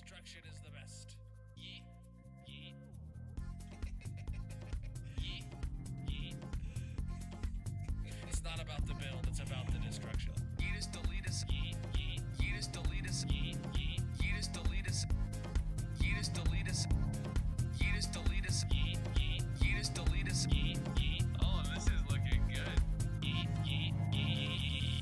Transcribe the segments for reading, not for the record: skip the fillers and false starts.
Destruction is the best. Yeet. Yeet. Yeet. Yeet. It's not about the build, it's about the destruction. Yeetus deletus. Yeet. Yeet. Yeetus deletus. Yeet. Yeet. Yeetus deletus. Yeetus deletus. Yeetus deletus. Yeet. Yeet. Yeetus deletus. Yeet. Yeet. Oh, this is looking good. Yeet. Yeet. Yeet.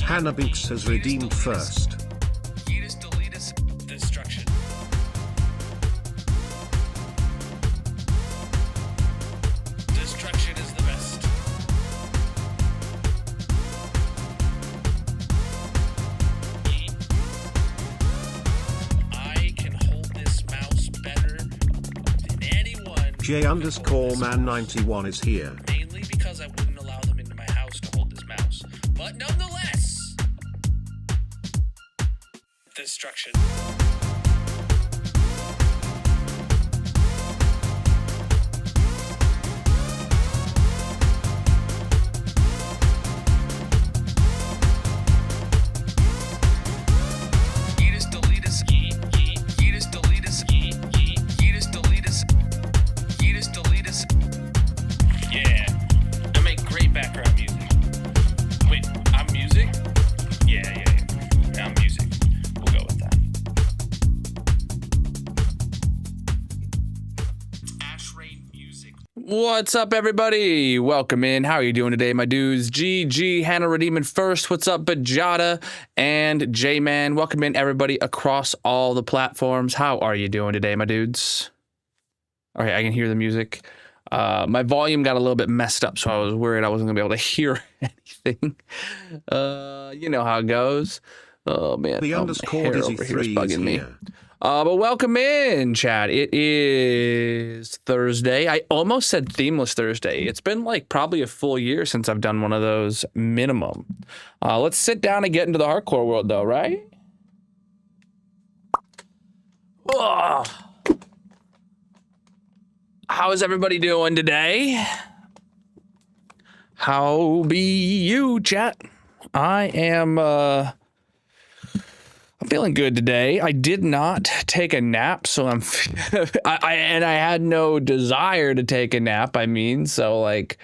Hannah Beats has redeemed first. Yeetus deletus. Destruction. Destruction is the best. Yeet. I can hold this mouse better than anyone. J_man91 is here. Mainly because I wouldn't allow them into my house to hold this mouse. But nonetheless, destruction. Yeetus deletus. Yeet. Yeet. Yeetus deletus. Yeet. Yeet. Yeetus deletus. Yeetus deletus. Yeah. I make great background music. Wait, I'm music? Yeah, I'm music. We'll go with that. Ash Rain Music. What's up, everybody? Welcome in. How are you doing today, my dudes? GG, Hannah redeeming first. What's up, Bajada and J-Man? Welcome in, everybody, across all the platforms. How are you doing today, my dudes? All right, I can hear the music. My volume got a little bit messed up, so I was worried I wasn't gonna be able to hear anything. You know how it goes. Oh man, The underscore Dizzy 3 is here. But welcome in, chat. It is Thursday. I almost said Themeless Thursday. It's been like probably a full year since I've done one of those minimum. Let's sit down and get into the hardcore world, though, right? Ugh. How is everybody doing today? How be you, chat? I am, I'm feeling good today. I did not take a nap, so I had no desire to take a nap. I mean, so like,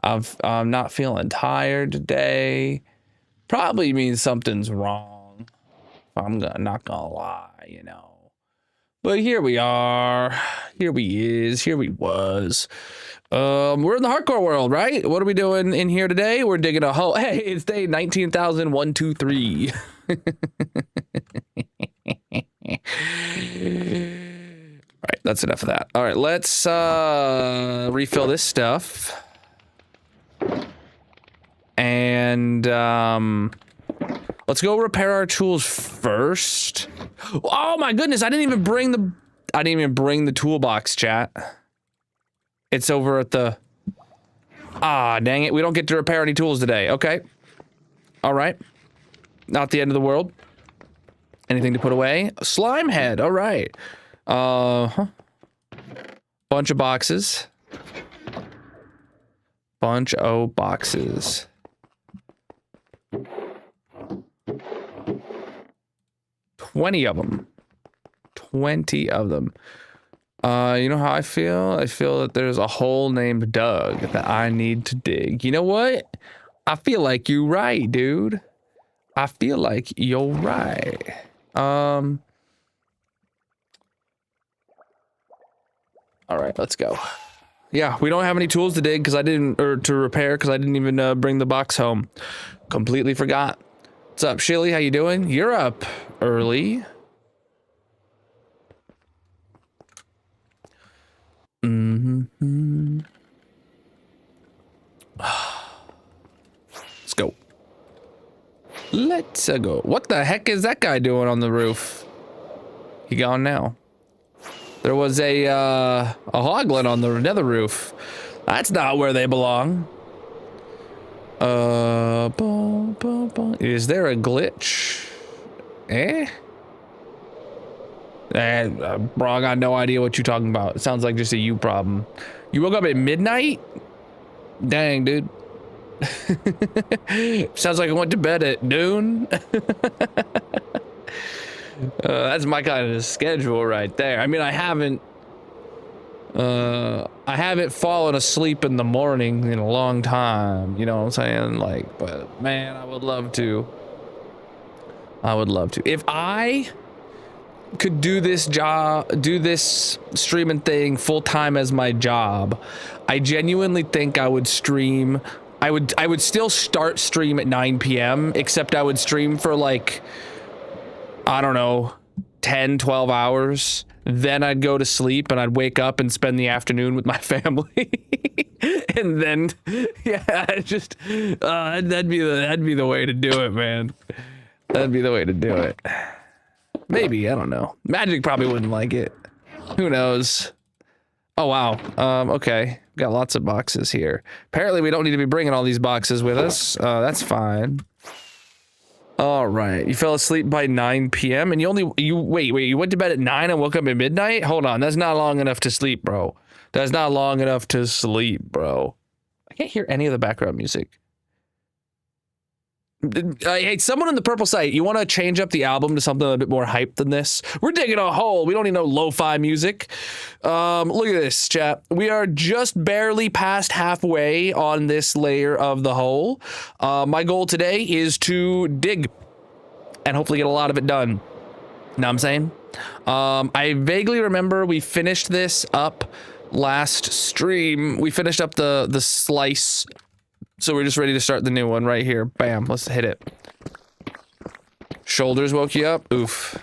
I'm not feeling tired today. Probably means something's wrong. Not gonna lie, you know. But here we are. Here we was. We're in the hardcore world, right? What are we doing in here today? We're digging a hole. Hey, it's day 19,123. All right, that's enough of that. All right, let's refill this stuff. And let's go repair our tools first. Oh my goodness, I didn't even bring the toolbox, chat. It's over at the... Ah, dang it. We don't get to repair any tools today. Okay. All right. Not the end of the world. Anything to put away? A slime head. All right. Bunch of boxes. Bunch of boxes. 20 of them. 20 of them. You know how I feel? I feel that there's a hole named Doug that I need to dig. You know what? I feel like you're right, dude. I feel like you're right. All right, let's go. Yeah, we don't have any tools to dig because I didn't, or to repair because I didn't even bring the box home. Completely forgot. What's up, Shilly? How you doing? You're up early. Let's go. Let's go. What the heck is that guy doing on the roof? He gone now. There was a hoglin on the nether roof. That's not where they belong. Is there a glitch? Eh? Bro, I got no idea what you're talking about. It sounds like just a you problem. You woke up at midnight? Dang, dude. Sounds like I went to bed at noon. That's my kind of schedule right there. I mean, I haven't fallen asleep in the morning in a long time. You know what I'm saying? Like, but man, I would love to. I would love to. If I could do this streaming thing full time as my job, I genuinely think I would stream. I would still start stream at 9 p.m. except I would stream for like, I don't know, 10, 12 hours. Then I'd go to sleep and I'd wake up and spend the afternoon with my family. And then, yeah, that'd be the way to do it, man. That'd be the way to do it. Maybe, I don't know. Magic probably wouldn't like it. Who knows? Oh, wow. Okay. Got lots of boxes here. Apparently, we don't need to be bringing all these boxes with us. That's fine. All right. You fell asleep by 9 p.m. and you went to bed at 9 and woke up at midnight? Hold on. That's not long enough to sleep, bro. That's not long enough to sleep, bro. I can't hear any of the background music. Hey, someone in the purple site, you want to change up the album to something a bit more hype than this? We're digging a hole. We don't need no lo-fi music. Look at this, chat. We are just barely past halfway on this layer of the hole. My goal today is to dig and hopefully get a lot of it done. Know what I'm saying? I vaguely remember we finished this up last stream. We finished up the slice. So we're just ready to start the new one right here. Bam, let's hit it. Shoulders woke you up? Oof.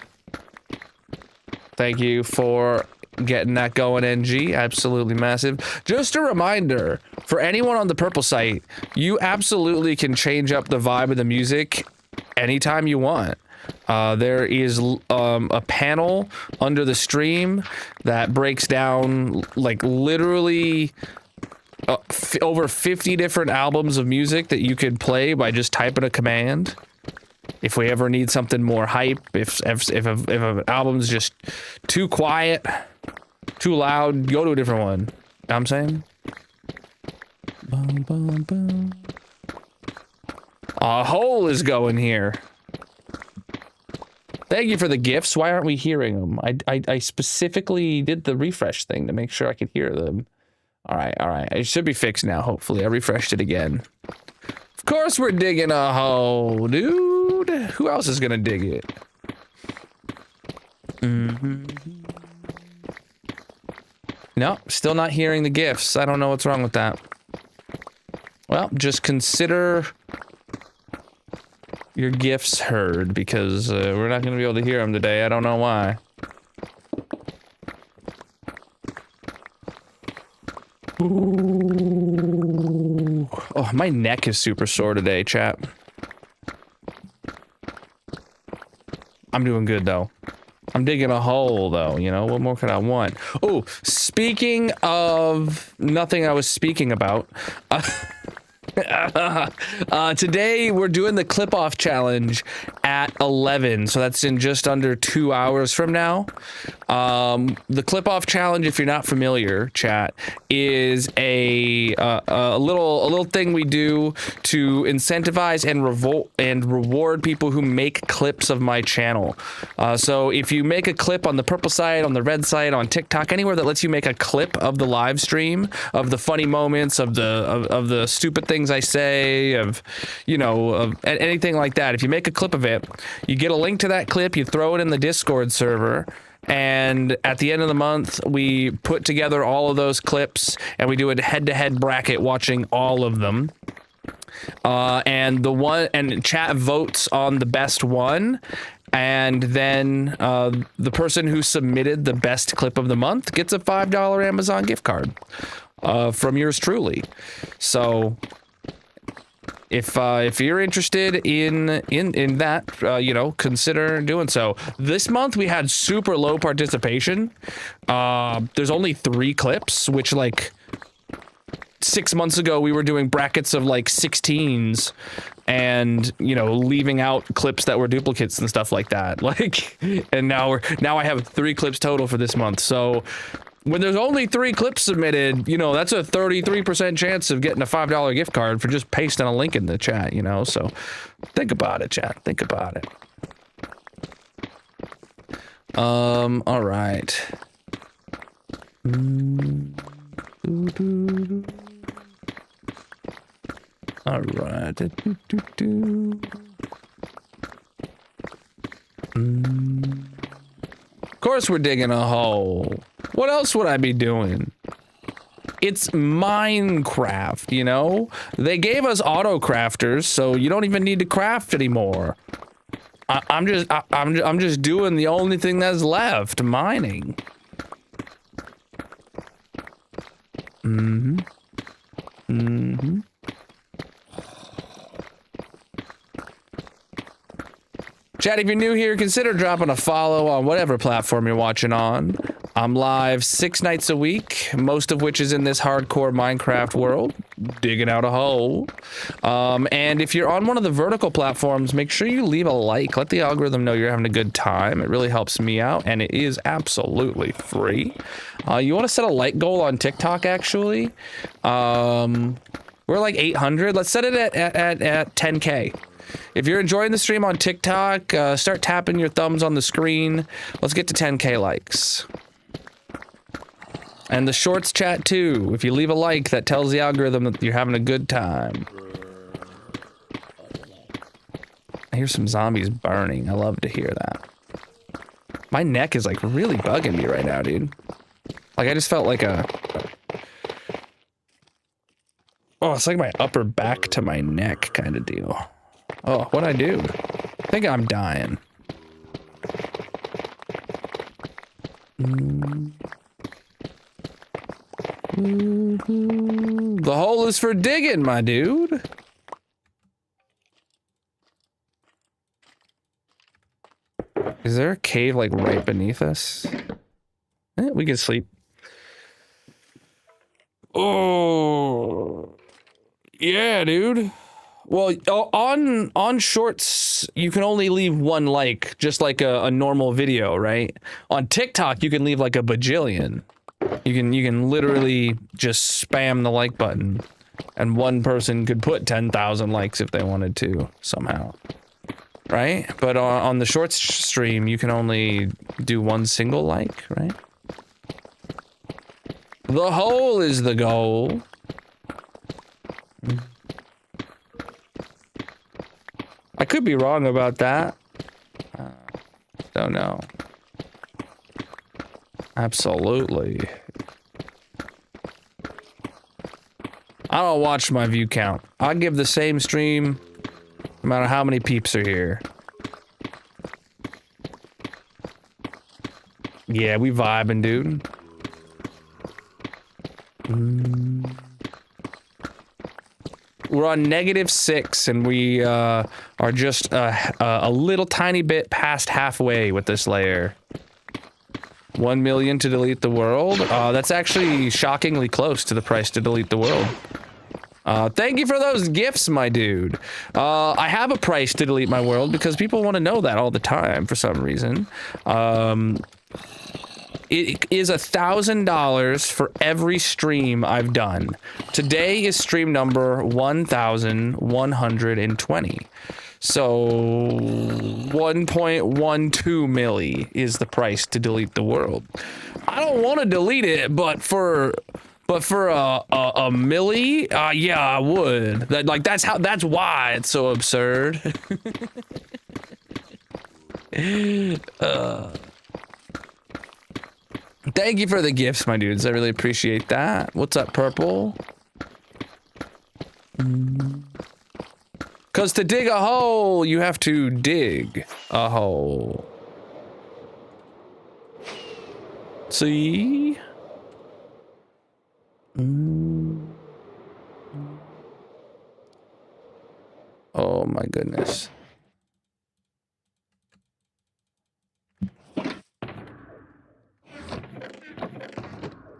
Thank you for getting that going, NG. Absolutely massive. Just a reminder, for anyone on the purple site, you absolutely can change up the vibe of the music anytime you want. There is a panel under the stream that breaks down, like, literally over 50 different albums of music that you could play by just typing a command. If we ever need something more hype, if an album's just too quiet, too loud, go to a different one. You know what I'm saying? Boom, boom, boom. A hole is going here. Thank you for the gifts. Why aren't we hearing them? I specifically did the refresh thing to make sure I could hear them. All right. It should be fixed now, hopefully. I refreshed it again. Of course we're digging a hole, dude. Who else is gonna dig it? No, still not hearing the gifts. I don't know what's wrong with that. Well, just consider your gifts heard, because we're not gonna be able to hear them today. I don't know why. Ooh. Oh, my neck is super sore today, chat. I'm doing good, though. I'm digging a hole, though, you know? What more could I want? Oh, speaking of nothing I was speaking about, today we're doing the clip-off challenge at 11, so that's in just under 2 hours from now. The clip-off challenge, if you're not familiar, chat, is a little thing we do to incentivize and reward people who make clips of my channel. So if you make a clip on the purple side, on the red side, on TikTok, anywhere that lets you make a clip of the live stream, of the funny moments, of the stupid things I say, of anything like that. If you make a clip of it, you get a link to that clip, you throw it in the Discord server, and at the end of the month, we put together all of those clips and we do a head-to-head bracket watching all of them. And chat votes on the best one. And then the person who submitted the best clip of the month gets a $5 Amazon gift card from yours truly. So if you're interested in that, consider doing so. This month we had super low participation. There's only 3 clips, which, like, 6 months ago we were doing brackets of like 16s. and you know, leaving out clips that were duplicates and stuff like that. Like, and now I have 3 clips total for this month. So when there's only 3 clips submitted, you know, that's a 33% chance of getting a $5 gift card for just pasting a link in the chat, you know? So think about it, chat. Think about it. All right. All right. Of course we're digging a hole. What else would I be doing? It's Minecraft, you know? They gave us auto crafters, so you don't even need to craft anymore. I'm just doing the only thing that's left, mining. Chat, if you're new here, consider dropping a follow on whatever platform you're watching on. I'm live 6 nights a week, most of which is in this hardcore Minecraft world, digging out a hole. And if you're on one of the vertical platforms, make sure you leave a like. Let the algorithm know you're having a good time. It really helps me out, and it is absolutely free. You want to set a like goal on TikTok, actually. We're like 800. Let's set it at 10K. If you're enjoying the stream on TikTok, start tapping your thumbs on the screen. Let's get to 10K likes. And the shorts chat too. If you leave a like, that tells the algorithm that you're having a good time. I hear some zombies burning. I love to hear that. My neck is like really bugging me right now, dude. Like I just felt like a... Oh, it's like my upper back to my neck kind of deal. Oh, what'd I do? I think I'm dying. The hole is for digging, my dude. Is there a cave like right beneath us? We can sleep. Oh, yeah, dude. Well, on shorts, you can only leave 1 like, just like a normal video, right? On TikTok, you can leave like a bajillion. You can literally just spam the like button, and 1 person could put 10,000 likes if they wanted to somehow, right? But on the shorts stream, you can only do 1 single like, right? The hole is the goal. I could be wrong about that. Don't know. Absolutely. I don't watch my view count. I give the same stream no matter how many peeps are here. Yeah, we vibing, dude. We're on -6, and we are just a little tiny bit past halfway with this layer. 1 million to delete the world. That's actually shockingly close to the price to delete the world. Thank you for those gifts, my dude. I have a price to delete my world because people want to know that all the time for some reason. It is $1,000 for every stream I've done. Today is stream number 1,120. So 1.12 milli is the price to delete the world. I don't want to delete it, but for a milli, yeah, I would. That's why it's so absurd. Thank you for the gifts, my dudes. I really appreciate that. What's up, Purple? Because to dig a hole, you have to dig a hole. See? Oh my goodness.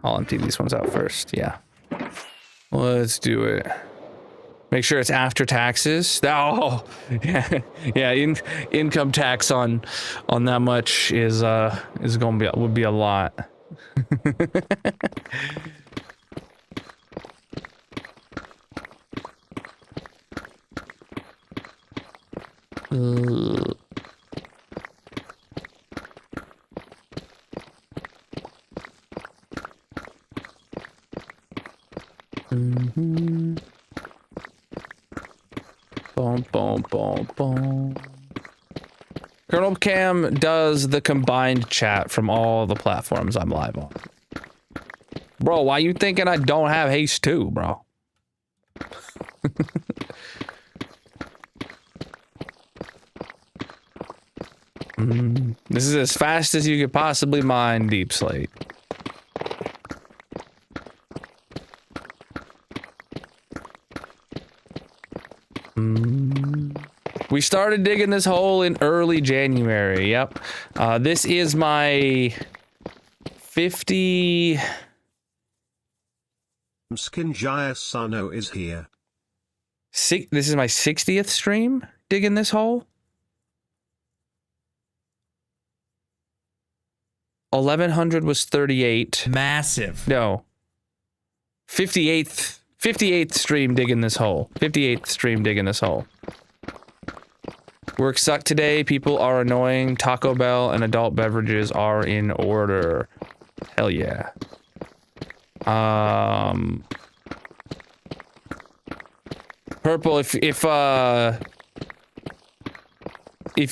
I'll empty these ones out first, yeah. Let's do it. Make sure it's after taxes. Oh, yeah, yeah. Income tax on that much is going to would be a lot. Boom, boom, boom, boom. Colonel Cam does the combined chat from all the platforms I'm live on. Bro, why you thinking I don't have haste too, bro? This is as fast as you could possibly mine Deep Slate. We started digging this hole in early January. Yep. This is my 50. Skinjaya Sano is here. This is my 60th stream digging this hole. 1100 was 38. Massive. No. 58th stream digging this hole. 58th stream digging this hole. Work sucked today. People are annoying. Taco Bell and adult beverages are in order. Hell yeah. Purple, if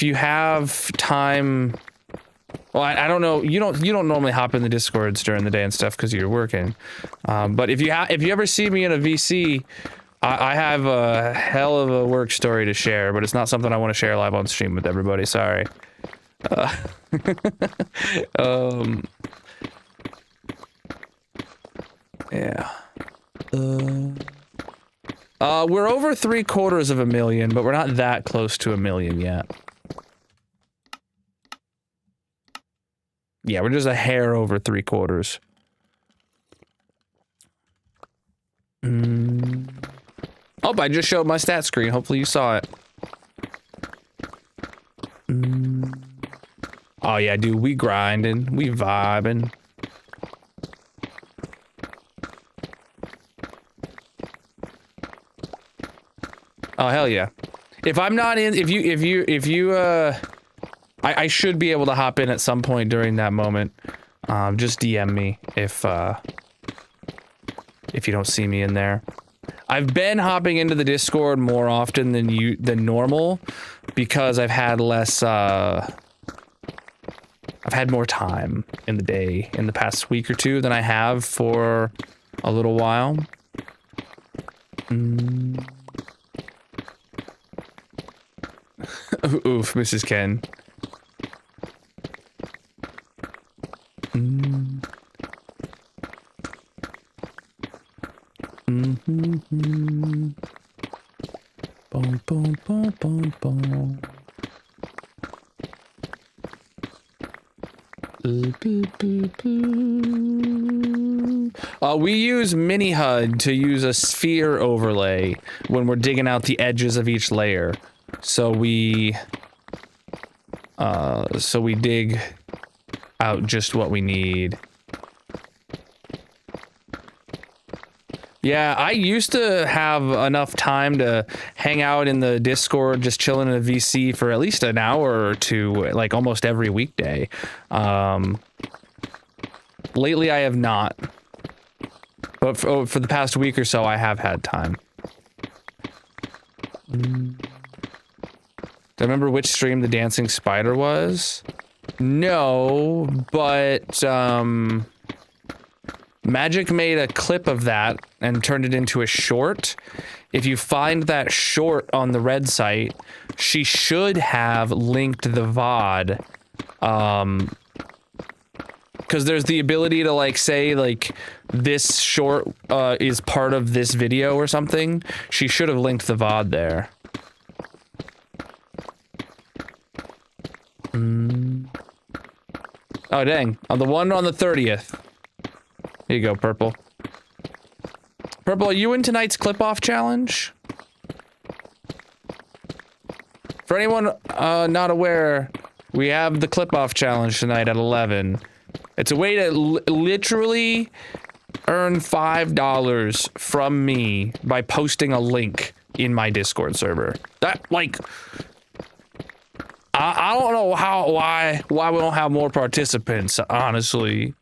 you have time, well, I don't know. You don't normally hop in the Discords during the day and stuff because you're working. But if you ever see me in a VC, I have a hell of a work story to share, but it's not something I want to share live on stream with everybody. Sorry. Yeah. We're over 750,000, but we're not that close to 1 million yet. Yeah, we're just a hair over 3/4. Oh, I just showed my stat screen. Hopefully you saw it. Oh yeah, dude, we grinding, we vibing. Oh hell yeah! If I'm not in, if you I should be able to hop in at some point during that moment. Just DM me if you don't see me in there. I've been hopping into the Discord more often than normal because I've had less. I've had more time in the day in the past week or two than I have for a little while. Oof, Mrs. Ken. Boom, boom, boom, boom, boom. We use Mini HUD to use a sphere overlay when we're digging out the edges of each layer. So we dig out just what we need. Yeah, I used to have enough time to hang out in the Discord, just chilling in a VC for at least an hour or two, like almost every weekday. Lately, I have not. But for the past week or so, I have had time. Do I remember which stream the dancing spider was? No, but Magic made a clip of that and turned it into a short. If you find that short on the red site, she should have linked the VOD. Because there's the ability to like say like this short is part of this video or something. She should have linked the VOD there. Oh dang, on the one on the 30th. Here you go, Purple. Purple, are you in tonight's clip-off challenge? For anyone not aware, we have the clip-off challenge tonight at 11. It's a way to literally earn $5 from me by posting a link in my Discord server. That, like, I don't know why we don't have more participants, honestly.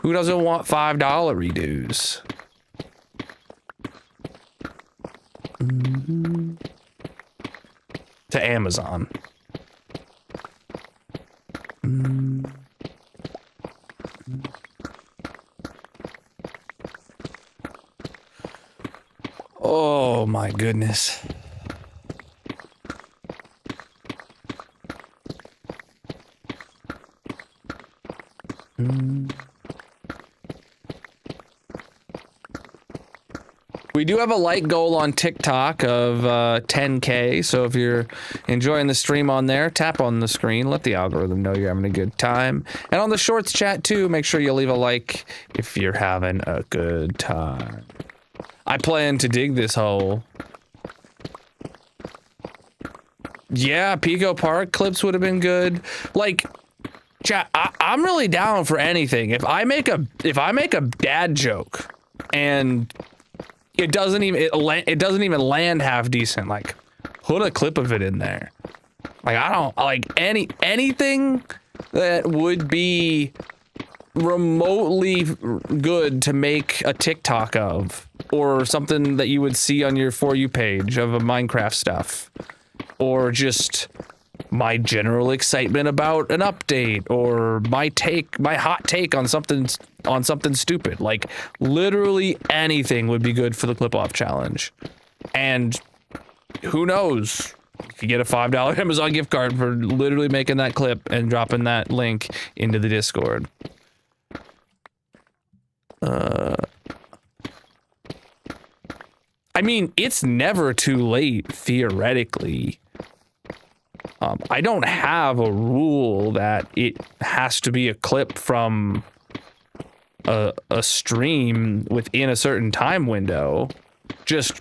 Who doesn't want $5 redos? To Amazon. Oh my goodness. We do have a like goal on TikTok of 10K, so if you're enjoying the stream on there, tap on the screen, let the algorithm know you're having a good time. And on the shorts chat too, make sure you leave a like if you're having a good time. I plan to dig this hole. Yeah, Pico Park clips would have been good. Like, chat, I'm really down for anything. If I make a dad joke and it doesn't even land half decent, like, put a clip of it in there. Like, I don't like anything that would be remotely good to make a TikTok of, or something that you would see on your For You page of a Minecraft stuff, or just my general excitement about an update, or my hot take on something stupid. Like, literally anything would be good for the clip-off challenge. And who knows? You could get a $5 Amazon gift card for literally making that clip and dropping that link into the Discord. I mean, it's never too late, theoretically. I don't have a rule that it has to be a clip from a stream within a certain time window. Just,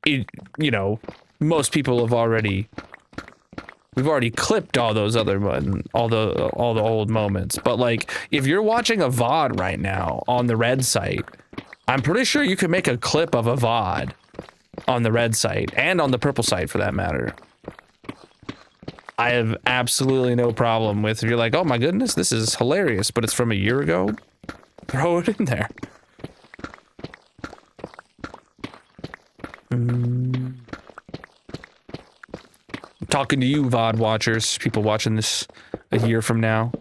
you know, most people have we've already clipped all those other all the old moments. But like, if you're watching a VOD right now on the red site, I'm pretty sure you could make a clip of a VOD on the red site and on the purple site for that matter. I have absolutely no problem with, if you're like, oh my goodness, this is hilarious, but it's from a year ago, throw it in there. I'm talking to you, VOD watchers, people watching this a year from now.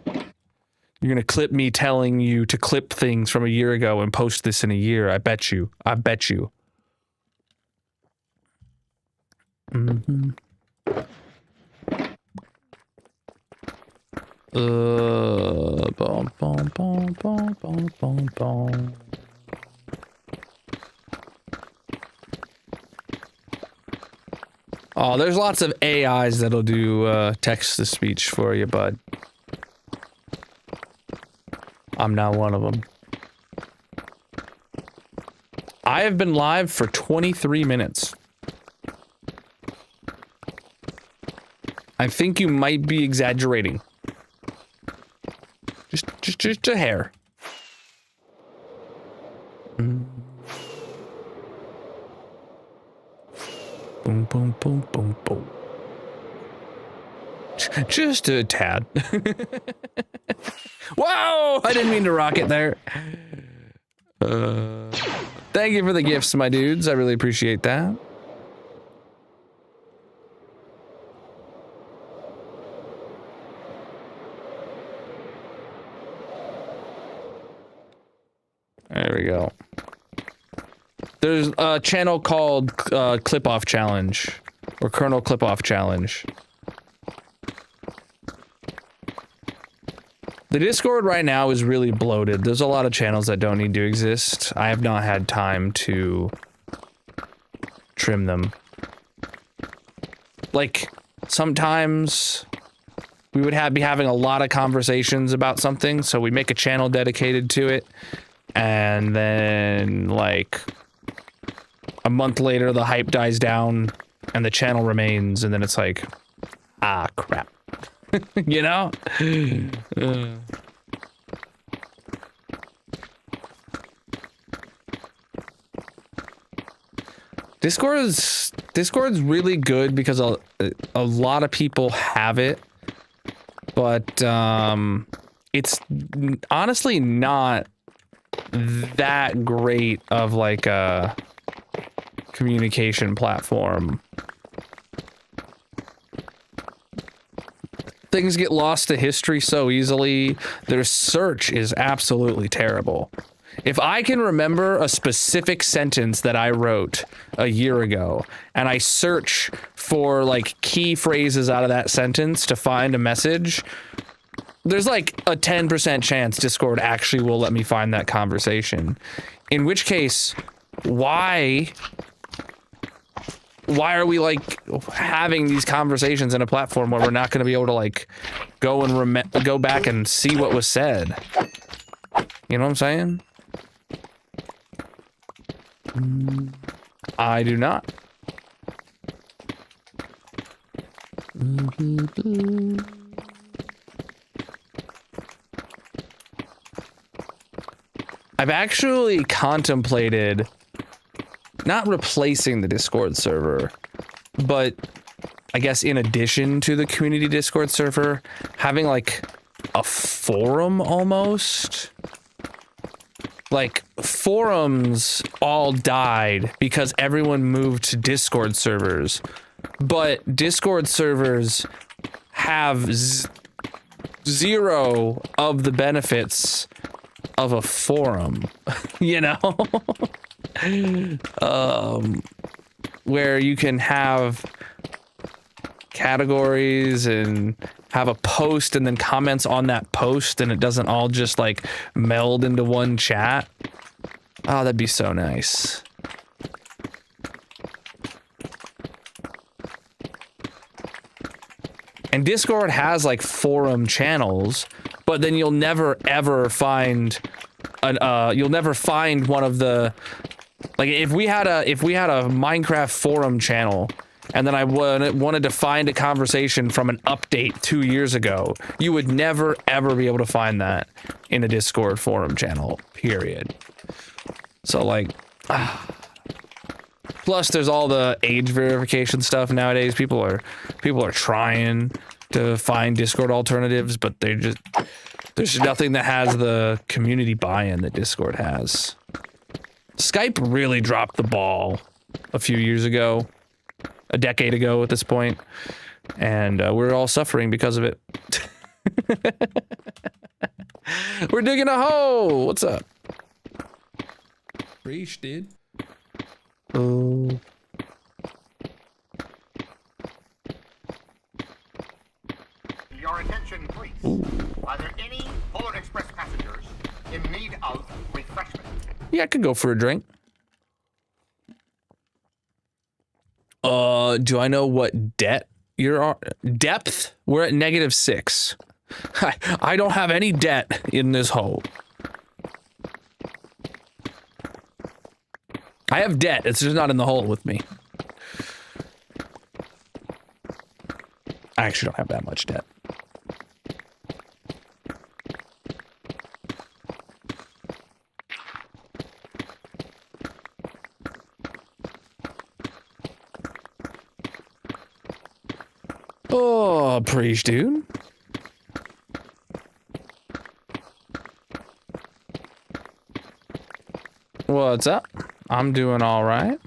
You're gonna clip me telling you to clip things from a year ago and post this in a year. I bet you. I bet you. Bum, bum, bum, bum, bum, bum, bum. Oh, there's lots of AIs that'll do text-to-speech for you, bud. I'm not one of them. I have been live for 23 minutes. I think you might be exaggerating. Just a hair. Boom, boom, boom, boom, boom. Just a tad. Whoa! I didn't mean to rock it there. Thank you for the gifts, my dudes. I really appreciate that. There we go. There's a channel called Clip-Off Challenge, or Colonel Clip-Off Challenge. The Discord right now is really bloated. There's a lot of channels that don't need to exist. I have not had time to trim them. Like, sometimes we would be having a lot of conversations about something, so we make a channel dedicated to it, and then, like, a month later, the hype dies down, and the channel remains, and then it's like, ah, crap. You know? Discord's really good because a lot of people have it, but it's honestly not that great of like a communication platform. Things get lost to history so easily. Their search is absolutely terrible. If I can remember a specific sentence that I wrote a year ago, and I search for like key phrases out of that sentence to find a message, there's like a 10% chance Discord actually will let me find that conversation. In which case, why are we like having these conversations in a platform where we're not going to be able to like go and go back and see what was said? You know what I'm saying? I do not. I've actually contemplated not replacing the Discord server, but I guess in addition to the community Discord server, having like a forum almost. Like, forums all died because everyone moved to Discord servers, but Discord servers have zero of the benefits of a forum, you know? Where you can have categories and have a post and then comments on that post, and it doesn't all just like meld into one chat. Oh, that'd be so nice. And Discord has like forum channels, but then you'll never ever find an you'll never find one of the, like, if we had a Minecraft forum channel and then I wanted to find a conversation from an update 2 years ago, you would never, ever be able to find that in a Discord forum channel, period. So, like, plus there's all the age verification stuff nowadays. People are trying to find Discord alternatives, but there's nothing that has the community buy-in that Discord has. Skype really dropped the ball a few years ago. A decade ago at this point, and we're all suffering because of it. We're digging a hole. What's up? Preach, dude. Oh. Your attention, please. Ooh. Are there any Polar Express passengers in need of refreshment? Yeah, I could go for a drink. Do I know what debt you're on? Depth? We're at -6. I don't have any debt in this hole. I have debt, it's just not in the hole with me. I actually don't have that much debt. Oh, preach, dude. What's up? I'm doing all right.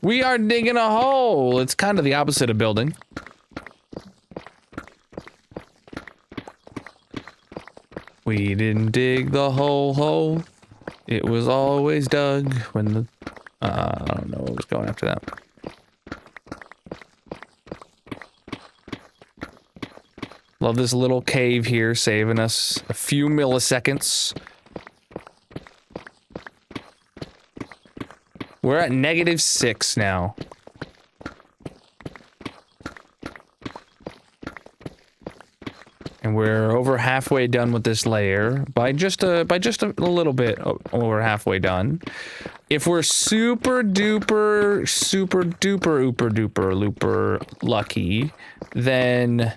We are digging a hole. It's kind of the opposite of building. We didn't dig the whole hole. It was always dug when the... I don't know what was going after that. Love this little cave here, saving us a few milliseconds. We're at -6 now. And we're over halfway done with this layer by just a little bit over halfway done. If we're super duper ooper duper looper lucky, then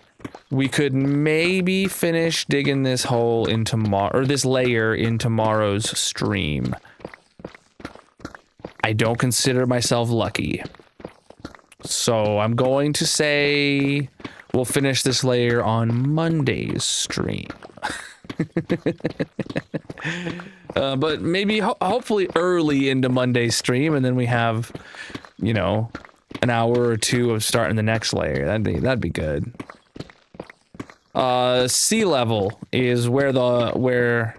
we could maybe finish digging this hole in tomorrow, or this layer in tomorrow's stream. I don't consider myself lucky. So I'm going to say we'll finish this layer on Monday's stream. But maybe hopefully early into Monday's stream, and then we have, you know, an hour or two of starting the next layer. That'd be good. Sea level is where the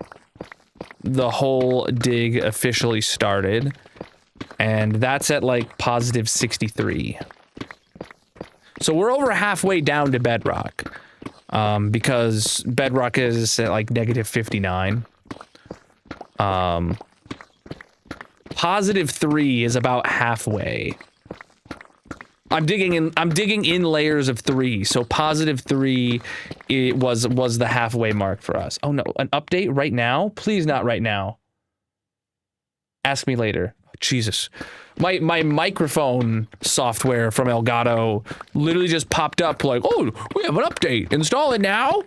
whole dig officially started, and that's at like positive 63. So we're over halfway down to bedrock, because bedrock is at like negative 59. Positive 3 is about halfway. I'm digging in layers of 3, so positive 3 was the halfway mark for us. Oh no, an update right now? Please not right now. Ask me later. Jesus. My microphone software from Elgato literally just popped up like, oh, we have an update. Install it now?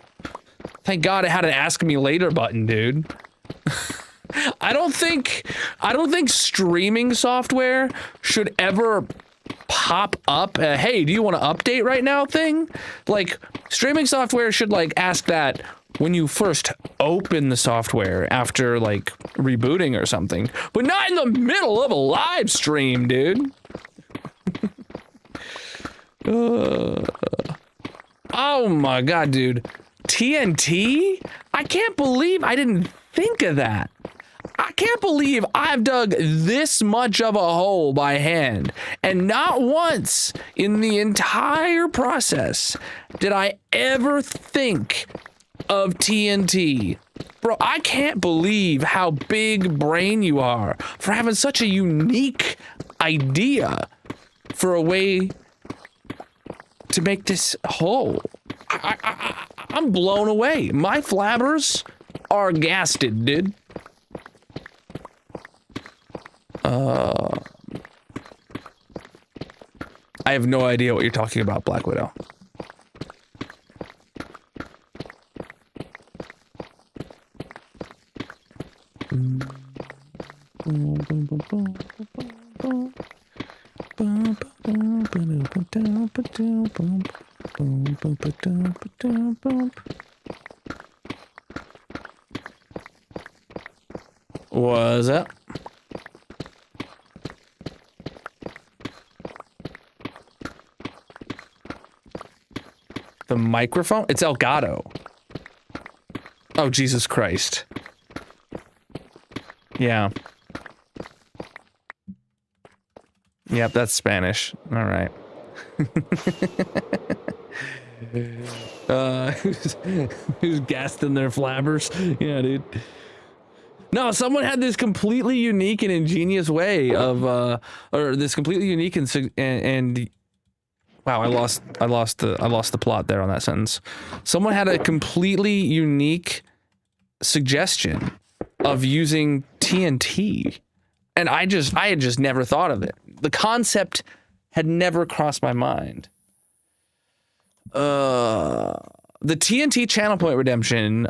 Thank God it had an ask me later button, dude. I don't think streaming software should ever pop up a, hey, do you want to update right now thing? Like, streaming software should like ask that when you first open the software after like rebooting or something, but not in the middle of a live stream, dude. Oh my God, dude. TNT? I can't believe I didn't think of that. I can't believe I've dug this much of a hole by hand, and not once in the entire process did I ever think of TNT. Bro, I can't believe how big brain you are for having such a unique idea for a way to make this hole. I'm blown away. My flabbers are gasted, dude. I have no idea what you're talking about, Black Widow. What's up? The microphone? It's Elgato. Oh, Jesus Christ. Yeah. Yep, that's Spanish. All right. Who's gassed in their flabbers? Yeah, dude. No, someone had this completely unique and ingenious way of, or this completely unique and wow, I lost the plot there on that sentence. Someone had a completely unique suggestion of using TNT, and I had just never thought of it. The concept had never crossed my mind. The TNT channel point redemption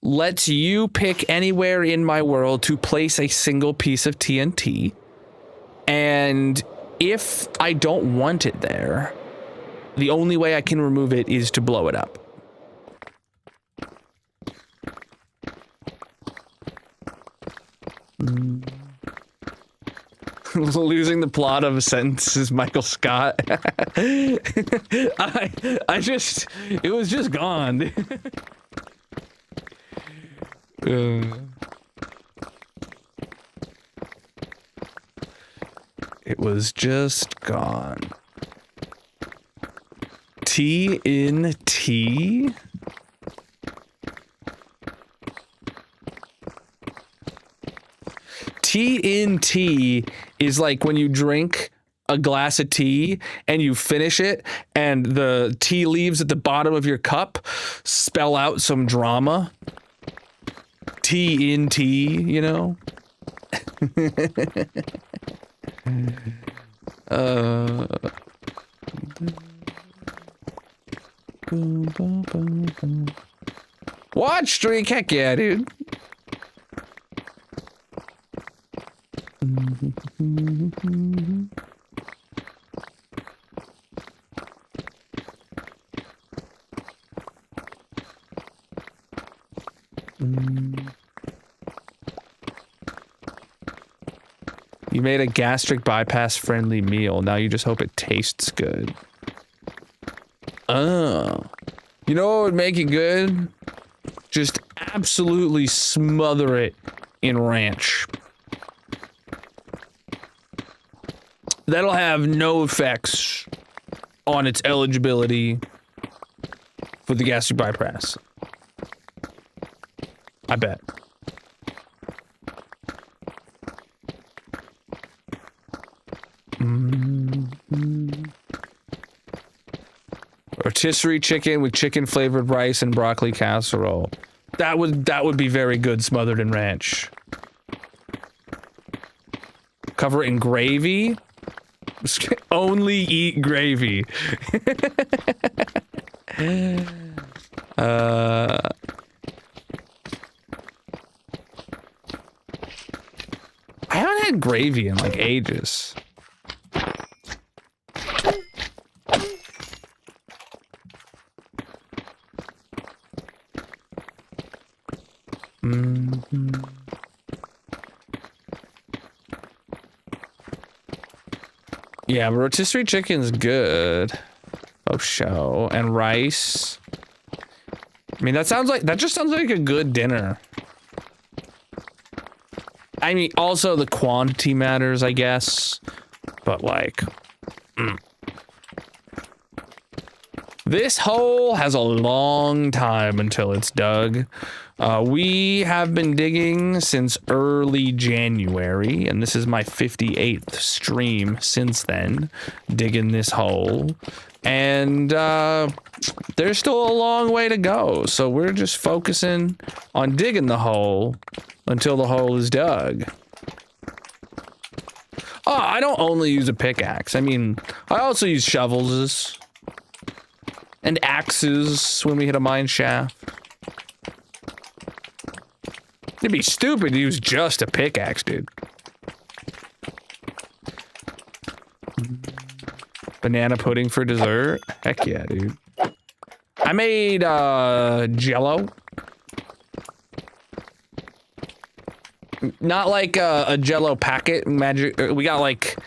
lets you pick anywhere in my world to place a single piece of TNT, and if I don't want it there, the only way I can remove it is to blow it up. Losing the plot of a sentence is Michael Scott. It was just gone. It was just gone. TNT? TNT is like when you drink a glass of tea and you finish it and the tea leaves at the bottom of your cup spell out some drama. TNT, you know? Watch streak, heck yeah, dude. You made a gastric bypass friendly meal. Now you just hope it tastes good. Oh. You know what would make it good? Just absolutely smother it in ranch. That'll have no effects on its eligibility for the gastric bypass. I bet. Rotisserie chicken with chicken flavored rice and broccoli casserole. That would be very good smothered in ranch. Cover it in gravy. Only eat gravy. I haven't had gravy in like ages. Yeah, rotisserie chicken's good. Oh, show. And rice. I mean, that just sounds like a good dinner. I mean, also the quantity matters, I guess. But like, this hole has a long time until it's dug. We have been digging since early January, and this is my 58th stream since then, digging this hole. And there's still a long way to go, so we're just focusing on digging the hole until the hole is dug. Oh, I don't only use a pickaxe. I mean, I also use shovels and axes when we hit a mine shaft. It'd be stupid to use just a pickaxe, dude. Banana pudding for dessert? Heck yeah, dude. I made, Jello. Not like a Jello packet magic. We got like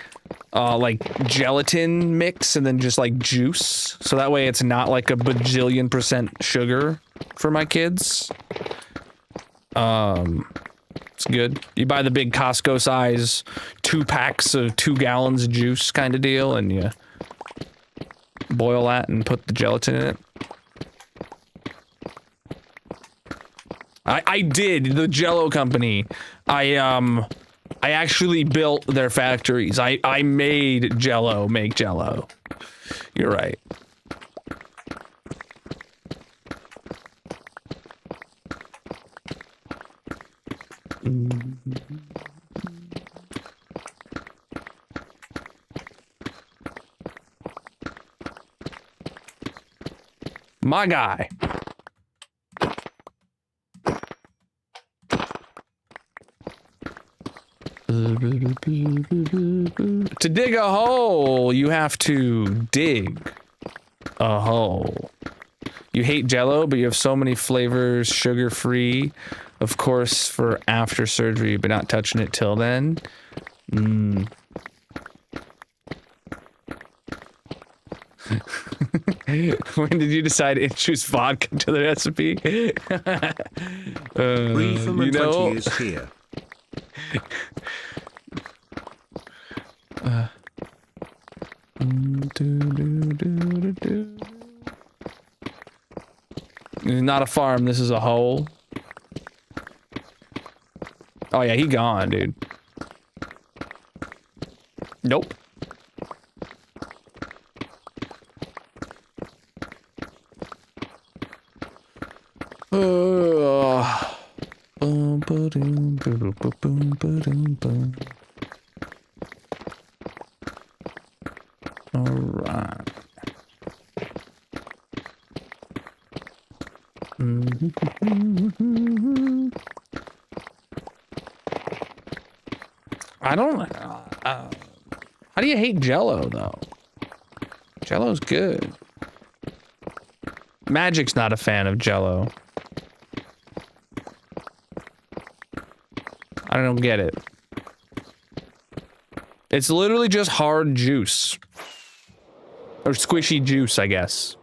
gelatin mix and then just like juice. So that way it's not like a bajillion% sugar for my kids. It's good. You buy the big Costco size 2 packs of 2 gallons of juice kind of deal, and you boil that and put the gelatin in it. I did the Jello company. I actually built their factories. I made Jello make Jello. You're right. My guy. To dig a hole, you have to dig a hole. You hate Jello, but you have so many flavors, sugar-free, of course, for after surgery, but not touching it till then. When did you decide to introduce vodka to the recipe? From you know, 20 is here. This is not a farm, this is a hole. Oh yeah, he gone, dude. Nope. All right. I don't. How do you hate Jello though? Jello's good. Magic's not a fan of Jello. I don't get it. It's literally just hard juice. Or squishy juice, I guess.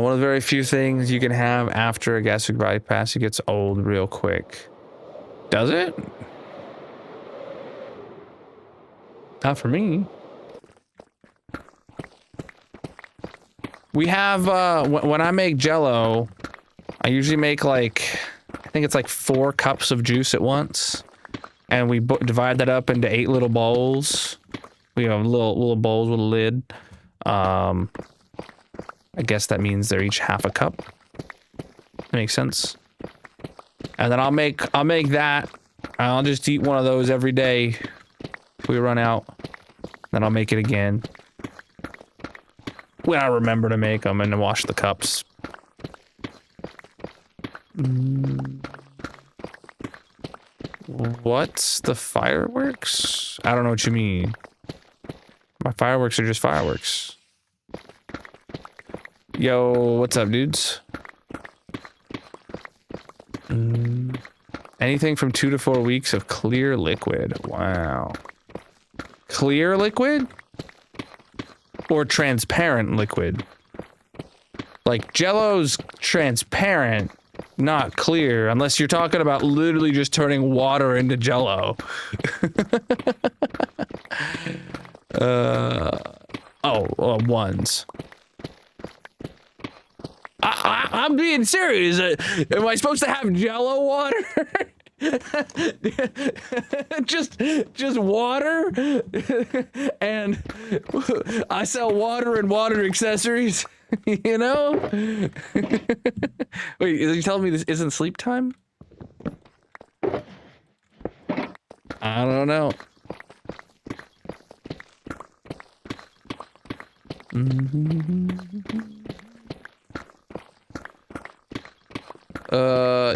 One of the very few things you can have after a gastric bypass, it gets old real quick. Does it? Not for me. We have, when I make Jello, I usually make like, I think it's like 4 cups of juice at once. And we divide that up into 8 little bowls. We have little bowls with a lid. I guess that means they're each half a cup. That makes sense. And then I'll make that. I'll just eat one of those every day if we run out. Then I'll make it again when I remember to make them and to wash the cups. What's the fireworks? I don't know what you mean. My fireworks are just fireworks. Yo, what's up, dudes? Anything from 2 to 4 weeks of clear liquid. Wow. Clear liquid? Or transparent liquid? Like, Jello's transparent, not clear, unless you're talking about literally just turning water into Jello. Ones. I'm being serious. Am I supposed to have Jello water? just water? And I sell water and water accessories, you know? Wait, are you telling me this isn't sleep time? I don't know.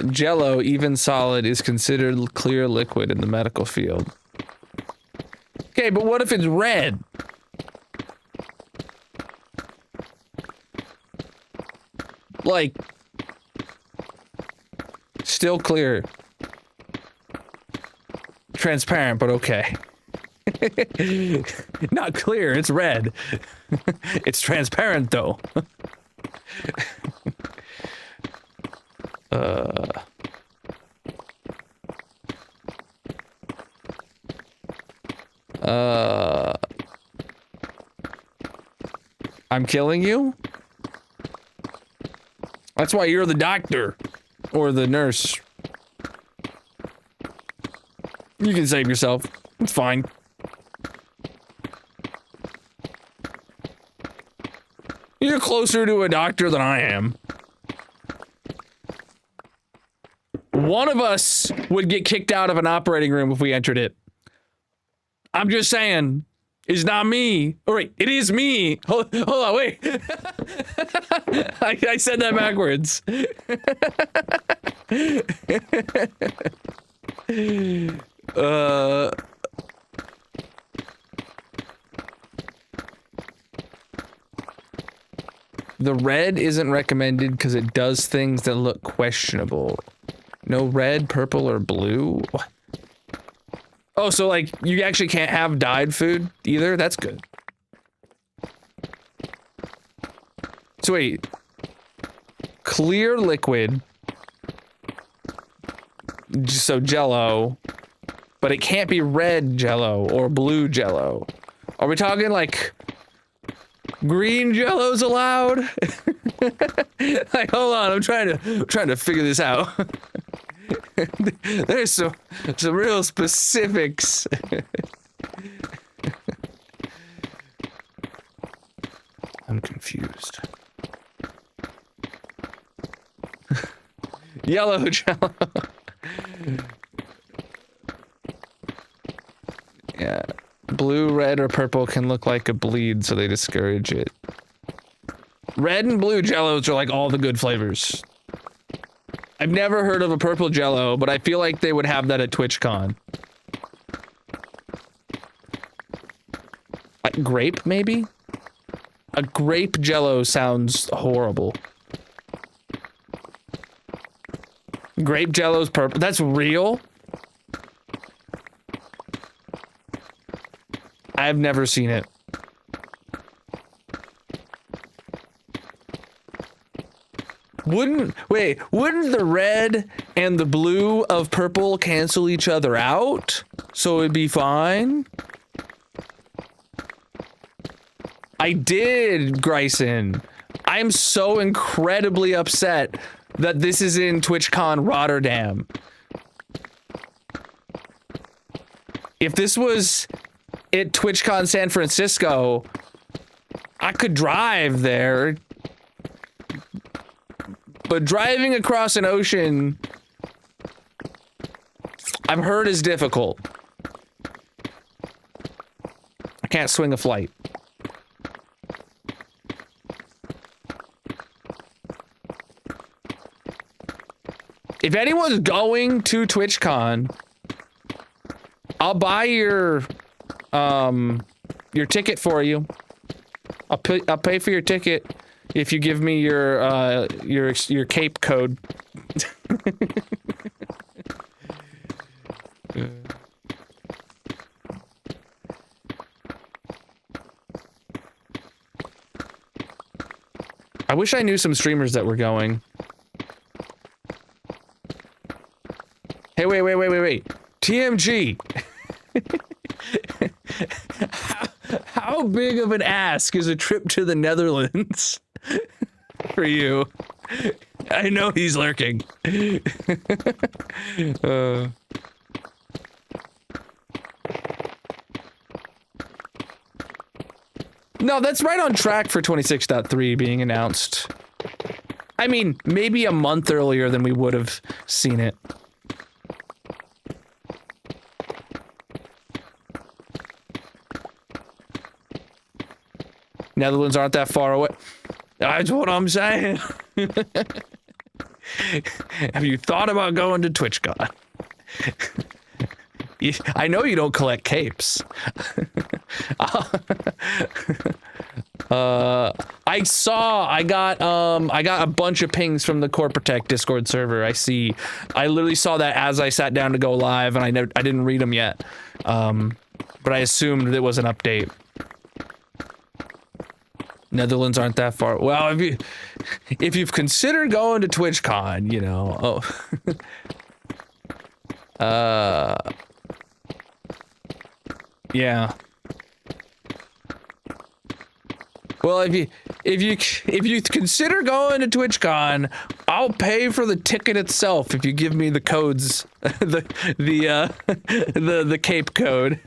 Jello, even solid, is considered clear liquid in the medical field. Okay, but what if it's red? Like, still clear. Transparent, but okay. Not clear, it's red. It's transparent, though. I'm killing you? That's why you're the doctor. Or the nurse. You can save yourself. It's fine. You're closer to a doctor than I am. One of us would get kicked out of an operating room if we entered it. I'm just saying. It's not me. Oh, wait, it is me. Hold on, wait. I said that backwards. The red isn't recommended because it does things that look questionable. No red, purple, or blue? What? Oh, so like, you actually can't have dyed food either? That's good. So wait. Clear liquid. So Jello. But it can't be red Jello or blue Jello. Are we talking like green Jello's allowed? Like, hold on, I'm trying to figure this out. There's some real specifics. I'm confused. Yellow jello. Yeah. Blue, red, or purple can look like a bleed, so they discourage it. Red and blue jellos are like all the good flavors. I've never heard of a purple jello, but I feel like they would have that at TwitchCon. Like grape, maybe? A grape jello sounds horrible. Grape jello's purple. That's real? I've never seen it. Wouldn't the red and the blue of purple cancel each other out? So it'd be fine? I did, Gryson. I'm so incredibly upset that this is in TwitchCon Rotterdam. If this was at TwitchCon San Francisco, I could drive there. But driving across an ocean, I've heard is difficult. I can't swing a flight. If anyone's going to TwitchCon, I'll buy your ticket for you. I'll pay for your ticket if you give me your cape code. I wish I knew some streamers that were going. Hey, wait. TMG. How big of an ask is a trip to the Netherlands for you? I know he's lurking. No, that's right on track for 26.3 being announced. I mean, maybe a month earlier than we would have seen it. Netherlands aren't that far away. That's what I'm saying. Have you thought about going to TwitchCon? I know you don't collect capes. I got a bunch of pings from the Core Protect Discord server. I literally saw that as I sat down to go live, and I didn't read them yet. But I assumed it was an update. Netherlands aren't that far. Well, if you've considered going to TwitchCon, you know. Yeah. Well, if you consider going to TwitchCon, I'll pay for the ticket itself if you give me the codes, the cape code.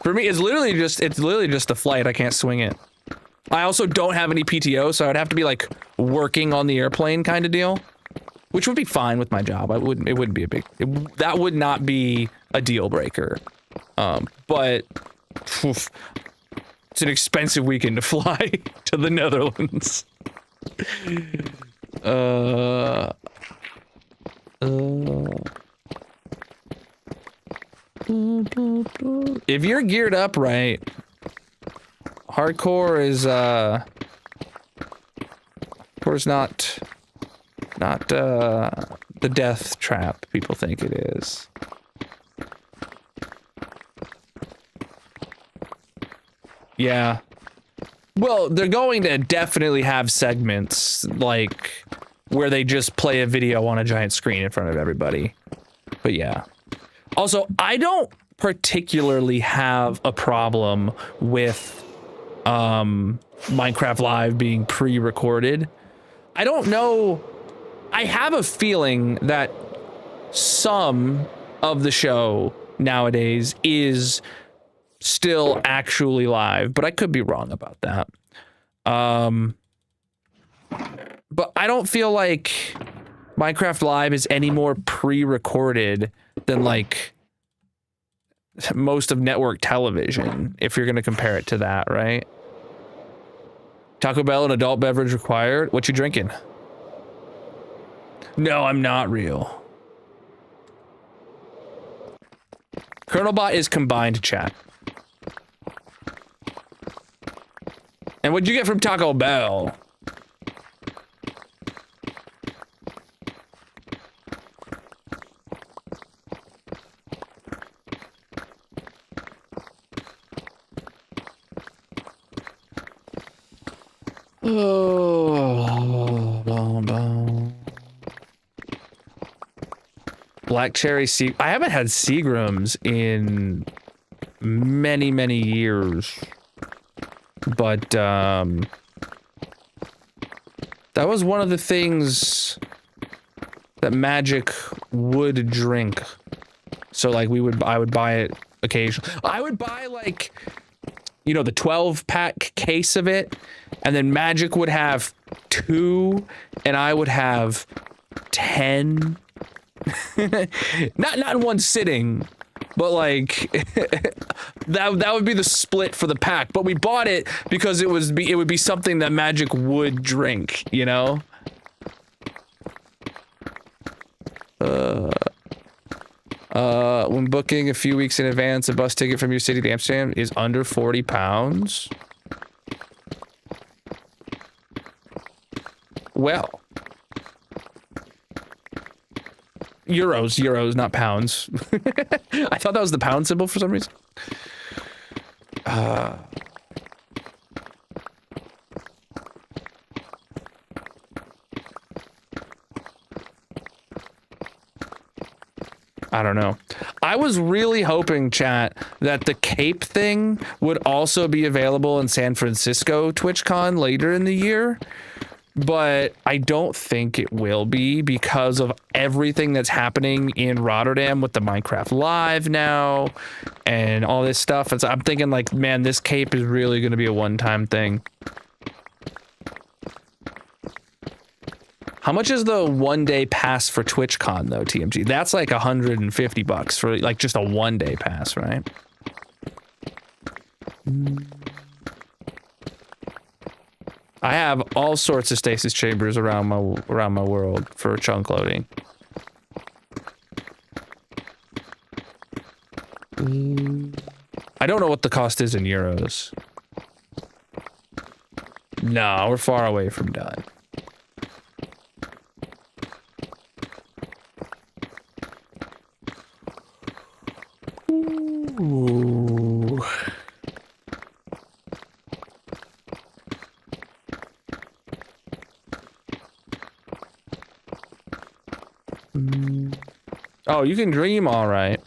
For me, it's literally just the flight. I can't swing it. I also don't have any PTO, so I'd have to be like working on the airplane kind of deal, which would be fine with my job. It wouldn't be that would not be a deal breaker. But oof, it's an expensive weekend to fly to the Netherlands. If you're geared up right, hardcore is not the death trap people think it is. Yeah. Well, they're going to definitely have segments like where they just play a video on a giant screen in front of everybody. But yeah. Also, I don't particularly have a problem with Minecraft Live being pre-recorded. I don't know. I have a feeling that some of the show nowadays is still actually live, but I could be wrong about that. But I don't feel like Minecraft Live is any more pre-recorded than like most of network television, if you're going to compare it to that, right? Taco Bell, an adult beverage required. What you drinking? No, I'm not real. Colonel Bot is combined chat. And what'd you get from Taco Bell? Oh, Black cherry sea. I haven't had Seagrams in many, many years, but that was one of the things that Magic would drink. So like I would buy it occasionally. I would buy like, you know, the 12-pack case of it, and then Magic would have 2, and I would have 10. not in one sitting, but like that would be the split for the pack. But we bought it because it would be something that Magic would drink, you know. When booking a few weeks in advance, a bus ticket from your city to Amsterdam is under £40. Well, euros, not pounds. I thought that was the pound symbol for some reason. I don't know. I was really hoping, chat, that the cape thing would also be available in San Francisco TwitchCon later in the year, but I don't think it will be because of everything that's happening in Rotterdam with the Minecraft Live now and all this stuff. I'm thinking like, man, this cape is really going to be a one-time thing. How much is the one-day pass for TwitchCon though, TMG? That's like $150 for like just a one-day pass, right? I have all sorts of stasis chambers around my world for chunk loading. I don't know what the cost is in euros. No, we're far away from done. Ooh. Oh, you can dream all right.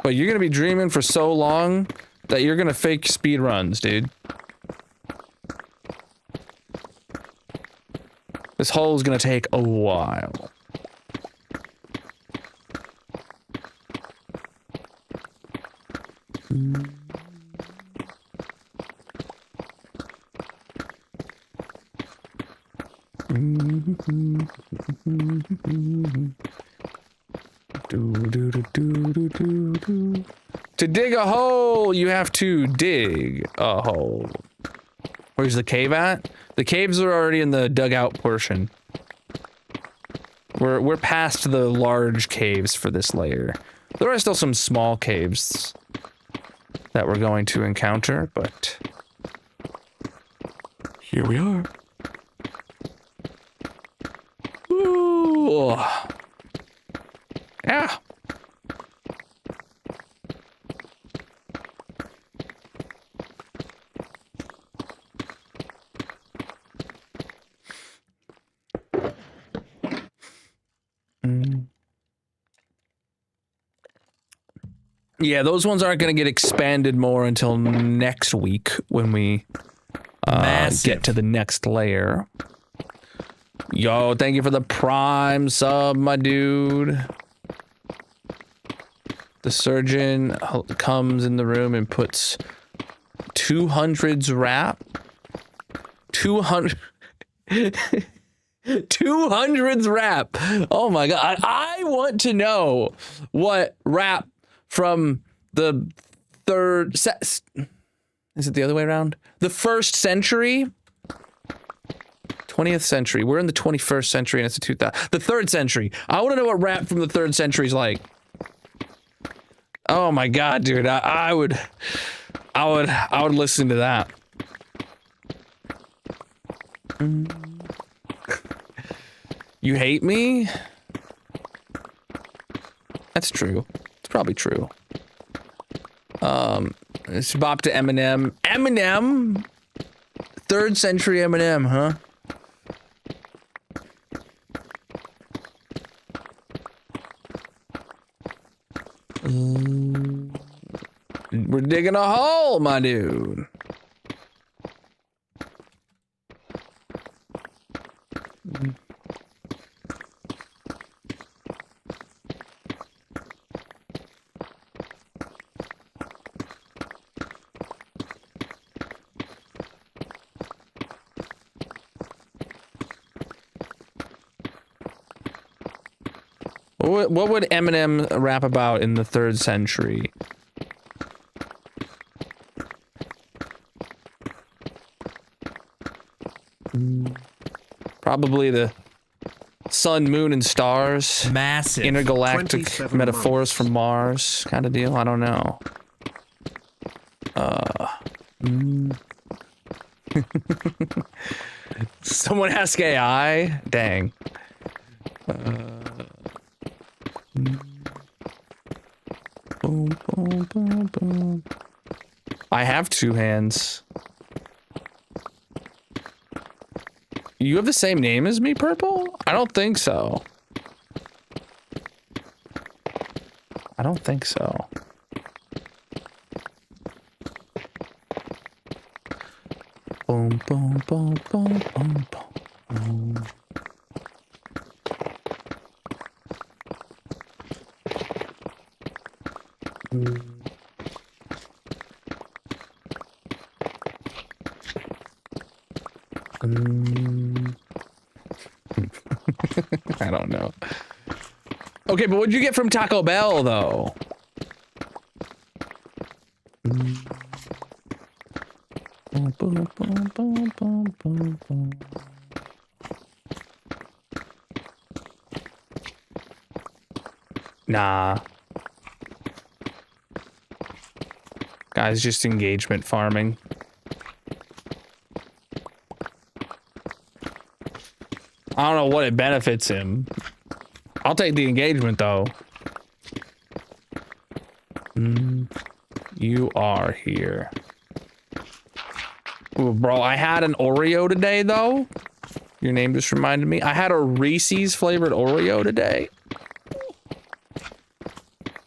But you're gonna be dreaming for so long that you're gonna fake speed runs, dude. This hole is gonna take a while. To dig a hole, you have to dig a hole. Where's the cave at? The caves are already in the dugout portion. We're past the large caves for this layer. There are still some small caves that we're going to encounter, but here we are. Ooh. Yeah. Yeah, those ones aren't going to get expanded more until next week when we get to the next layer. Yo, thank you for the Prime sub, my dude. The surgeon comes in the room and puts 200s wrap. 200... 200s wrap. Oh my god. I want to know what wrap from the third set. Is it the other way around? The first century? 20th century. We're in the 21st century and it's the 2000. The third century. I want to know what rap from the third century is like. Oh my god, dude. I would listen to that. You hate me? That's true. It's probably true. Let's bop to Eminem. Eminem? 3rd century Eminem, huh? We're digging a hole, my dude. What would Eminem rap about in the 3rd century? Probably the sun, moon, and stars. Massive. Intergalactic metaphors from Mars kind of deal. I don't know. Someone ask AI? Dang. Boom, boom, boom, boom. I have 2 hands. You have the same name as me, Purple? I don't think so. I don't think so. Boom, boom, boom, boom, boom, boom. I don't know. Okay, but what'd you get from Taco Bell, though? Nah. Guy's just engagement farming. I don't know what it benefits him. I'll take the engagement, though. You are here. Ooh, bro, I had an Oreo today, though. Your name just reminded me. I had a Reese's flavored Oreo today.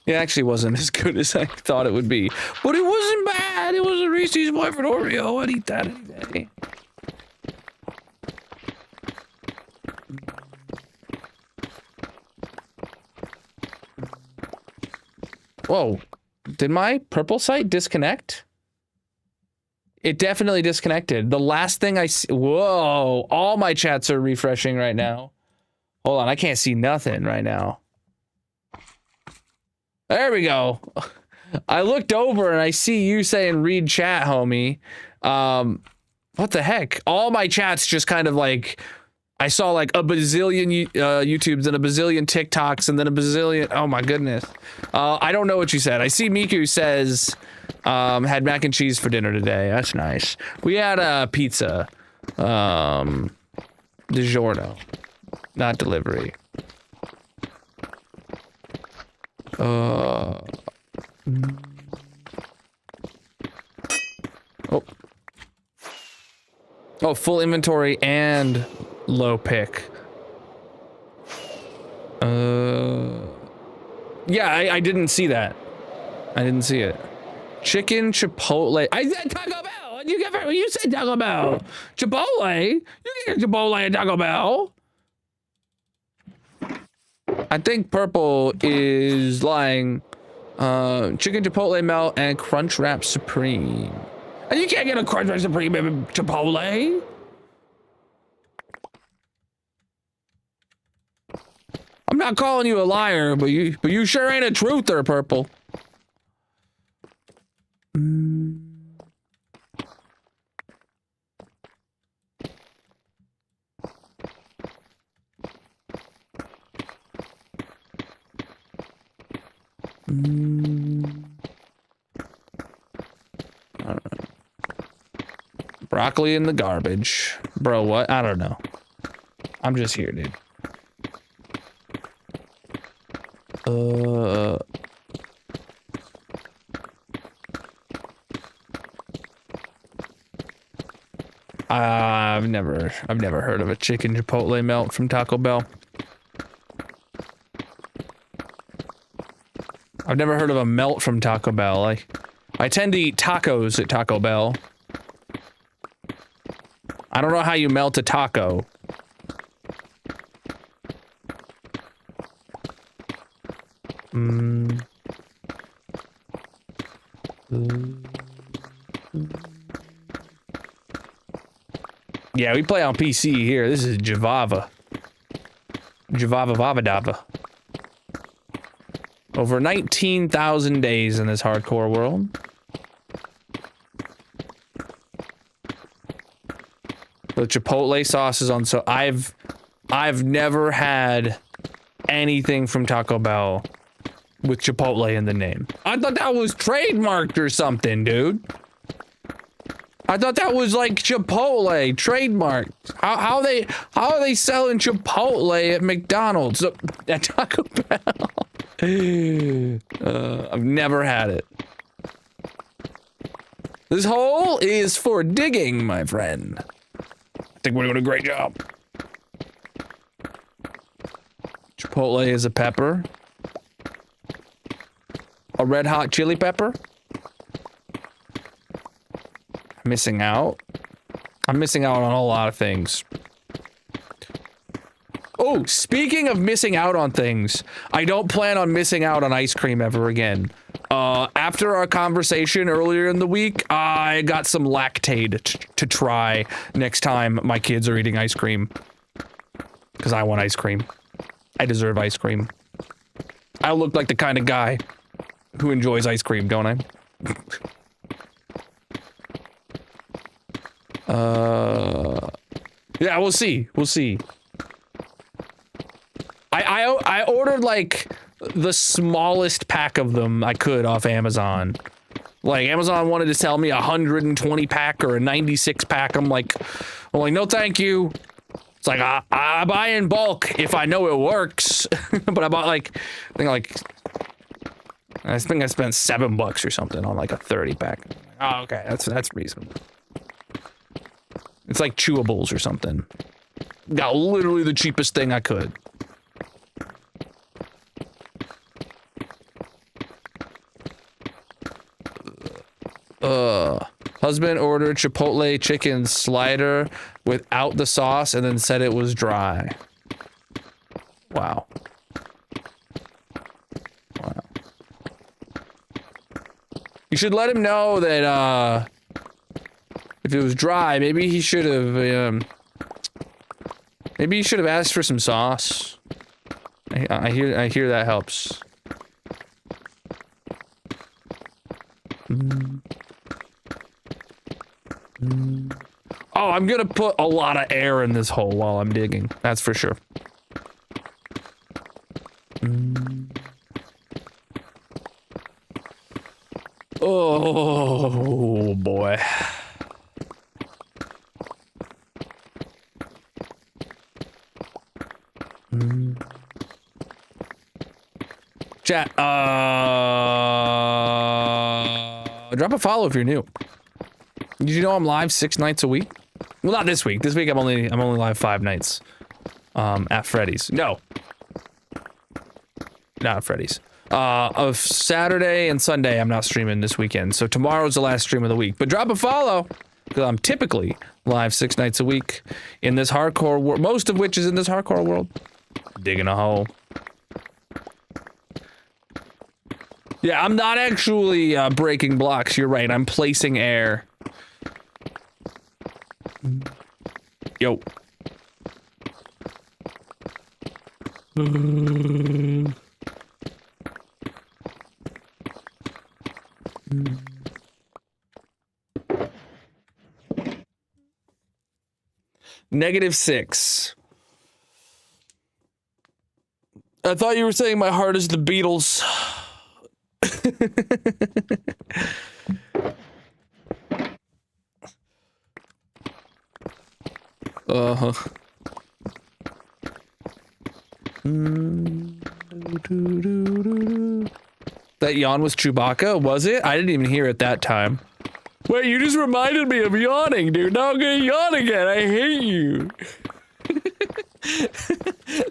It actually wasn't as good as I thought it would be. But it wasn't bad. It was a Reese's flavored Oreo. I'd eat that any day. Whoa. Did my purple site disconnect? It definitely disconnected. The last thing I see... Whoa. All my chats are refreshing right now. Hold on. I can't see nothing right now. There we go. I looked over and I see you saying read chat, homie. What the heck? All my chats just kind of like... I saw like a bazillion YouTubes and a bazillion TikToks and then a bazillion... Oh my goodness. I don't know what you said. I see Miku says... had mac and cheese for dinner today. That's nice. We had pizza. DiGiorno. Not delivery. Oh. Oh, full inventory and low pick. Yeah, I didn't see that. I didn't see it. Chicken Chipotle. I said Taco Bell. You said Taco Bell. Chipotle. You can get Chipotle at Taco Bell. I think Purple is lying. Chicken Chipotle melt and Crunch Wrap Supreme. And you can't get a Crunch Wrap Supreme at Chipotle. I'm not calling you a liar, but you sure ain't a truther, Purple. I don't know. Broccoli in the garbage. Bro, what? I don't know. I'm just here, dude. I've never heard of a chicken Chipotle melt from Taco Bell. I've never heard of a melt from Taco Bell. I tend to eat tacos at Taco Bell. I don't know how you melt a taco. Yeah, we play on PC here. This is Javava. Javava Vavadava. Over 19,000 days in this hardcore world. The Chipotle sauce is on, so I've never had anything from Taco Bell with Chipotle in the name. I thought that was trademarked or something, dude. I thought that was like Chipotle trademarked. How are they selling Chipotle at McDonald's at Taco Bell? I've never had it. This hole is for digging, my friend. I think we're doing a great job. Chipotle is a pepper. A red hot chili pepper. Missing out. I'm missing out on a lot of things. Oh, speaking of missing out on things, I don't plan on missing out on ice cream ever again. After our conversation earlier in the week, I got some Lactaid to try next time my kids are eating ice cream. Because I want ice cream. I deserve ice cream. I look like the kind of guy who enjoys ice cream, don't I? Yeah, we'll see. We'll see. I ordered like the smallest pack of them I could off Amazon. Like Amazon wanted to sell me a 120 pack or a 96 pack. I'm like, no, thank you. It's like I buy in bulk if I know it works. But I bought I think I spent $7 or something on like a 30 pack. Oh, okay, that's reasonable. It's like chewables or something. Got literally the cheapest thing I could. Husband ordered Chipotle chicken slider without the sauce and then said it was dry. Wow. Wow. You should let him know that, if it was dry, maybe he should have, asked for some sauce. I hear that helps. Oh, I'm gonna put a lot of air in this hole while I'm digging. That's for sure. Oh boy. Chat, drop a follow if you're new. Did you know I'm live 6 nights a week? Well, not this week. This week I'm only live 5 nights. At Freddy's. No. Not at Freddy's. Of Saturday and Sunday, I'm not streaming this weekend. So tomorrow's the last stream of the week. But drop a follow, because I'm typically live 6 nights a week in this hardcore world, most of which is in this hardcore world. Digging a hole. Yeah, I'm not actually breaking blocks. You're right. I'm placing air. Yo. -6. I thought you were saying my heart is the Beatles. Uh-huh. That yawn was Chewbacca, was it? I didn't even hear it that time. Wait, you just reminded me of yawning, dude. Now I'm gonna yawn again. I hate you.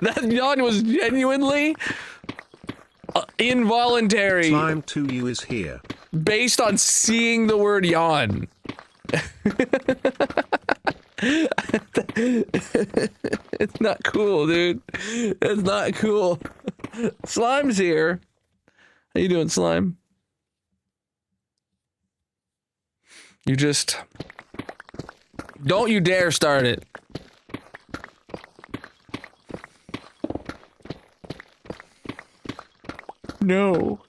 That yawn was genuinely involuntary. Slime to you is here. Based on seeing the word yawn. It's not cool, dude. It's not cool. Slime's here. How you doing, Slime? You just... Don't you dare start it. No.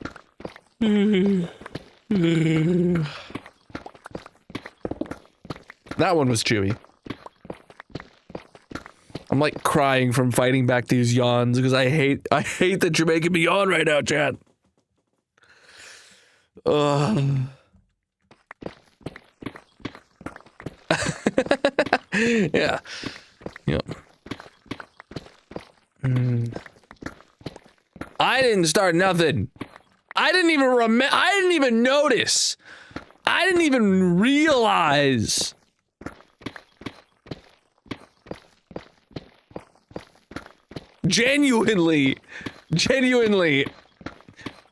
That one was chewy. I'm like crying from fighting back these yawns because I hate that you're making me yawn right now, Chad. Yeah. Yep. I didn't start nothing. I didn't even remember. I didn't even notice. I didn't even realize. Genuinely,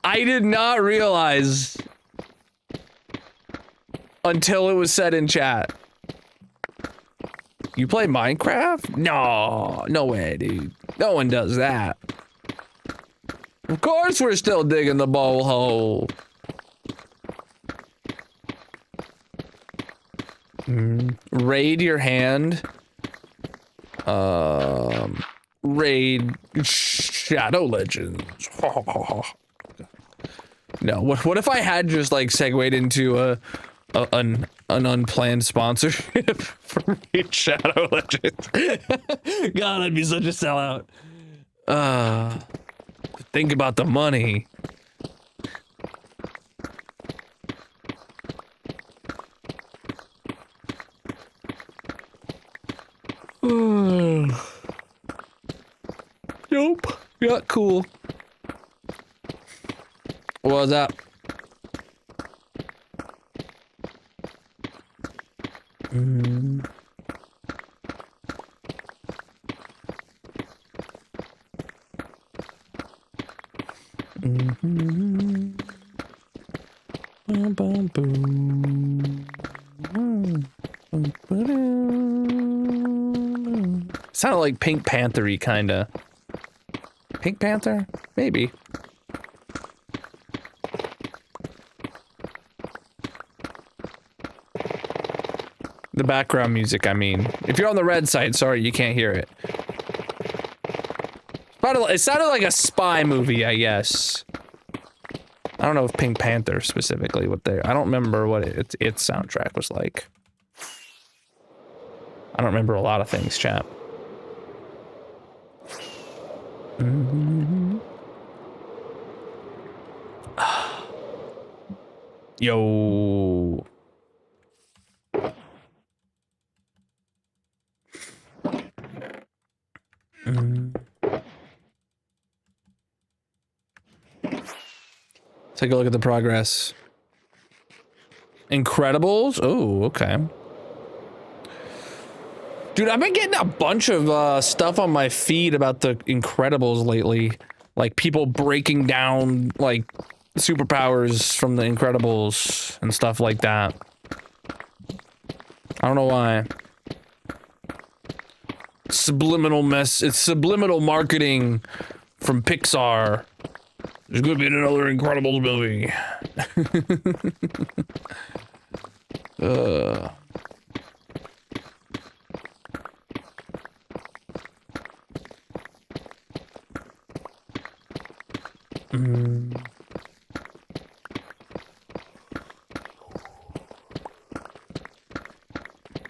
I did not realize until it was said in chat. You play Minecraft? No, no way, dude. No one does that. Of course we're still digging the bowl hole. Raid your hand. Raid Shadow Legends. No, what if I had just like segued into an unplanned sponsorship for Raid Shadow Legends? God, I'd be such a sellout. Think about the money. Nope. Yeah, cool. What was that? Sounded like Pink Panther-y, kinda. Pink Panther? Maybe. The background music, I mean. If you're on the red side, sorry, you can't hear it. It sounded like a spy movie, I guess. I don't know if Pink Panther specifically what they... I don't remember what its soundtrack was like. I don't remember a lot of things, chat. Yo. Take a look at the progress. Incredibles? Oh, okay. Dude, I've been getting a bunch of stuff on my feed about the Incredibles lately. like people breaking down like superpowers from the Incredibles and stuff like that. I don't know why. Subliminal mess. It's subliminal marketing from Pixar. There's gonna be another Incredibles movie.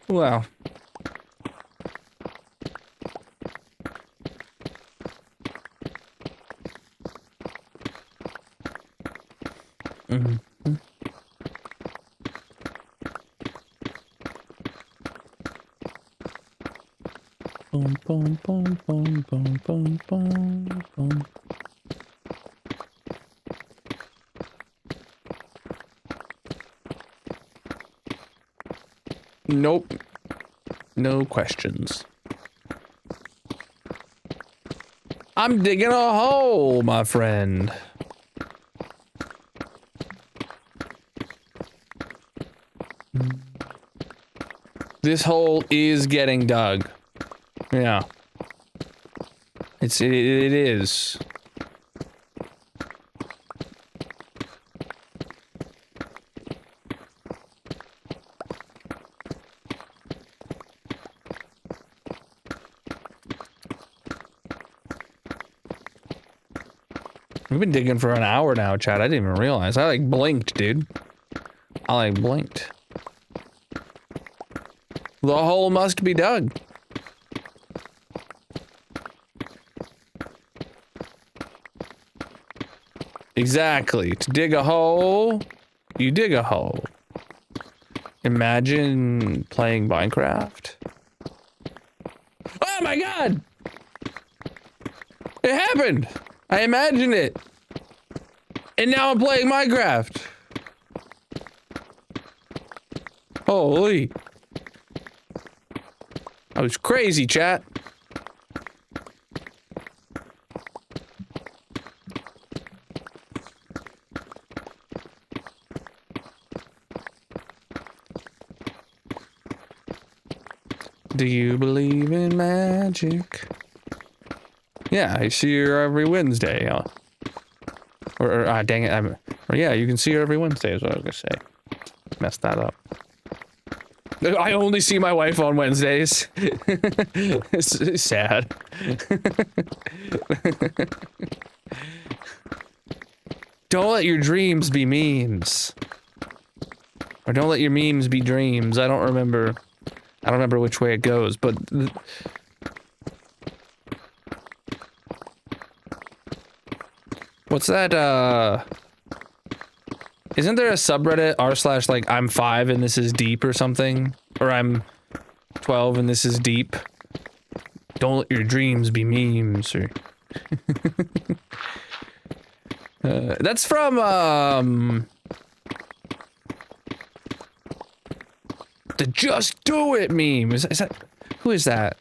Well. Boom, boom, boom, boom, boom, boom, boom, boom. Nope. No questions. I'm digging a hole, my friend. This hole is getting dug. Yeah. It is. We've been digging for an hour now, Chad. I didn't even realize. I like blinked, dude. I like blinked. The hole must be dug. Exactly. To dig a hole, you dig a hole. Imagine playing Minecraft. Oh my god! It happened! I imagined it. And now I'm playing Minecraft. Holy. I was crazy, chat. Do you believe in magic? Yeah, I see her every Wednesday. Dang it. Or yeah, you can see her every Wednesday is what I was gonna say. Messed that up. I only see my wife on Wednesdays. It's sad. Don't let your dreams be memes. Or don't let your memes be dreams. I don't remember which way it goes, but what's that, isn't there a subreddit r/ like I'm 5 and this is deep or something? Or I'm 12 and this is deep? Don't let your dreams be memes or... that's from, the Just Do It meme. Is that... Who is that?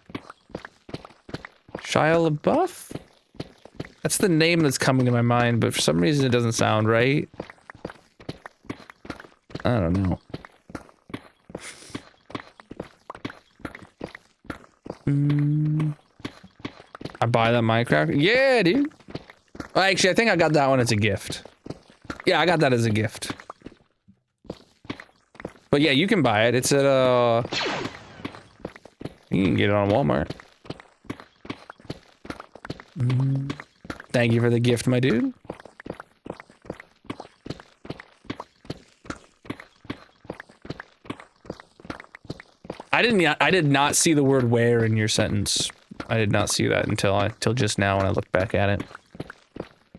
Shia LaBeouf? That's the name that's coming to my mind, but for some reason it doesn't sound right. I don't know. I buy that Minecraft? Yeah, dude. Well, actually, I think I got that one as a gift. Yeah, I got that as a gift. But yeah, you can buy it. It's at, you can get it on Walmart. Thank you for the gift, my dude. I did not see the word where in your sentence. I did not see that until just now when I looked back at it.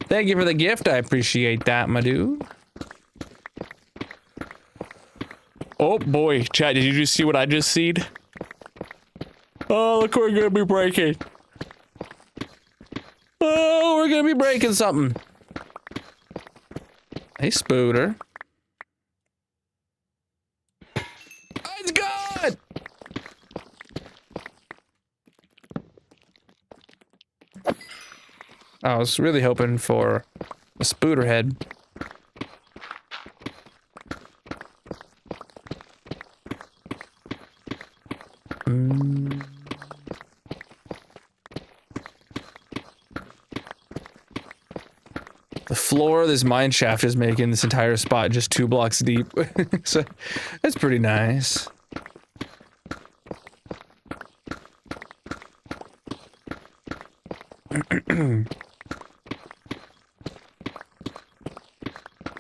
Thank you for the gift. I appreciate that, my dude. Oh boy, chat, did you just see what I just seen? Oh, look, we're gonna be breaking. Oh, we're gonna be breaking something. Hey, Spooter. Oh, it's gone! I was really hoping for a spooter head. The floor of this mine shaft is making this entire spot just 2 blocks deep. So that's pretty nice.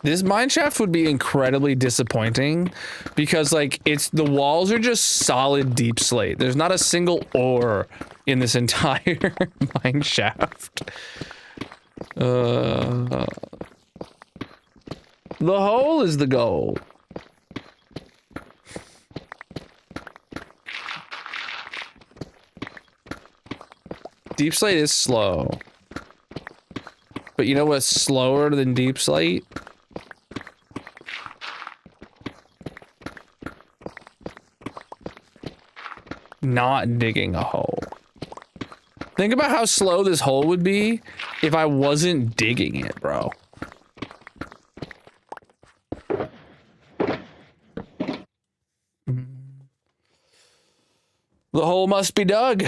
This mine shaft would be incredibly disappointing because, like, the walls are just solid deep slate. There's not a single ore in this entire mine shaft. The hole is the goal. Deep slate is slow. But you know what's slower than deep slate? Not digging a hole. Think about how slow this hole would be if I wasn't digging it, bro. The hole must be dug.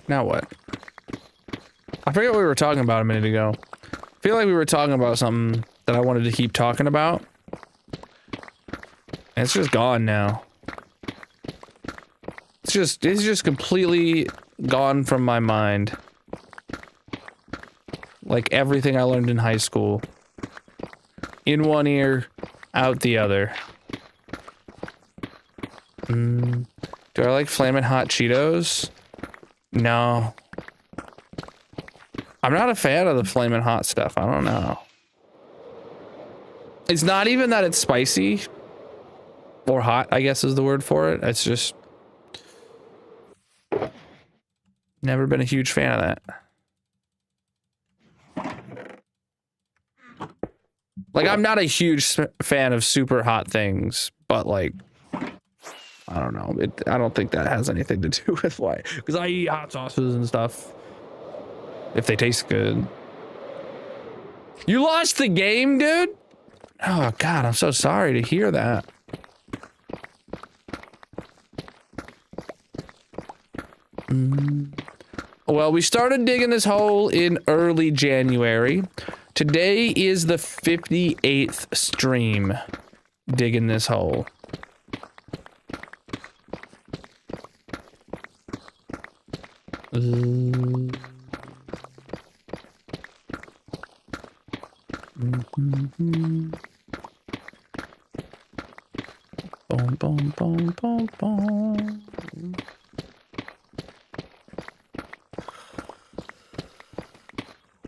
Now what? I forget what we were talking about a minute ago. I feel like we were talking about something that I wanted to keep talking about. And it's just gone now. It's just completely gone from my mind. Like everything I learned in high school. In one ear, out the other. Do I like Flamin' Hot Cheetos? No. I'm not a fan of the Flamin' Hot stuff. I don't know. It's not even that it's spicy. Or hot, I guess is the word for it. It's just... never been a huge fan of that. Like, I'm not a huge fan of super hot things, but like... I don't know. I don't think that has anything to do with why. Because I eat hot sauces and stuff. If they taste good. You lost the game, dude? Oh, God. I'm so sorry to hear that. Well, we started digging this hole in early January. Today is the 58th stream digging this hole. Boom, boom, boom, boom, boom.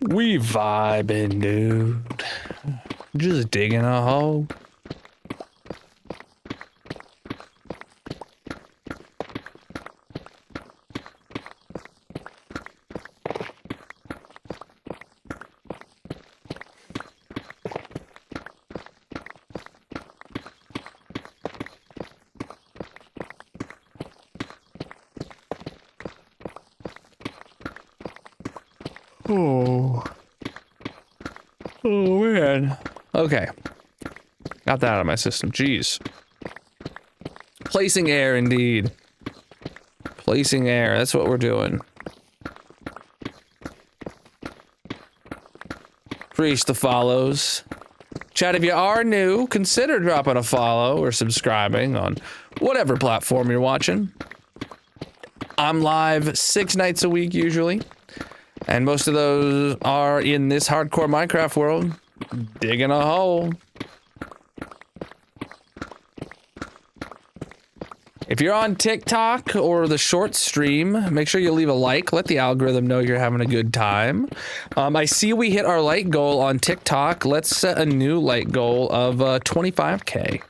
We vibing, dude. Just digging a hole. Oh man. Okay. Got that out of my system. Jeez. Placing air, indeed. Placing air. That's what we're doing. Preach the follows. Chat, if you are new, consider dropping a follow or subscribing on whatever platform you're watching. I'm live 6 nights a week usually. And most of those are in this hardcore Minecraft world. Digging a hole. If you're on TikTok or the short stream, make sure you leave a like. Let the algorithm know you're having a good time. I see we hit our like goal on TikTok. Let's set a new like goal of 25K.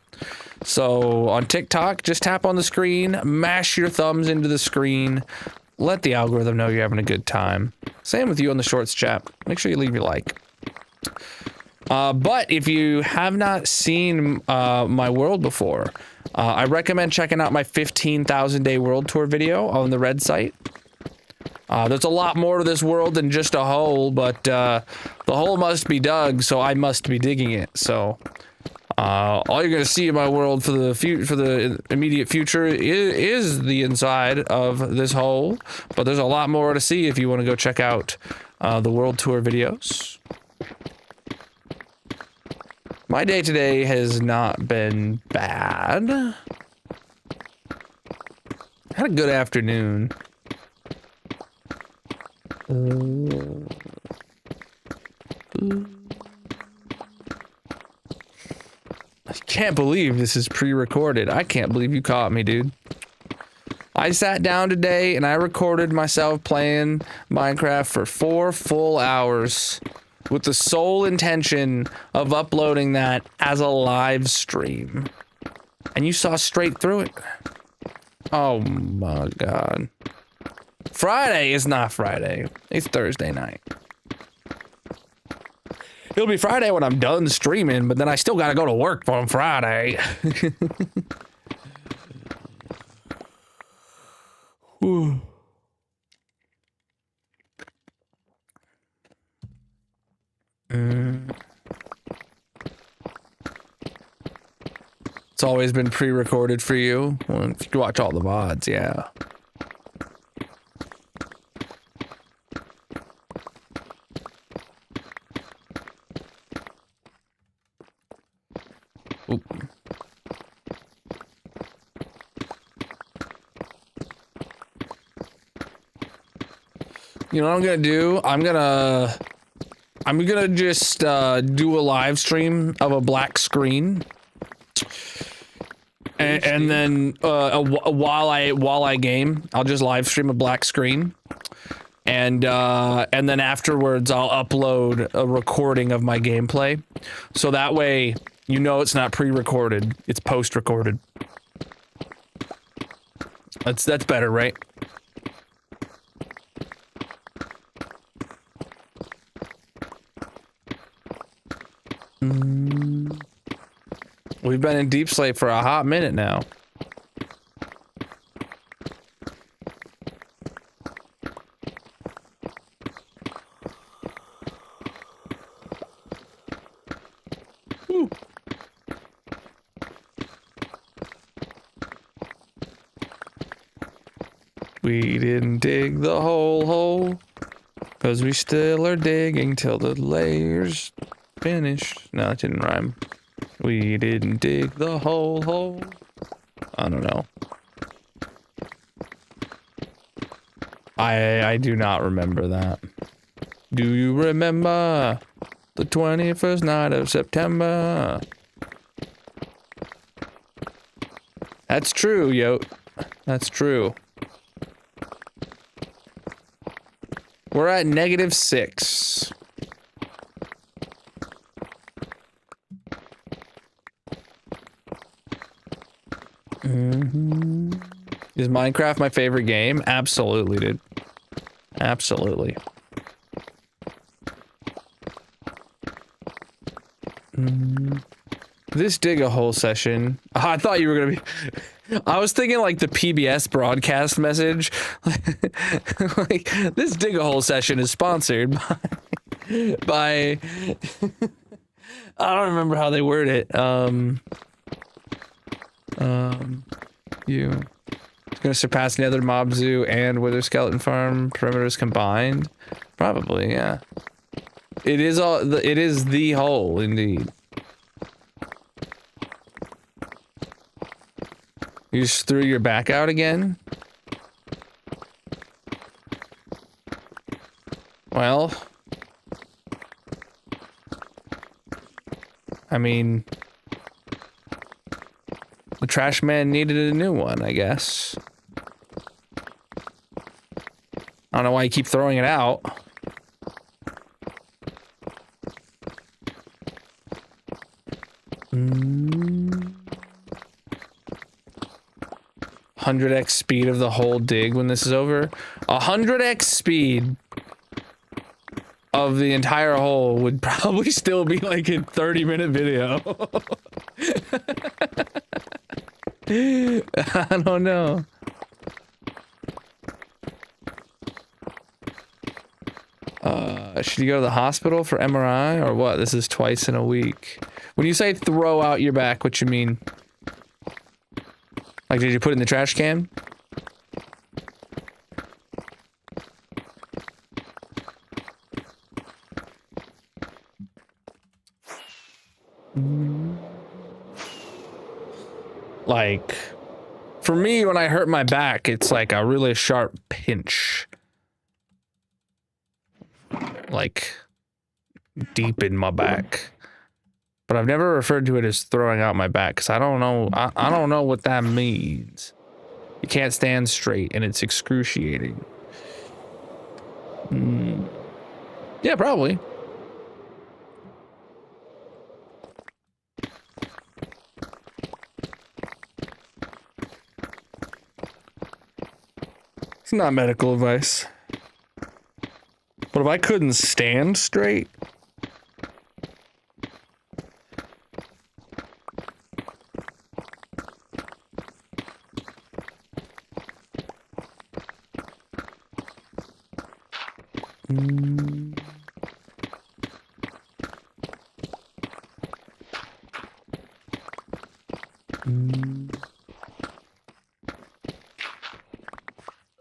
So on TikTok, just tap on the screen, mash your thumbs into the screen. Let the algorithm know you're having a good time. Same with you on the shorts chat. Make sure you leave your like. But if you have not seen my world before, I recommend checking out my 15,000 day world tour video on the red site. There's a lot more to this world than just a hole, but the hole must be dug, so I must be digging it. So all you're gonna see in my world for the immediate future is the inside of this hole, but there's a lot more to see if you want to go check out the world tour videos. My day today has not been bad. Had a good afternoon. I can't believe this is pre-recorded. I can't believe you caught me, dude. I sat down today and I recorded myself playing Minecraft for 4 full hours. With the sole intention of uploading that as a live stream. And you saw straight through it. Oh my god. Friday is not Friday. It's Thursday night. It'll be Friday when I'm done streaming, but then I still gotta go to work on Friday. Whew. It's always been pre-recorded for you. Well, if you watch all the VODs, yeah. Oop. You know what I'm gonna do? I'm gonna just do a live stream of a black screen, and then while I game, I'll just live stream a black screen, and then afterwards I'll upload a recording of my gameplay, so that way you know it's not pre-recorded, it's post-recorded. That's better, right? We've been in deep sleep for a hot minute now. Whew. We didn't dig the whole hole, 'cause we still are digging till the layers finished. No, that didn't rhyme. We didn't dig the whole hole. I don't know. I do not remember that. Do you remember the 21st night of September? That's true, yo. That's true. We're at -6. Is Minecraft my favorite game? Absolutely, dude. Absolutely. This dig a hole session. Oh, I thought you were gonna be. I was thinking like the PBS broadcast message. Like this dig a hole session is sponsored by I don't remember how they word it. You. It's gonna surpass Nether Mob Zoo and Wither Skeleton Farm perimeters combined. Probably, yeah. It is the hole, indeed. You just threw your back out again? Well. I mean, the trash man needed a new one, I guess. I don't know why you keep throwing it out. Mm. 100x speed of the whole dig when this is over. 100x speed of the entire hole would probably still be like a 30-minute video. I don't know. Should you go to the hospital for MRI or what? This is twice in a week. When you say throw out your back, what you mean? Like, did you put it in the trash can? Like, for me, when I hurt my back, it's like a really sharp pinch. Like, deep in my back. But I've never referred to it as throwing out my back, because I don't know, I don't know what that means. You can't stand straight, and it's excruciating. Yeah, probably. It's not medical advice. But if I couldn't stand straight,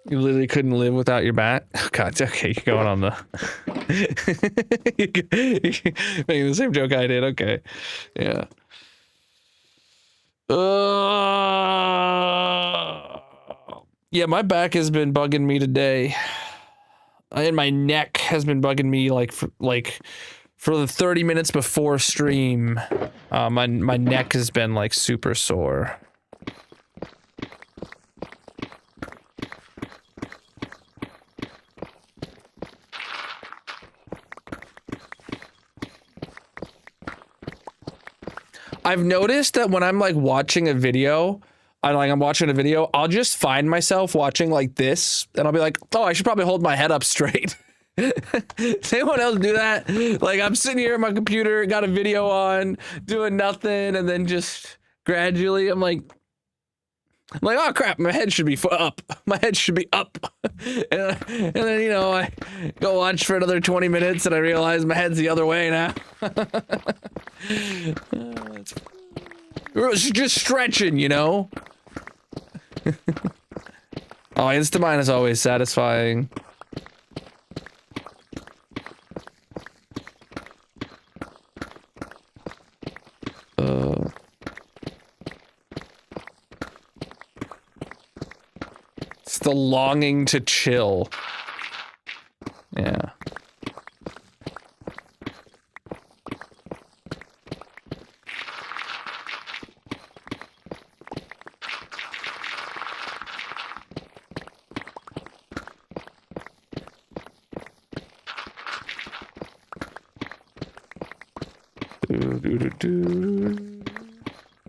you literally couldn't live without your back. Oh, God, okay, you're going on the making the same joke I did. Okay, yeah. Yeah, my back has been bugging me today, and my neck has been bugging me for the 30 minutes before stream. My neck has been like super sore. I've noticed that when I'm like watching a video, I'm watching a video, I'll just find myself watching like this, and I'll be like, oh, I should probably hold my head up straight. Does anyone else do that? Like, I'm sitting here at my computer, got a video on, doing nothing, and then just gradually I'm like, oh crap, my head should be up. My head should be up. and then, you know, I go watch for another 20 minutes and I realize my head's the other way now. It's just stretching, you know? Oh, Instamine is always satisfying. It's the longing to chill. Yeah.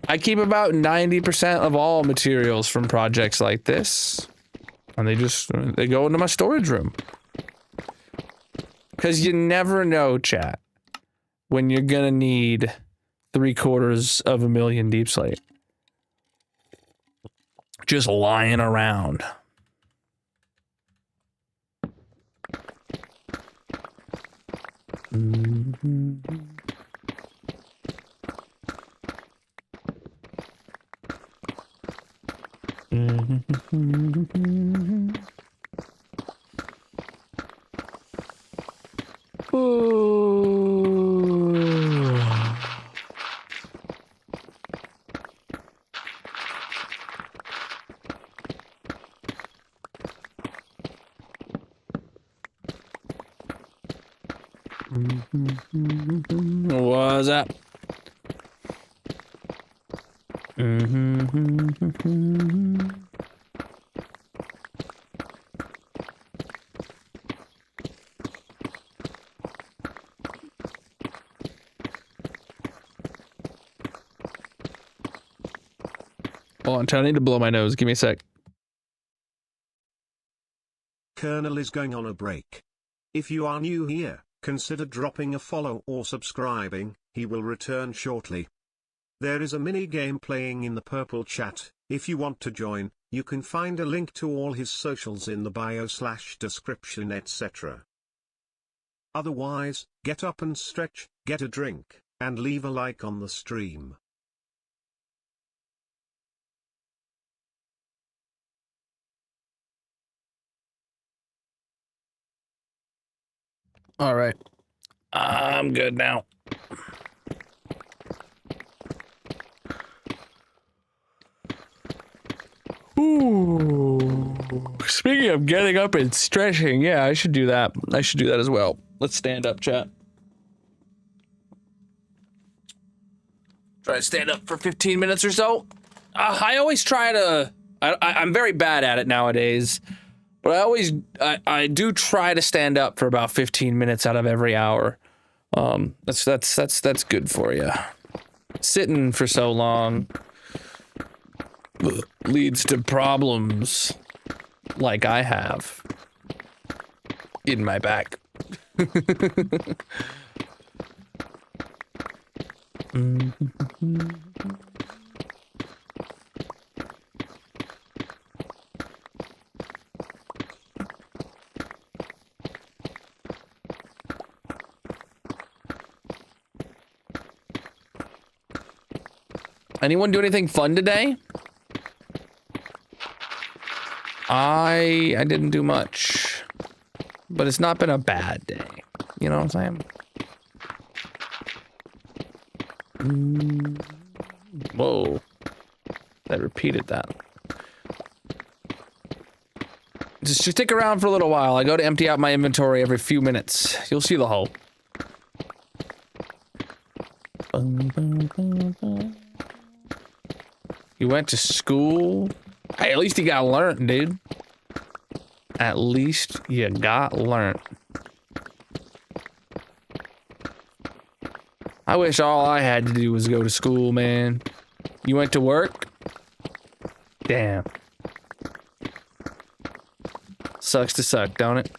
I keep about 90% of all materials from projects like this, and they go into my storage room. Because you never know, chat, when you're gonna need 750,000 deep slate just lying around. What's up? Hold on, I need to blow my nose. Give me a sec. Colonel is going on a break. If you are new here, consider dropping a follow or subscribing, he will return shortly. There is a mini game playing in the purple chat. If you want to join, you can find a link to all his socials in the bio/description etc. Otherwise, get up and stretch, get a drink, and leave a like on the stream. All right. I'm good now. Ooh. Speaking of getting up and stretching, yeah, I should do that. I should do that as well. Let's stand up, chat. Try to stand up for 15 minutes or so. I always try to. I'm very bad at it nowadays, but I do try to stand up for about 15 minutes out of every hour. That's good for you. Sitting for so long leads to problems like I have in my back. Anyone do anything fun today? I didn't do much, but it's not been a bad day. You know what I'm saying? Whoa. I repeated that. Just stick around for a little while. I go to empty out my inventory every few minutes. You'll see the hole. You went to school? Hey, at least you got learnt, dude. At least you got learnt. I wish all I had to do was go to school, man. You went to work? Damn. Sucks to suck, don't it?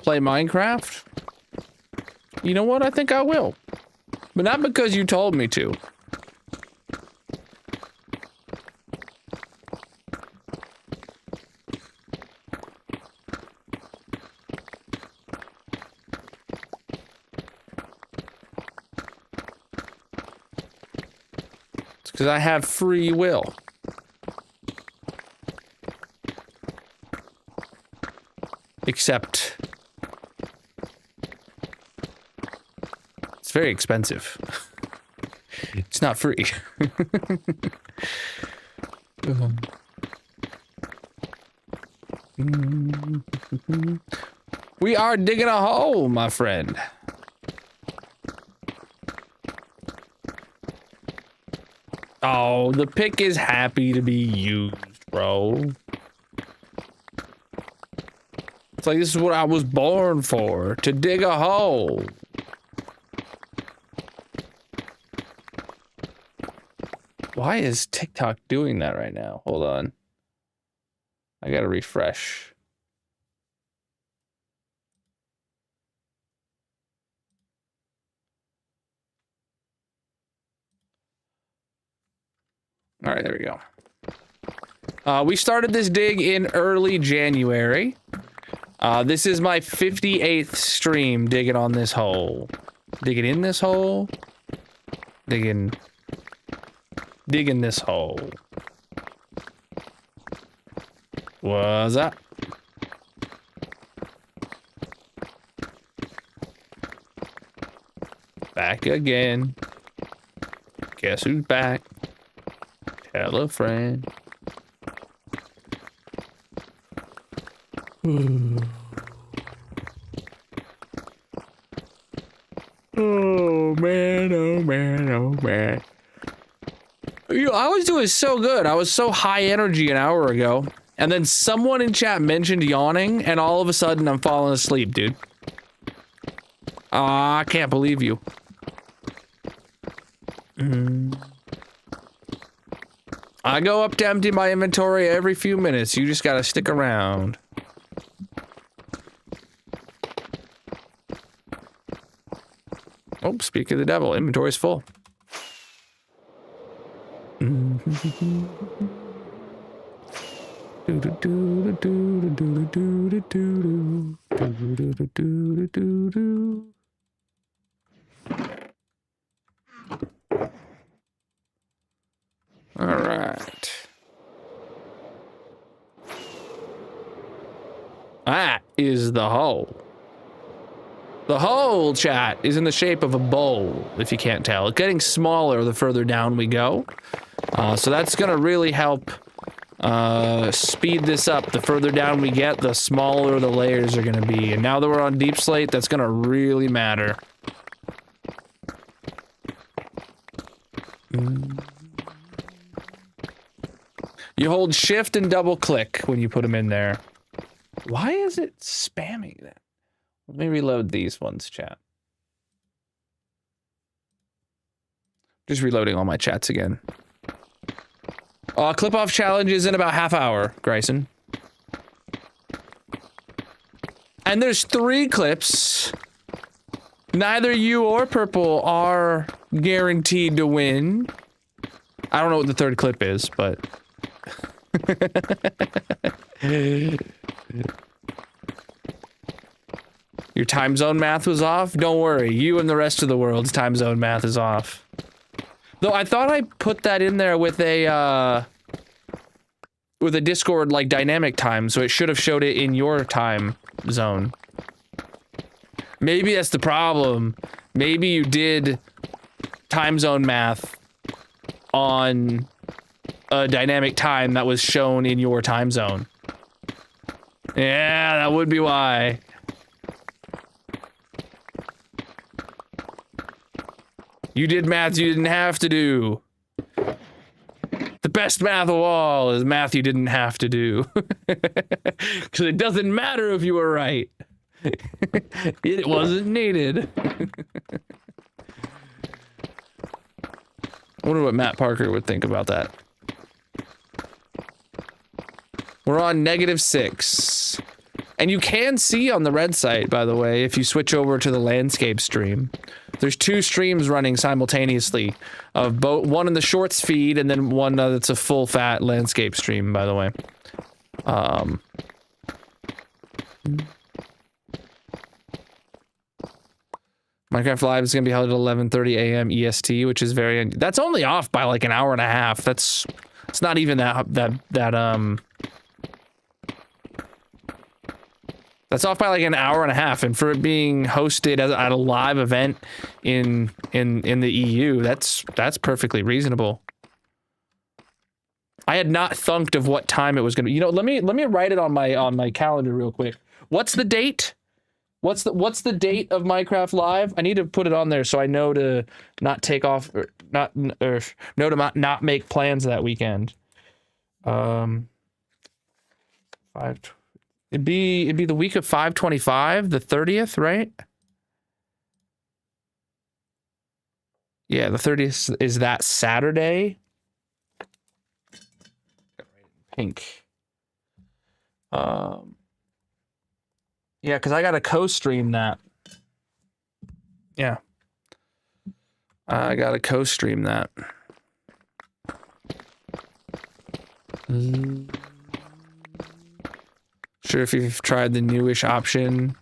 Play Minecraft? You know what? I think I will. But not because you told me to. It's because I have free will. Except it's very expensive. It's not free. We are digging a hole, my friend. Oh, the pick is happy to be used, bro. It's like, this is what I was born for, to dig a hole. Why is TikTok doing that right now? Hold on. I gotta refresh. All right, there we go. We started this dig in early January. This is my 58th stream digging on this hole. Digging in this hole. Digging this hole. What's up? Back again. Guess who's back? Tell a friend. Oh man, oh man, oh man. I was doing so good. I was so high energy an hour ago. And then someone in chat mentioned yawning, and all of a sudden I'm falling asleep, dude. I can't believe you. I go up to empty my inventory every few minutes. You just gotta stick around. Oh, speak of the devil, inventory's full. All right. That is the hole. The hole, chat, is in the shape of a bowl, if you can't tell. It's getting smaller the further down we go. So that's gonna really help speed this up. The further down we get, the smaller the layers are gonna be. And now that we're on deep slate, that's gonna really matter. You hold shift and double click when you put them in there. Why is it spamming that? Let me reload these ones, chat. Just reloading all my chats again. Clip off challenge is in about half hour, Grayson. And there's 3 clips. Neither you or Purple are guaranteed to win. I don't know what the 3rd clip is, but... Your time zone math was off? Don't worry, you and the rest of the world's time zone math is off. Though I thought I put that in there with a Discord like dynamic time, so it should have showed it in your time zone. Maybe that's the problem. Maybe you did time zone math on a dynamic time that was shown in your time zone. Yeah, that would be why. You did math you didn't have to do. The best math of all is math you didn't have to do. Because it doesn't matter if you were right. It wasn't needed. I wonder what Matt Parker would think about that. We're on -6. And you can see on the red site, by the way, if you switch over to the landscape stream. There's 2 streams running simultaneously, of both one in the shorts feed and then one that's a full fat landscape stream, by the way. Minecraft Live is gonna be held at 11:30 a.m. EST, which is that's only off by like an hour and a half. It's not even that's off by like an hour and a half, and for it being hosted at a live event in the EU, that's perfectly reasonable. I had not thunked of what time it was gonna be. You know, let me write it on my calendar real quick. What's the date? What's the date of Minecraft Live? I need to put it on there so I know to not take off or know to not make plans that weekend. It'd be the week of 5/25, the 30th, right? Yeah, the 30th is that Saturday. Pink. Yeah, because I gotta co-stream that. Yeah. I gotta co-stream that. Sure if you've tried the newish option.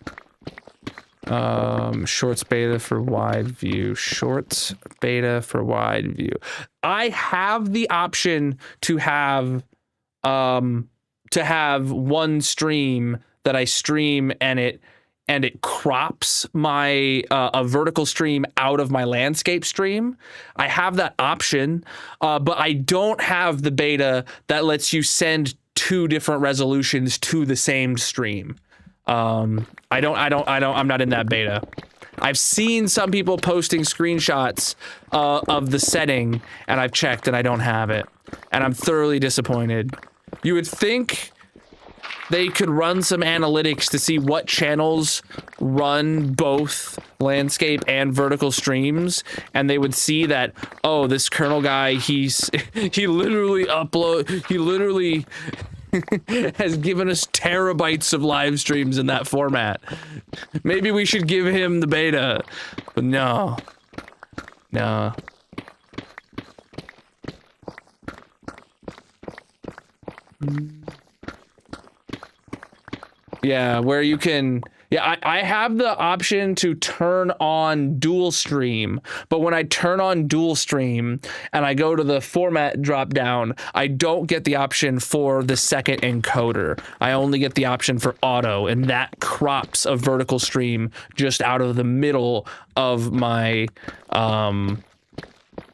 Shorts beta for wide view. Shorts beta for wide view. I have the option to have to have one stream that I stream and it crops my a vertical stream out of my landscape stream. I have that option, but I don't have the beta that lets you send 2 different resolutions to the same stream. I'm not in that beta. I've seen some people posting screenshots of the setting, and I've checked and I don't have it, and I'm thoroughly disappointed. You would think they could run some analytics to see what channels run both landscape and vertical streams, and they would see that, oh, this Colonel guy, he literally has given us terabytes of live streams in that format. Maybe we should give him the beta, but no. Yeah, where you can... Yeah, I have the option to turn on dual stream, but when I turn on dual stream and I go to the format drop down, I don't get the option for the second encoder. I only get the option for auto, and that crops a vertical stream just out of the middle of my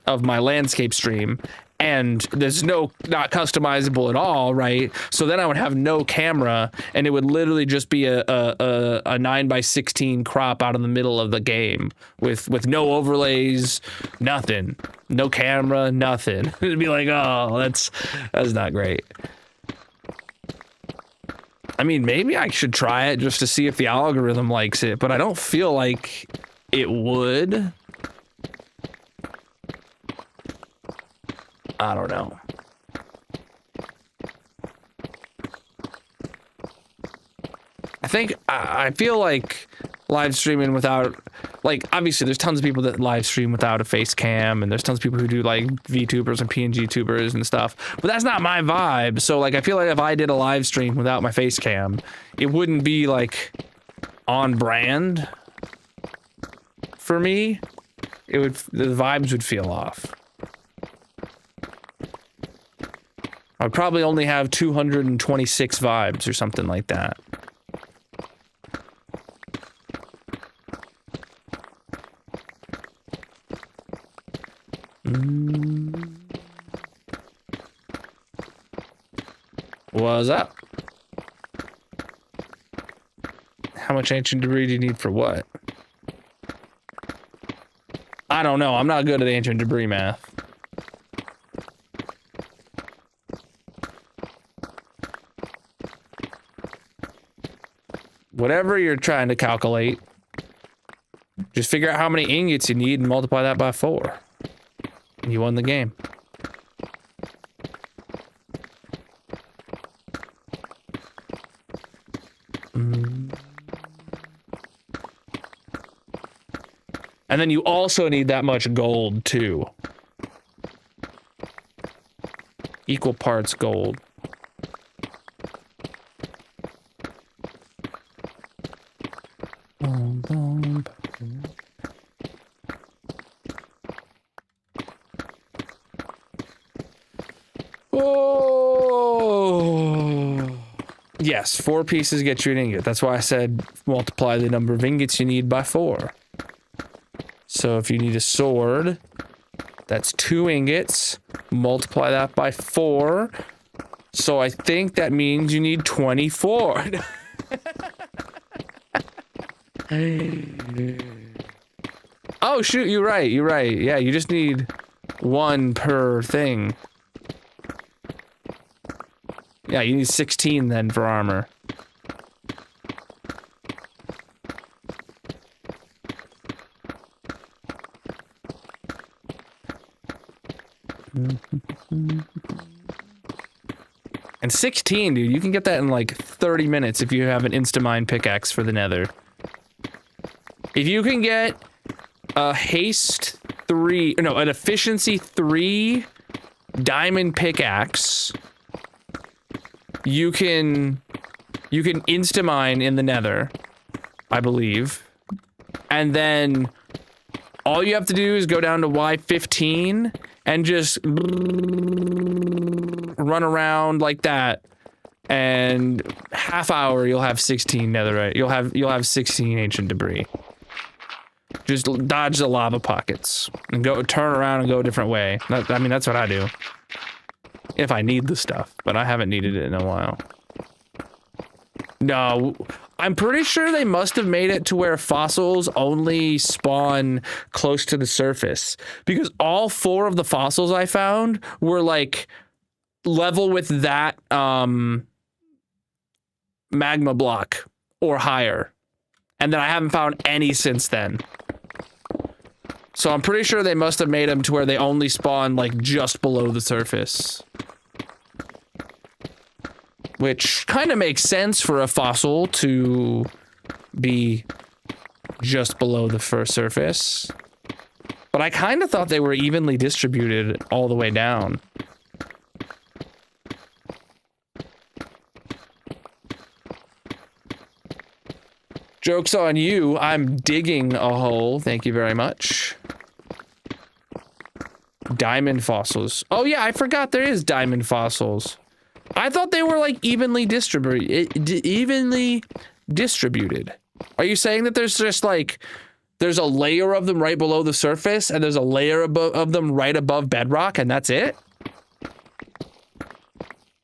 landscape stream. And there's not customizable at all, right? So then I would have no camera, and it would literally just be a 9:16 crop out in the middle of the game with no overlays, nothing, no camera, nothing. It'd be like, oh, that's not great. I mean, maybe I should try it just to see if the algorithm likes it, but I don't feel like it would. I don't know. I feel like live streaming without, like, obviously there's tons of people that live stream without a face cam, and there's tons of people who do like VTubers and PNG tubers and stuff, but that's not my vibe. So like, I feel like if I did a live stream without my face cam, it wouldn't be like on brand for me. The vibes would feel off. I'd probably only have 226 vibes or something like that. What's up? How much ancient debris do you need for what? I don't know. I'm not good at ancient debris math. Whatever you're trying to calculate, just figure out how many ingots you need and multiply that by 4. And you won the game. And then you also need that much gold, too. Equal parts gold. Oh. Yes, 4 pieces get you an ingot. That's why I said multiply the number of ingots you need by 4. So if you need a sword, that's 2 ingots. Multiply that by 4. So I think that means you need 24. Oh shoot, you're right. Yeah, you just need 1 per thing. Yeah, you need 16 then for armor. And 16, dude, you can get that in like 30 minutes if you have an Instamine pickaxe for the nether. If you can get a haste 3, no, an efficiency 3 diamond pickaxe, you can Instamine in the nether, I believe. And then all you have to do is go down to Y15 and just run around like that and half hour you'll have 16 netherite. You'll have 16 ancient debris. Just dodge the lava pockets and go turn around and go a different way. I mean, that's what I do. If I need the stuff, but I haven't needed it in a while. No, I'm pretty sure they must have made it to where fossils only spawn close to the surface, because all 4 of the fossils I found were like level with that magma block or higher, and then I haven't found any since then. So I'm pretty sure they must have made them to where they only spawn like just below the surface. Which kind of makes sense for a fossil to be just below the first surface. But I kind of thought they were evenly distributed all the way down. Joke's on you, I'm digging a hole, thank you very much. Diamond fossils. Oh yeah, I forgot there is diamond fossils. I thought they were like evenly distributed. Are you saying that there's just like, there's a layer of them right below the surface and there's a layer of them right above bedrock and that's it?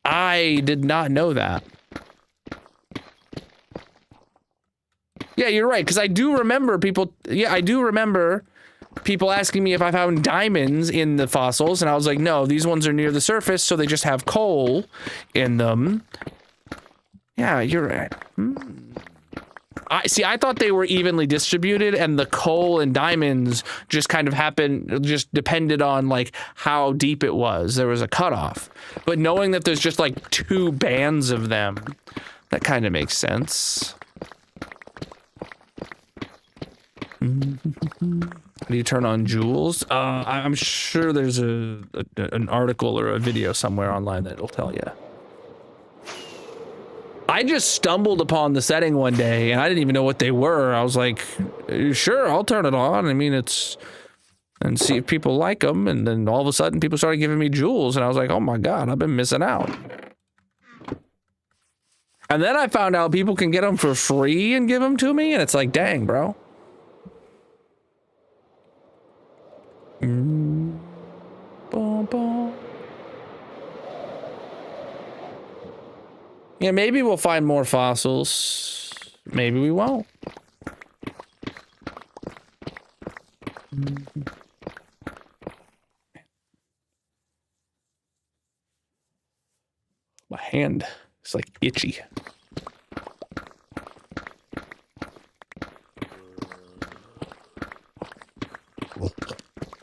I did not know that. Yeah, you're right, because I do remember people, people asking me if I found diamonds in the fossils, and I was like, no, these ones are near the surface, so they just have coal in them. Yeah, you're right. I thought they were evenly distributed, and the coal and diamonds just kind of just depended on like how deep it was. There was a cutoff. But knowing that there's just like 2 bands of them, that kind of makes sense. Do you turn on jewels? I'm sure there's an article or a video somewhere online that'll tell you. I just stumbled upon the setting one day and I didn't even know what they were. I was like, sure, I'll turn it on. I mean, and see if people like them. And then all of a sudden people started giving me jewels and I was like, oh my God, I've been missing out. And then I found out people can get them for free and give them to me. And it's like, dang, bro. Yeah, maybe we'll find more fossils. Maybe we won't. My hand is like itchy.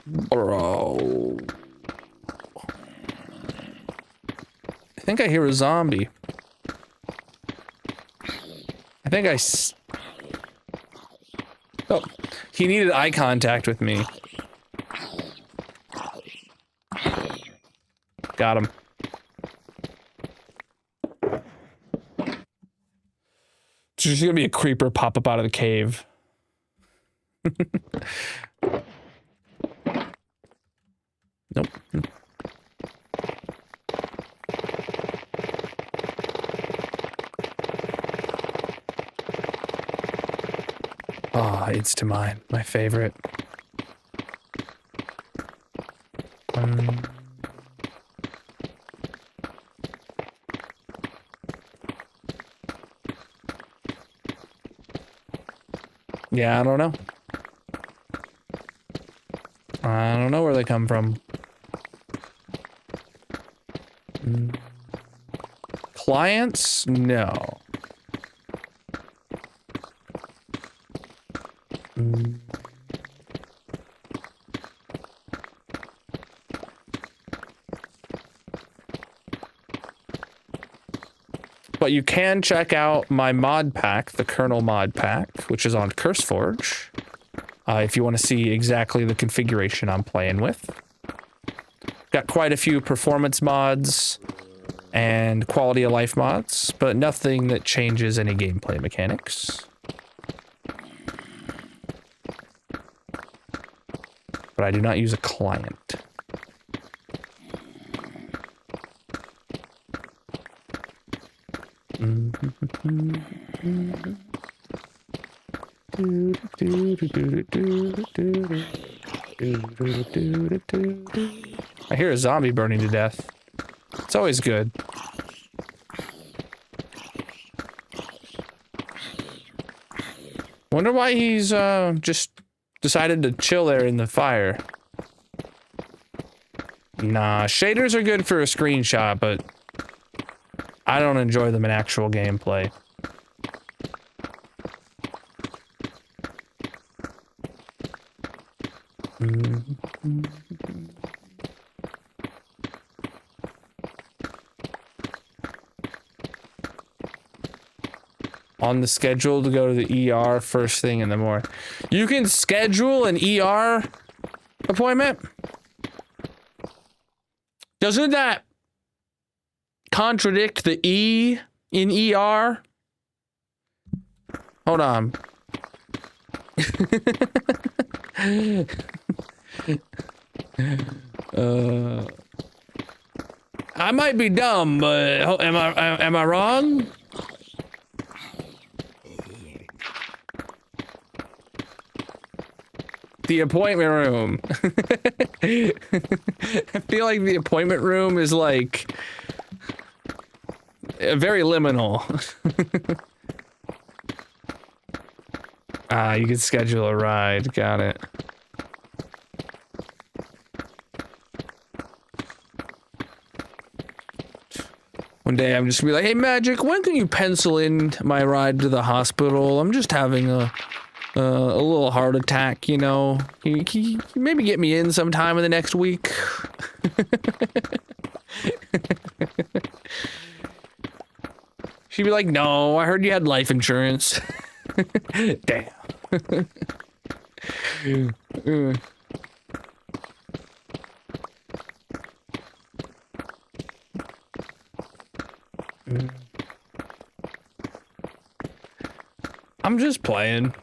Bro. I think I hear a zombie. Oh, he needed eye contact with me. Got him. There's gonna be a creeper pop up out of the cave. Nope. Ah, oh, it's to mine, my favorite. Yeah, I don't know. I don't know where they come from. Clients? No. But you can check out my mod pack, the Colonal mod pack, which is on CurseForge, if you want to see exactly the configuration I'm playing with. Got quite a few performance mods and quality of life mods, but nothing that changes any gameplay mechanics. But I do not use a client. I hear a zombie burning to death. It's always good. Wonder why he's just decided to chill there in the fire. Nah, shaders are good for a screenshot, but I don't enjoy them in actual gameplay. On the schedule to go to the ER first thing in the morning. You can schedule an ER appointment? Doesn't that contradict the E in ER? Hold on. I might be dumb, but am I wrong? The appointment room. I feel like the appointment room is like very liminal. You can schedule a ride. Got it. One day I'm just gonna be like, hey Magic, when can you pencil in my ride to the hospital? I'm just having a little heart attack, you know. Can you maybe get me in sometime in the next week? She'd be like, no, I heard you had life insurance. Damn. I'm just playing.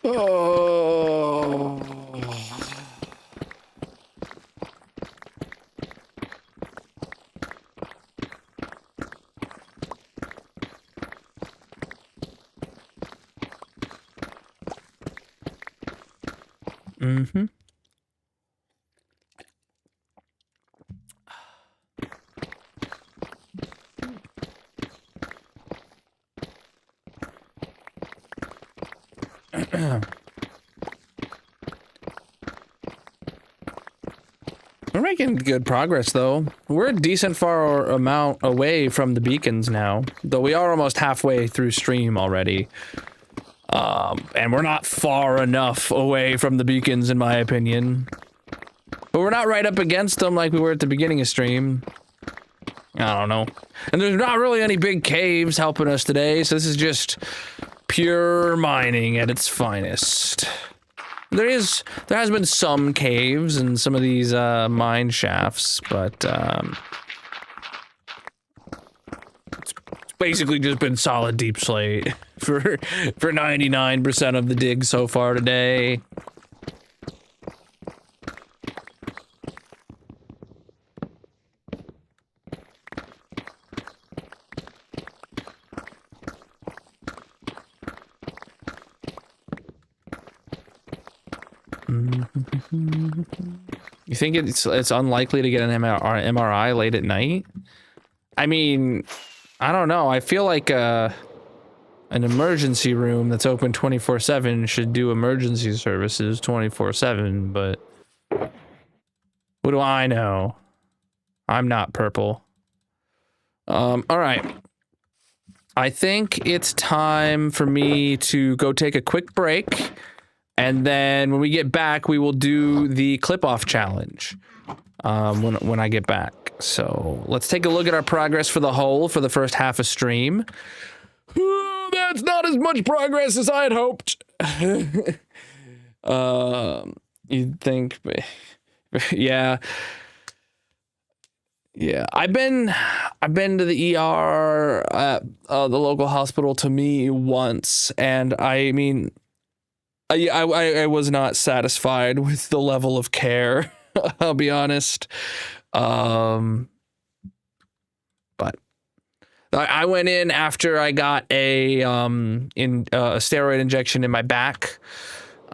Oh. Mm-hmm. We're making good progress, though. We're a decent far amount away from the beacons now, though we are almost halfway through stream already. And we're not far enough away from the beacons, in my opinion. But we're not right up against them like we were at the beginning of stream. I don't know. And there's not really any big caves helping us today, so this is just pure mining at its finest. There has been some caves in some of these mine shafts, but it's basically just been solid deep slate for 99% of the digs so far today. You think it's unlikely to get an MRI late at night? I mean, I don't know. I feel like an emergency room that's open 24/7 should do emergency services 24/7, but what do I know? I'm not purple. All right. I think it's time for me to go take a quick break. And then when we get back, we will do the clip-off challenge. when I get back. So let's take a look at our progress for the first half of stream. That's not as much progress as I had hoped. You'd think, yeah. I've been to the ER at the local hospital to me once, and I mean, I was not satisfied with the level of care. I'll be honest. But I went in after I got a steroid injection in my back,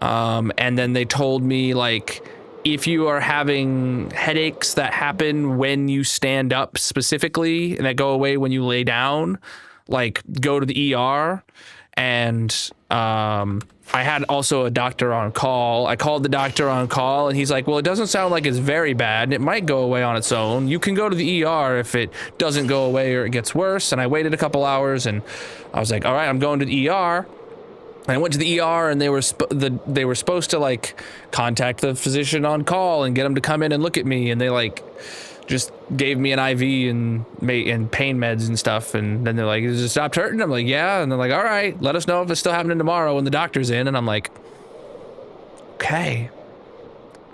and then they told me, like, if you are having headaches that happen when you stand up specifically and that go away when you lay down, like, go to the ER. And I had also a doctor on call. I called the doctor on call, and he's like, well, it doesn't sound like it's very bad, and it might go away on its own. You can go to the ER if it doesn't go away or it gets worse. And I waited a couple hours, and I was like, all right, I'm going to the ER. And I went to the ER, and they were supposed to, like, contact the physician on call and get him to come in and look at me, and they, like, just gave me an IV and pain meds and stuff, and then they're like, "Is it stopped hurting?" I'm like, "Yeah," and they're like, "All right, let us know if it's still happening tomorrow when the doctor's in." And I'm like, "Okay,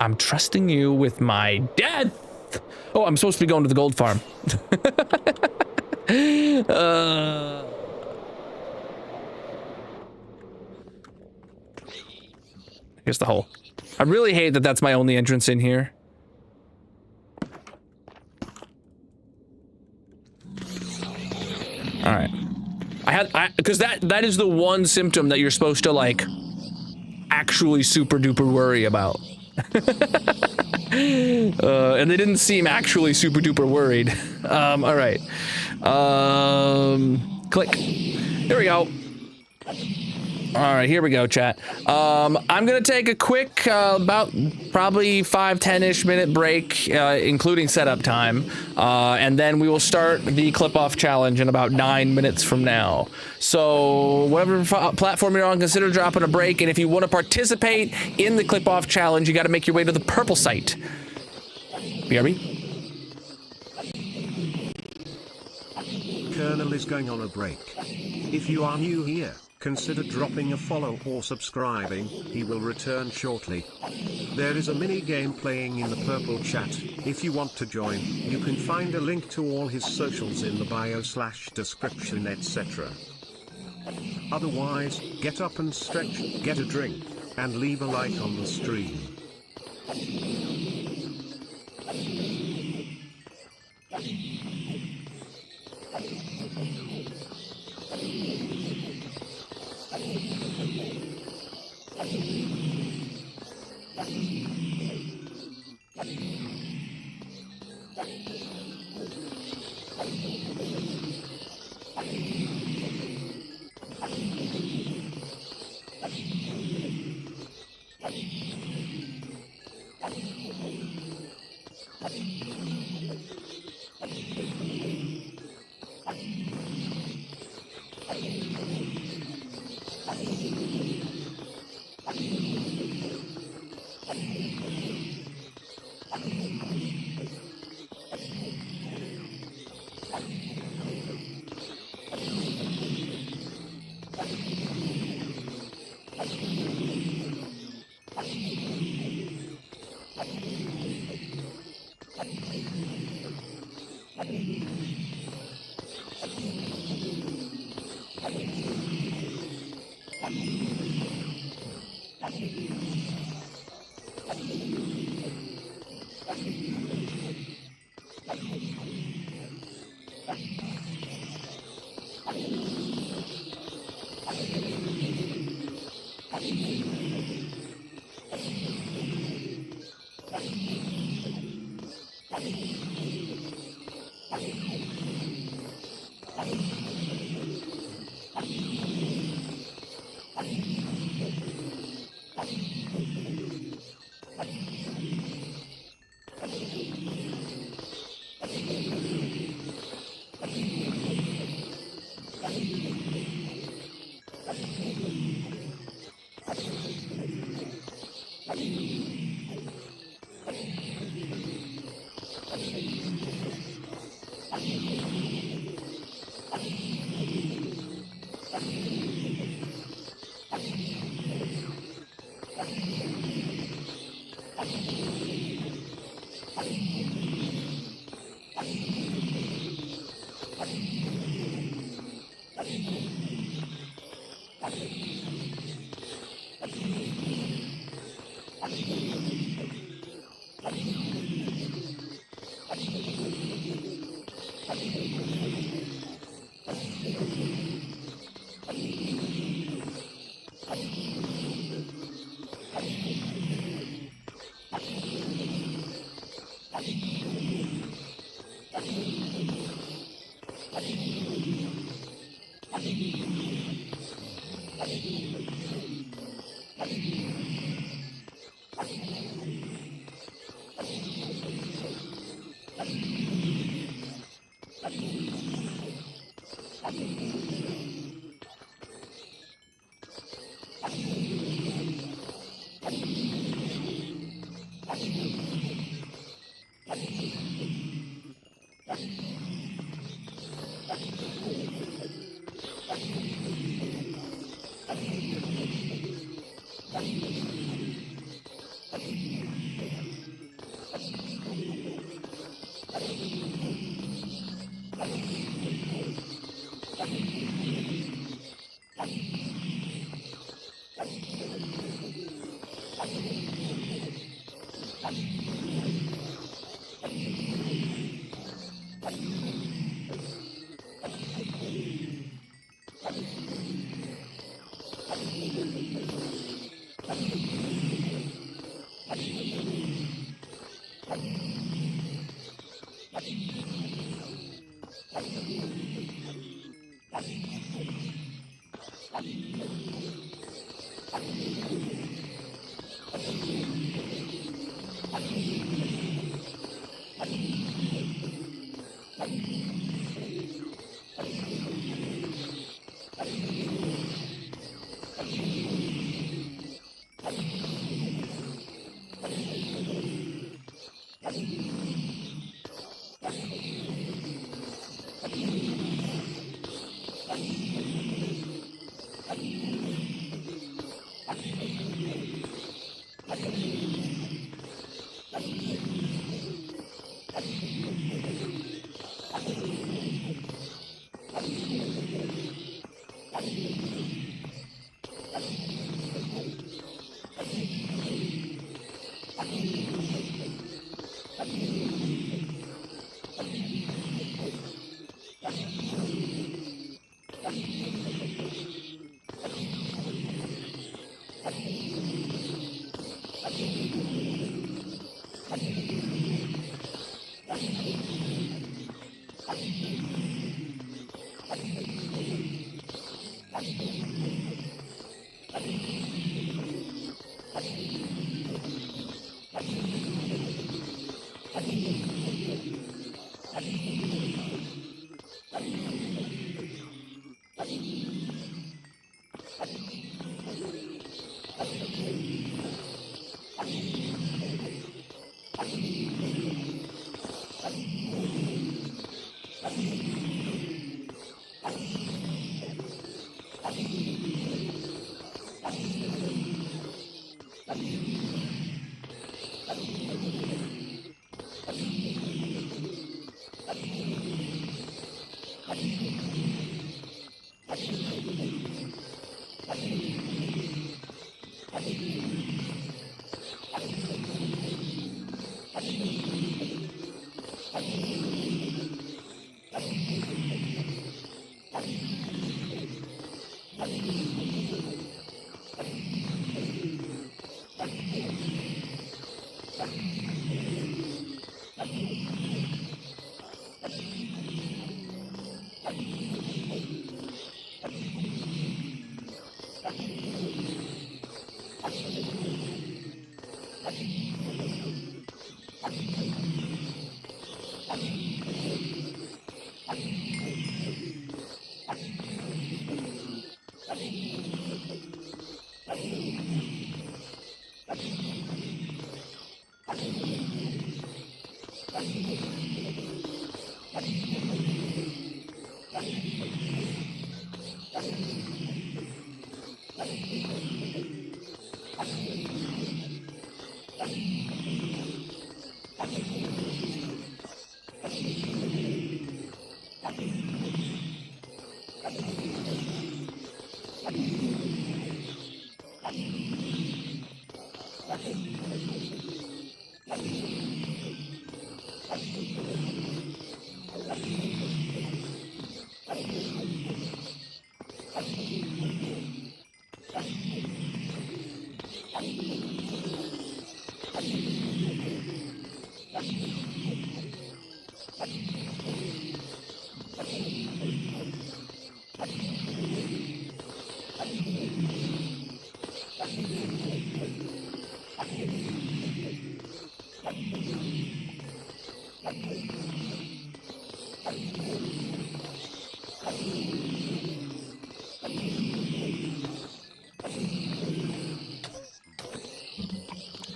I'm trusting you with my death." Oh, I'm supposed to be going to the gold farm. Here's the hole. I really hate that that's my only entrance in here. All right, because that is the one symptom that you're supposed to, like, actually super duper worry about. And they didn't seem actually super duper worried. All right, click. Here we go. All right, here we go, chat. I'm gonna take a quick, about probably 5-10-ish minute break, including setup time, and then we will start the clip-off challenge in about 9 minutes from now. So whatever platform you're on, consider dropping a break, and if you want to participate in the clip-off challenge, you got to make your way to the purple site. BRB? Colonel is going on a break. If you are new here, consider dropping a follow or subscribing. He will return shortly. There is a mini game playing in the purple chat. If you want to join, you can find a link to all his socials in the bio/description, etc. Otherwise, get up and stretch, get a drink, and leave a like on the stream.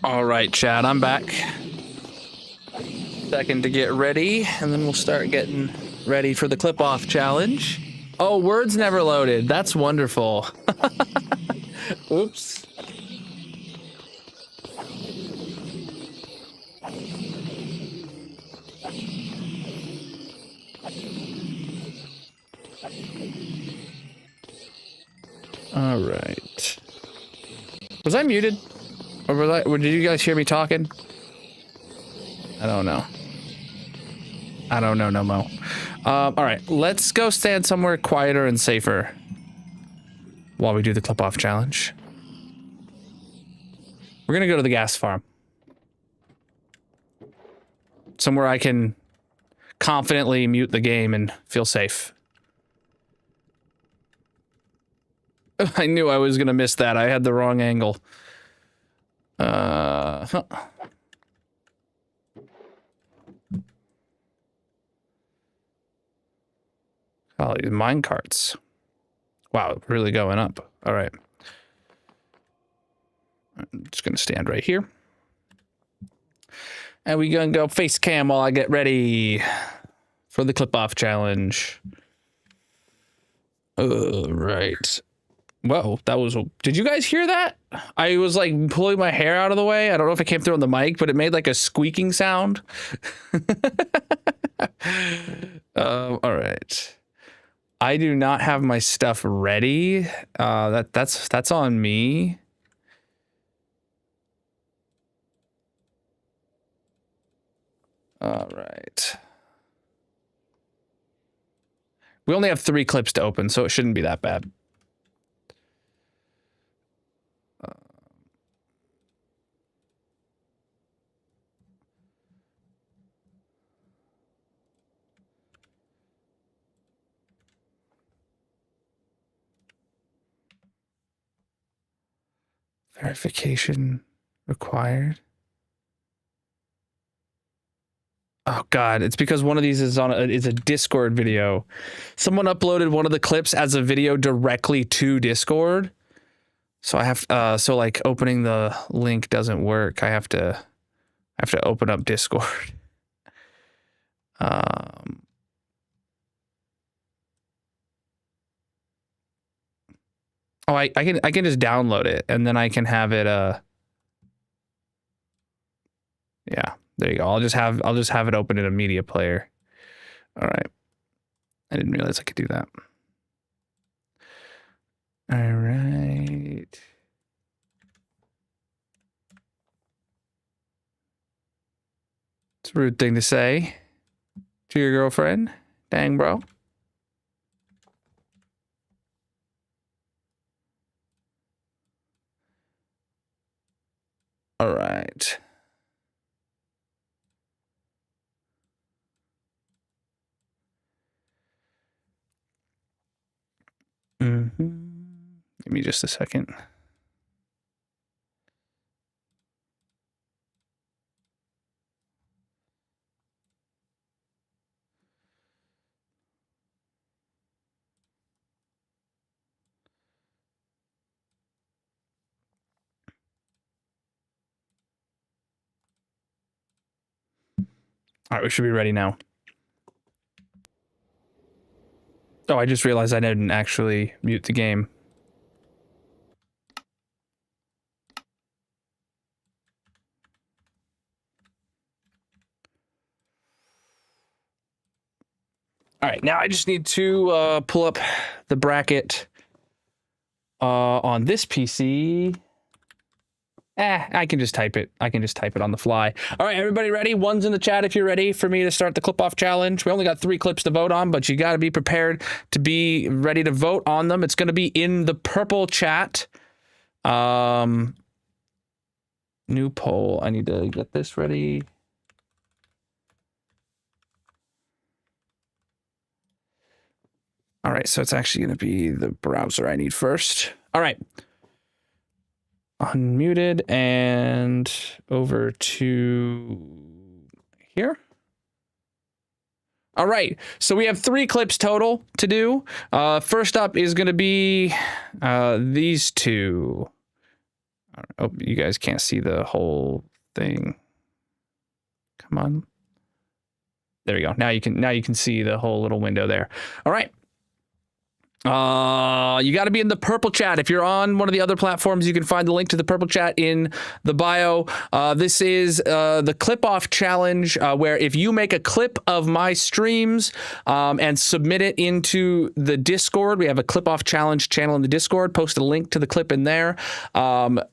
All right, Chad, I'm back. Second to get ready, and then we'll start getting ready for the clip-off challenge. Oh, words never loaded. That's wonderful. Oops. All right. Was I muted? Or did you guys hear me talking? I don't know. I don't know no mo. All right, let's go stand somewhere quieter and safer while we do the clip-off challenge. We're gonna go to the gas farm. Somewhere I can confidently mute the game and feel safe. I knew I was gonna miss that. I had the wrong angle. Huh. Oh, these mine carts. Wow, really going up. All right. I'm just gonna stand right here. And we gonna go face cam while I get ready for the clip-off challenge. Right. Whoa, that was... Did you guys hear that? I was like pulling my hair out of the way. I don't know if it came through on the mic, but it made like a squeaking sound. All right. I do not have my stuff ready. That's on me. All right. We only have 3 clips to open, so it shouldn't be that bad. Verification required. Oh God, it's because one of these is on is a Discord video. Someone uploaded one of the clips as a video directly to Discord. So I have so like opening the link doesn't work. I have to open up Discord. Oh, I can just download it and then I can have it yeah, there you go. I'll just have it open in a media player. All right. I didn't realize I could do that. All right. It's a rude thing to say to your girlfriend. Dang, bro. All right. Give me just a second. All right, we should be ready now. Oh, I just realized I didn't actually mute the game. All right, now I just need to pull up the bracket on this PC. I can just type it. I can just type it on the fly. All right, everybody ready? One's in the chat if you're ready for me to start the clip-off challenge. We only got 3 clips to vote on, but you got to be prepared to be ready to vote on them. It's going to be in the purple chat. New poll. I need to get this ready. All right, so it's actually going to be the browser I need first. All right. Unmuted and over to here. All right, so we have 3 clips total to do. First up is going to be these 2. Oh, you guys can't see the whole thing. Come on. There we go. Now you can see the whole little window there. All right. You got to be in the purple chat. If you're on one of the other platforms, you can find the link to the purple chat in the bio. This is the clip off challenge, where if you make a clip of my streams and submit it into the Discord, we have a clip off challenge channel in the Discord. Post a link to the clip in there.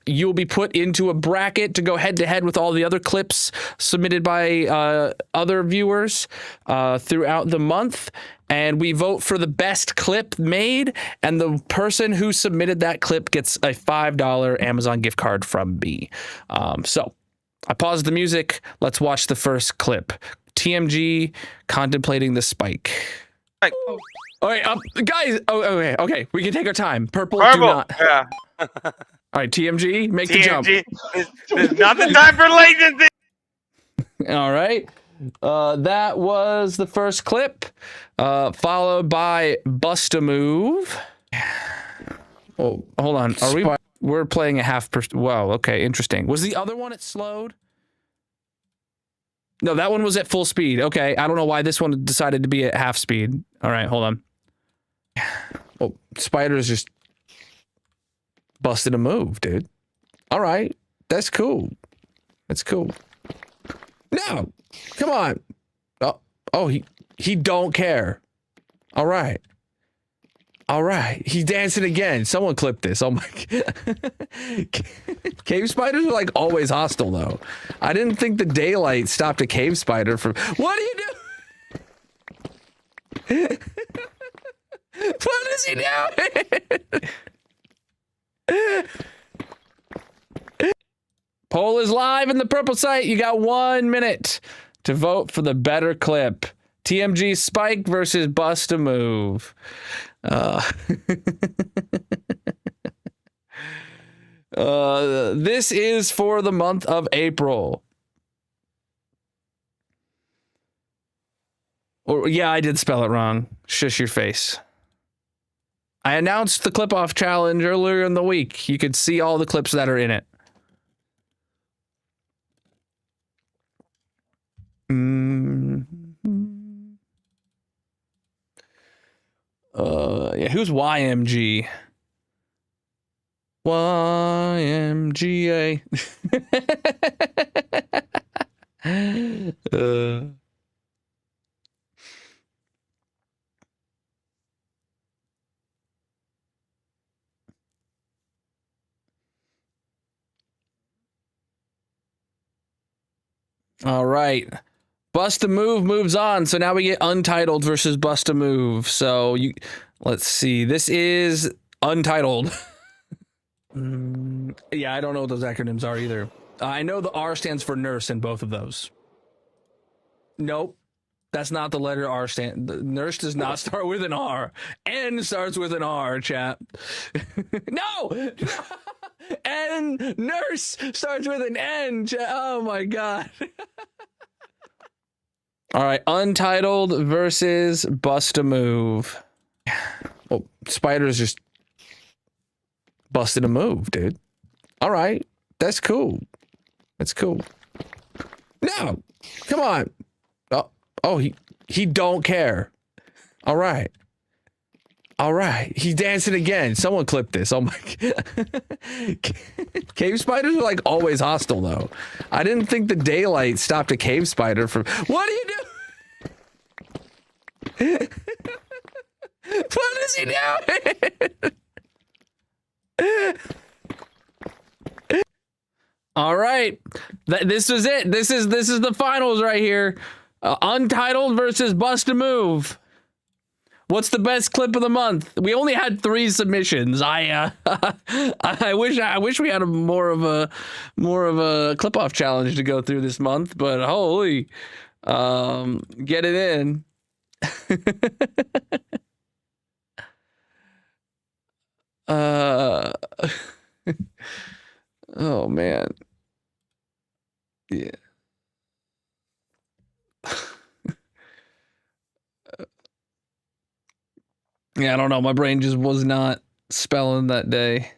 You'll be put into a bracket to go head to head with all the other clips submitted by other viewers throughout the month. And we vote for the best clip made, and the person who submitted that clip gets a $5 Amazon gift card from me. So I paused the music. Let's watch the first clip. TMG contemplating the spike. Like, All right, guys. Oh, okay. We can take our time. Purple, do Purple. not. Yeah. All right, TMG, make the jump. It's not the time for latency. All right. That was the first clip, followed by Bust a Move. Oh, hold on. We're playing a half per. Wow. Okay. Interesting. Was the other one it slowed? No, that one was at full speed. Okay. I don't know why this one decided to be at half speed. All right. Hold on. Oh, Spider's just busted a move, dude. All right. That's cool. That's cool. No. Come on. Oh, he don't care. All right. He's dancing again. Someone clip this. Oh my God. Cave spiders are like always hostile though. I didn't think the daylight stopped a cave spider from. What do you do? What is he doing? Poll is live in the purple site. You got 1 minute to vote for the better clip. TMG Spike versus Bust a Move. This is for the month of April. Or yeah, I did spell it wrong. Shush your face. I announced the clip off challenge earlier in the week. You could see all the clips that are in it. Yeah, who's YMG? YMGA. All right. Bust a Move moves on. So now we get Untitled versus Bust a Move. So let's see. This is Untitled. Yeah, I don't know what those acronyms are either. I know the R stands for nurse in both of those. Nope. That's not the letter R stand. The nurse does not start with an R. N starts with an R, chat. No! N, nurse starts with an N. Oh my God. All right, Untitled versus Bust a Move. Oh, Spider's just busted a move, dude. All right, that's cool. That's cool. No, come on. Oh, he don't care. All right. He's dancing again. Someone clip this. Oh my God. Cave spiders are like always hostile though. I didn't think the daylight stopped a cave spider from. What do you do? What is he doing? All right. This was it. This is the finals right here. Untitled versus Bust a Move. What's the best clip of the month? We only had 3 submissions. I wish we had more of a clip off challenge to go through this month, but holy, get it in. Oh man. Yeah. Yeah, I don't know. My brain just was not spelling that day.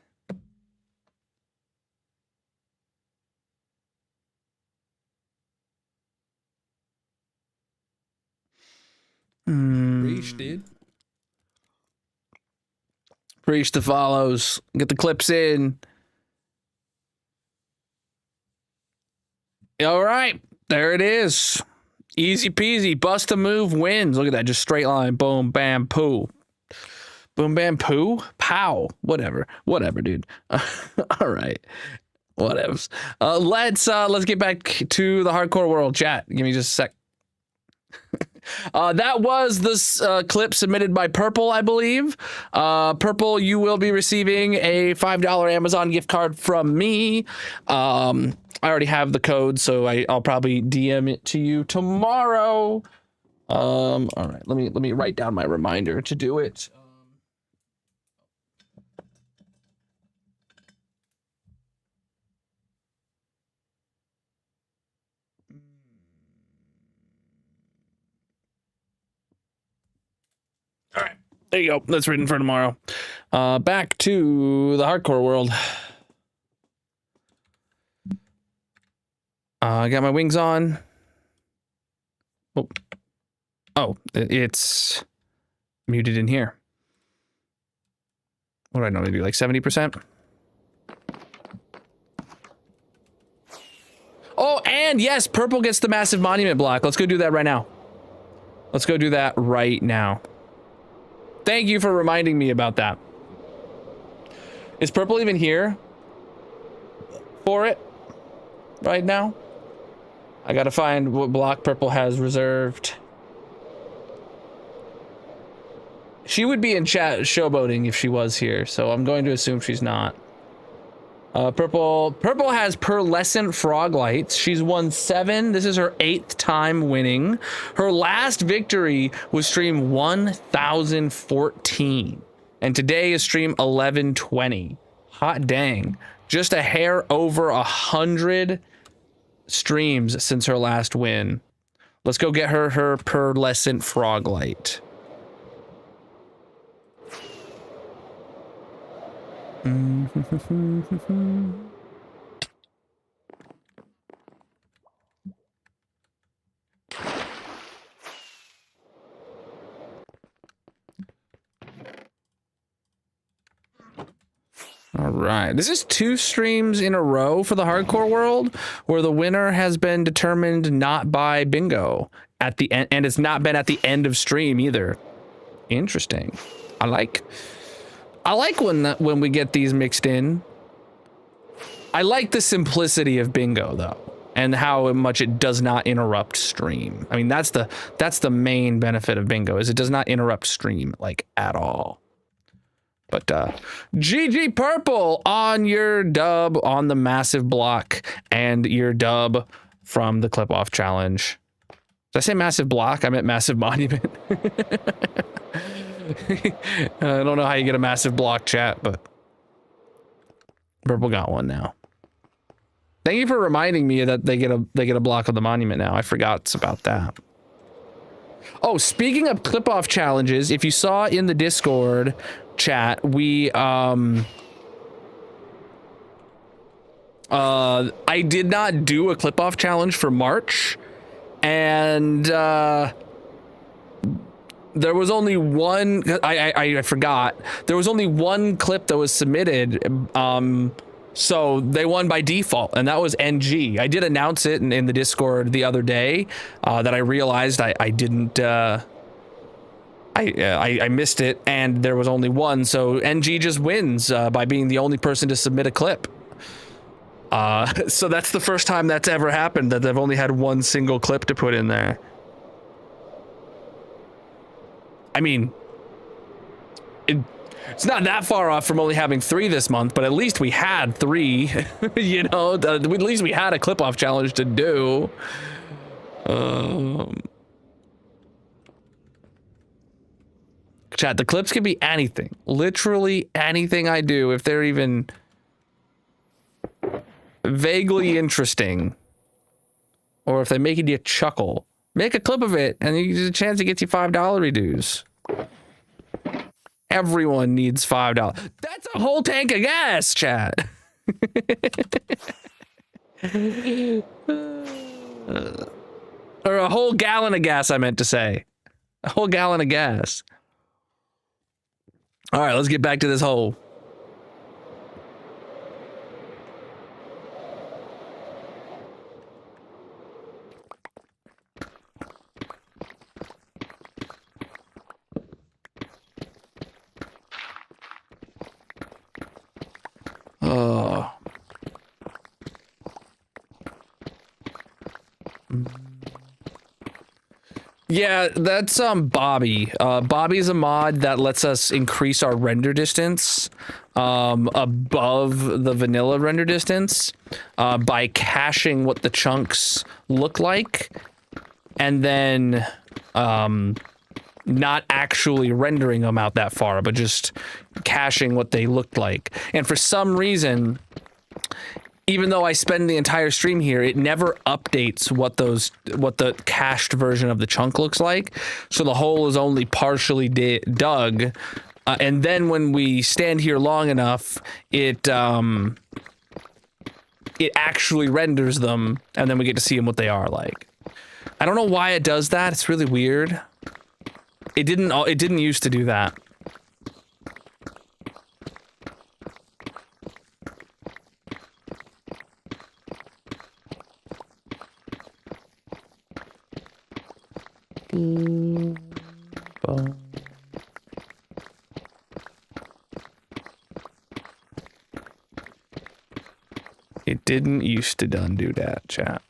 Preach, dude. Preach the follows. Get the clips in. All right. There it is. Easy peasy. Bust a move wins. Look at that. Just straight line. Boom, bam, poo. Boom, bam, poo. Pow. Whatever. Whatever, dude. All right. Whatevs. Let's get back to the hardcore world. Chat. Give me just a sec. That was this clip submitted by Purple, I believe. Purple, you will be receiving a $5 Amazon gift card from me. I already have the code, so I'll probably DM it to you tomorrow. All right, let me write down my reminder to do it. All right, there you go. That's written for tomorrow. Back to the hardcore world. I got my wings on. Oh, it's muted in here. What do I normally do? Like 70%? Oh, and yes, Purple gets the massive monument block. Let's go do that right now. Let's go do that right now. Thank you for reminding me about that. Is Purple even here for it right now? I gotta find what block Purple has reserved. She would be in chat showboating if she was here, so I'm going to assume she's not. Purple has pearlescent frog lights. She's won 7. This is her 8th time winning. Her last victory was stream 1014, and today is stream 1120. Hot dang! Just a hair over 100 streams since her last win. Let's go get her pearlescent frog light. All right, this is 2 streams in a row for the hardcore world where the winner has been determined not by bingo at the end, and it's not been at the end of stream either. Interesting. I like when we get these mixed in. I like the simplicity of bingo though, and how much it does not interrupt stream. I mean, that's the main benefit of bingo, is it does not interrupt stream like at all. But GG Purple on your dub on the massive block and your dub from the clip off challenge. Did I say massive block? I meant massive monument. I don't know how you get a massive block, chat, but Purple got one now. Thank you for reminding me that they get a block of the monument now. I forgot about that. Oh, speaking of clip off challenges, if you saw in the Discord chat, we I did not do a clip off challenge for March, and there was only one. I forgot. There was only one clip that was submitted. So they won by default, and that was NG. I did announce it in the Discord the other day that I realized I didn't. I missed it, and there was only one. So NG just wins by being the only person to submit a clip. So that's the first time that's ever happened, that they've only had one single clip to put in there. I mean, it's not that far off from only having 3 this month, but at least we had 3. You know, at least we had a clip off challenge to do. Chat, the clips can be anything, literally anything I do, if they're even vaguely interesting, or if they're making you chuckle. Make a clip of it, and there's a chance it gets you $5 reduce. Everyone needs $5. That's a whole tank of gas, chat. Or a whole gallon of gas, I meant to say. A whole gallon of gas. All right, let's get back to this hole. Oh. Yeah, that's Bobby. Bobby's a mod that lets us increase our render distance above the vanilla render distance by caching what the chunks look like and then not actually rendering them out that far, but just caching what they looked like. And for some reason, even though I spend the entire stream here, it never updates what the cached version of the chunk looks like. So the hole is only partially dug. And then when we stand here long enough, it actually renders them, and then we get to see them what they are like. I don't know why it does that. It's really weird. It didn't used to do that. It didn't used to do that, chat.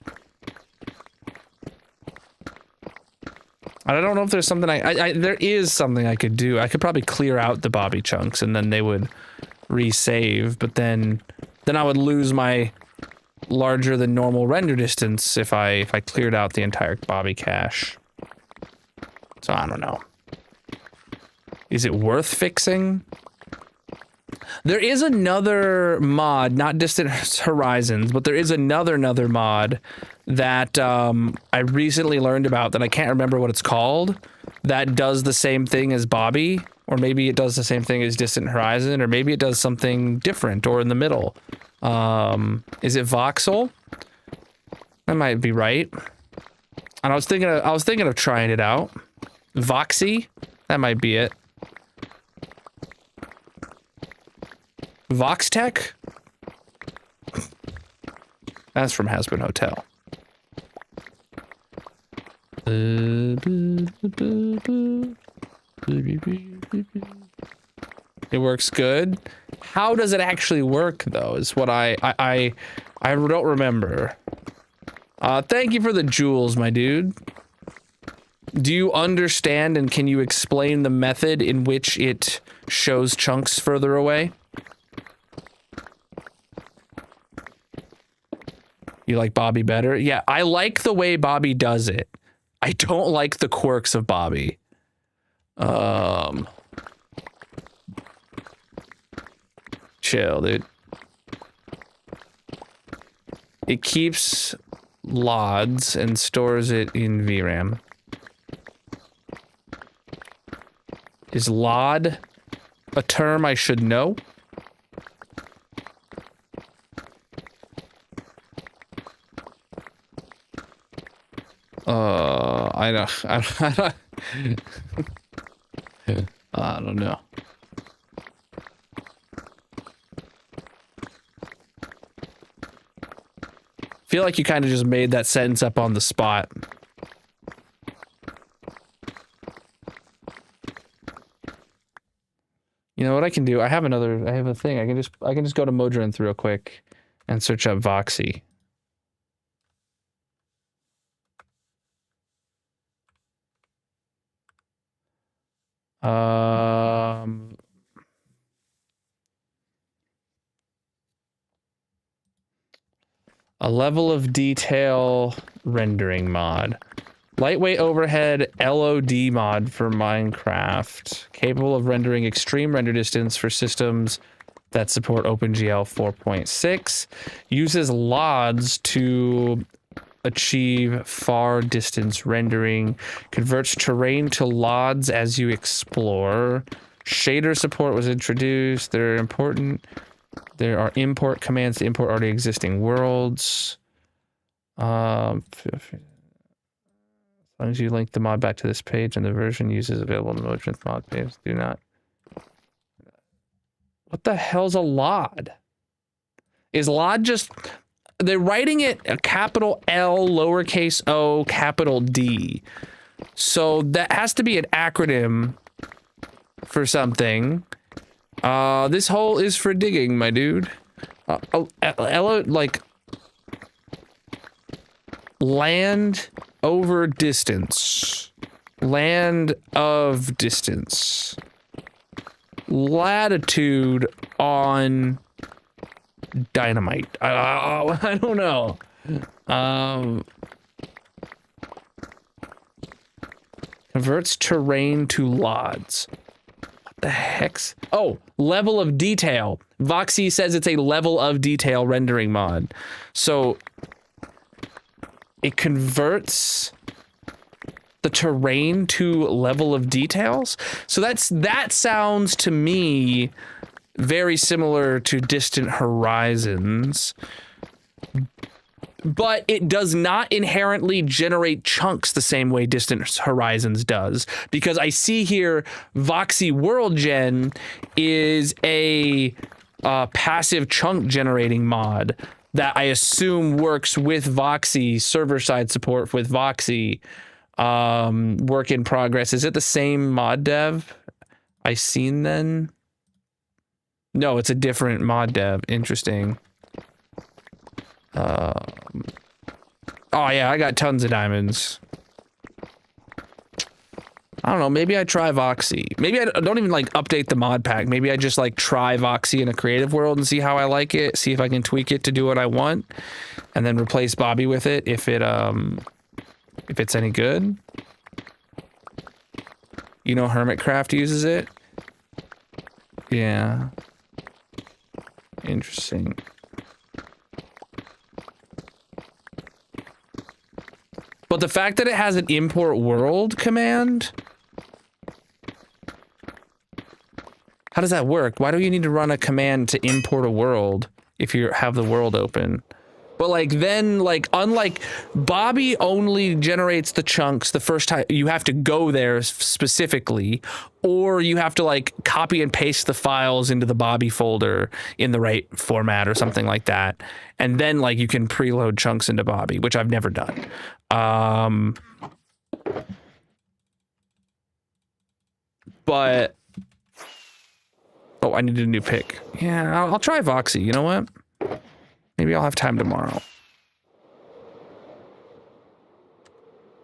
I don't know if there's something there is something I could do. I could probably clear out the Bobby chunks and then they would resave, but then I would lose my larger than normal render distance if I cleared out the entire Bobby cache. So I don't know. Is it worth fixing? There is another mod, not Distant Horizons, but there is another mod that I recently learned about that I can't remember what it's called, that does the same thing as Bobby, or maybe it does the same thing as Distant Horizon, or maybe it does something different or in the middle. Is it Voxel? That might be right. And I was thinking of trying it out. Voxy? That might be it. Voxtech? That's from Has Been Hotel. It works good. How does it actually work, though, is what I don't remember. Thank you for the jewels, my dude. Do you understand and can you explain the method in which it shows chunks further away? You like Bobby better? Yeah, I like the way Bobby does it. I don't like the quirks of Bobby. Chill, dude. It keeps LODs and stores it in VRAM. Is LOD a term I should know? I don't know. Feel like you kind of just made that sentence up on the spot. You know what I can do? I have a thing. I can just go to Modrinth real quick and search up Voxy. A level of detail rendering mod. Lightweight overhead LOD mod for Minecraft. Capable of rendering extreme render distance for systems that support OpenGL 4.6. Uses LODs to achieve far distance rendering. Converts terrain to LODs as you explore. Shader support was introduced. They're important. There are import commands to import already existing worlds. long as you link the mod back to this page and the version uses available in the Motionless mod page, do not. What the hell's a LOD? Is LOD just... They're writing it a capital L, lowercase o, capital D. So that has to be an acronym for something. This hole is for digging, my dude. Like... Land over distance. Land of distance. Latitude on dynamite. I don't know. Converts terrain to LODs. What the heck's... Oh, level of detail. Voxy says it's a level of detail rendering mod. So it converts the terrain to level of details. So that sounds to me very similar to Distant Horizons, but it does not inherently generate chunks the same way Distant Horizons does, because I see here Voxy World Gen is a passive chunk generating mod that I assume works with Voxy, server-side support with Voxy. Work in progress. Is it the same mod dev I seen then? No, it's a different mod dev. Interesting. Oh yeah, I got tons of diamonds. I don't know, maybe I try Voxy. Maybe I don't even like update the mod pack. Maybe I just like try Voxy in a creative world and see how I like it, see if I can tweak it to do what I want, and then replace Bobby with it if it's any good. You know Hermitcraft uses it? Yeah. Interesting. But the fact that it has an import world command, how does that work? Why do you need to run a command to import a world if you have the world open? But like then, like unlike Bobby only generates the chunks the first time you have to go there specifically, or you have to like copy and paste the files into the Bobby folder in the right format or something like that. And then like you can preload chunks into Bobby, which I've never done. But oh, I needed a new pick. Yeah, I'll try Voxy. You know what? Maybe I'll have time tomorrow.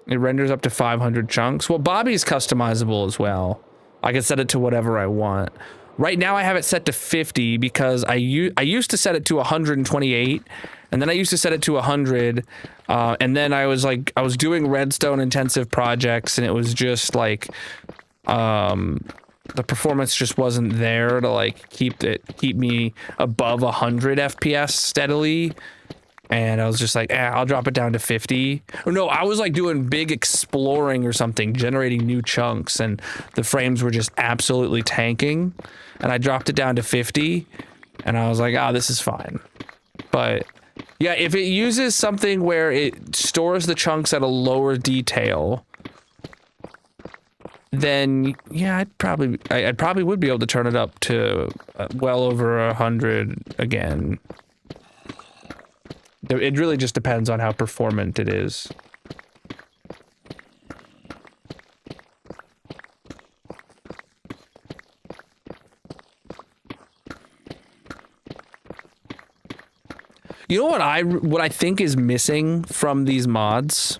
It renders up to 500 chunks. Well, Bobby's customizable as well. I can set it to whatever I want. Right now I have it set to 50 because I used to set it to 128, and then I used to set it to 100, and then I was doing redstone intensive projects, and it was just like the performance just wasn't there to like keep me above 100 FPS steadily. And I was just like, I'll drop it down to 50. Or no, I was like doing big exploring or something, generating new chunks, and the frames were just absolutely tanking. And I dropped it down to 50, and I was like, this is fine. But yeah, if it uses something where it stores the chunks at a lower detail, then yeah, I probably would be able to turn it up to well over 100 again. It really just depends on how performant it is. You know what I think is missing from these mods?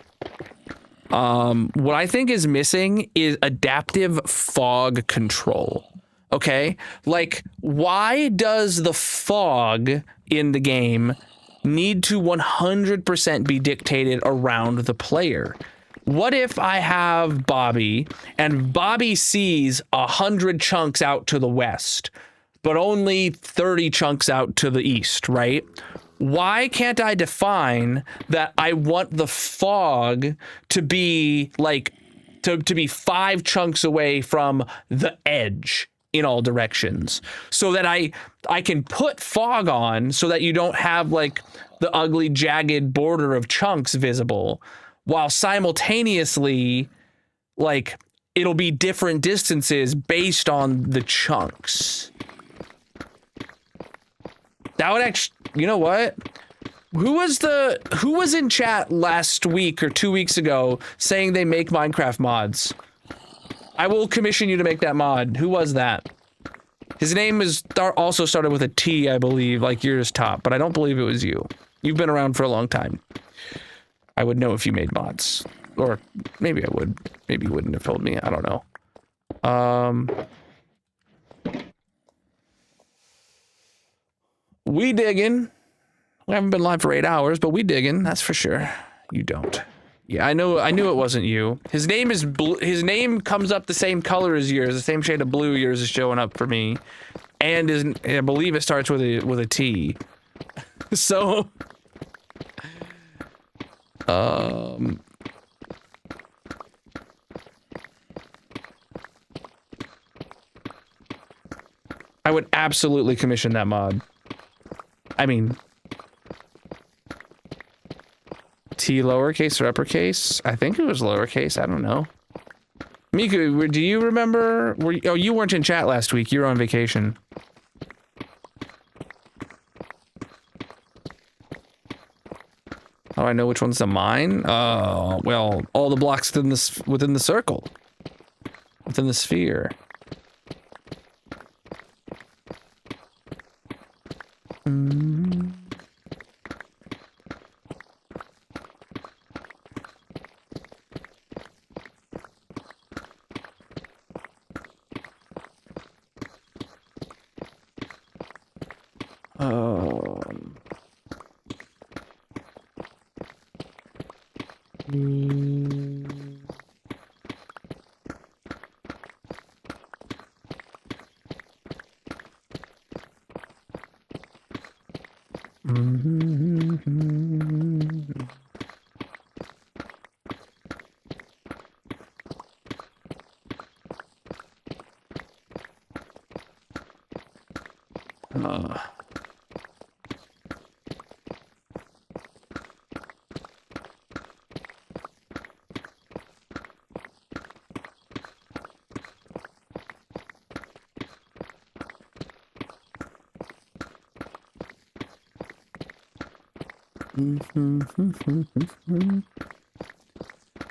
What I think is missing is adaptive fog control. Okay? Like, why does the fog in the game need to 100% be dictated around the player? What if I have Bobby and Bobby sees 100 chunks out to the west, but only 30 chunks out to the east, right? Why can't I define that I want the fog to be like, to be 5 chunks away from the edge in all directions, so that I can put fog on so that you don't have like the ugly jagged border of chunks visible, while simultaneously, like, it'll be different distances based on the chunks. That would actually, you know what? Who was in chat last week or 2 weeks ago saying they make Minecraft mods? I will commission you to make that mod. Who was that? His name is also started with a T, I believe, like yours, Top, but I don't believe it was you. You've been around for a long time. I would know if you made mods. Or maybe I would. Maybe you wouldn't have told me. I don't know. We diggin'. We haven't been live for 8 hours, but we diggin', that's for sure. You don't. Yeah, I knew it wasn't you. His name is his name comes up the same color as yours, the same shade of blue yours is showing up for me. And I believe it starts with a T. So I would absolutely commission that mod. I mean, T lowercase or uppercase? I think it was lowercase. I don't know. Miku, do you remember? Oh, you weren't in chat last week. You were on vacation. Oh, I know which one's the mine. Well, all the blocks within the circle, within the sphere.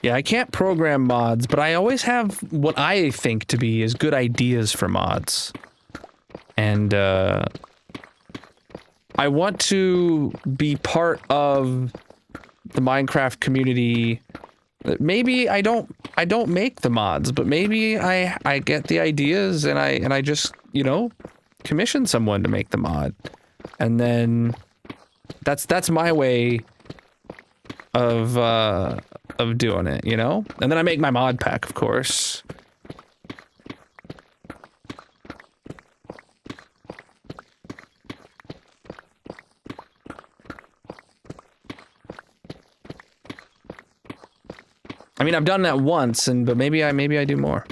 Yeah, I can't program mods, but I always have what I think to be is good ideas for mods. And, I want to be part of the Minecraft community. Maybe I don't make the mods, but maybe I get the ideas and I just, you know, commission someone to make the mod. And then that's my way of doing it, you know? And then I make my mod pack, of course. I mean, I've done that once, but maybe I do more.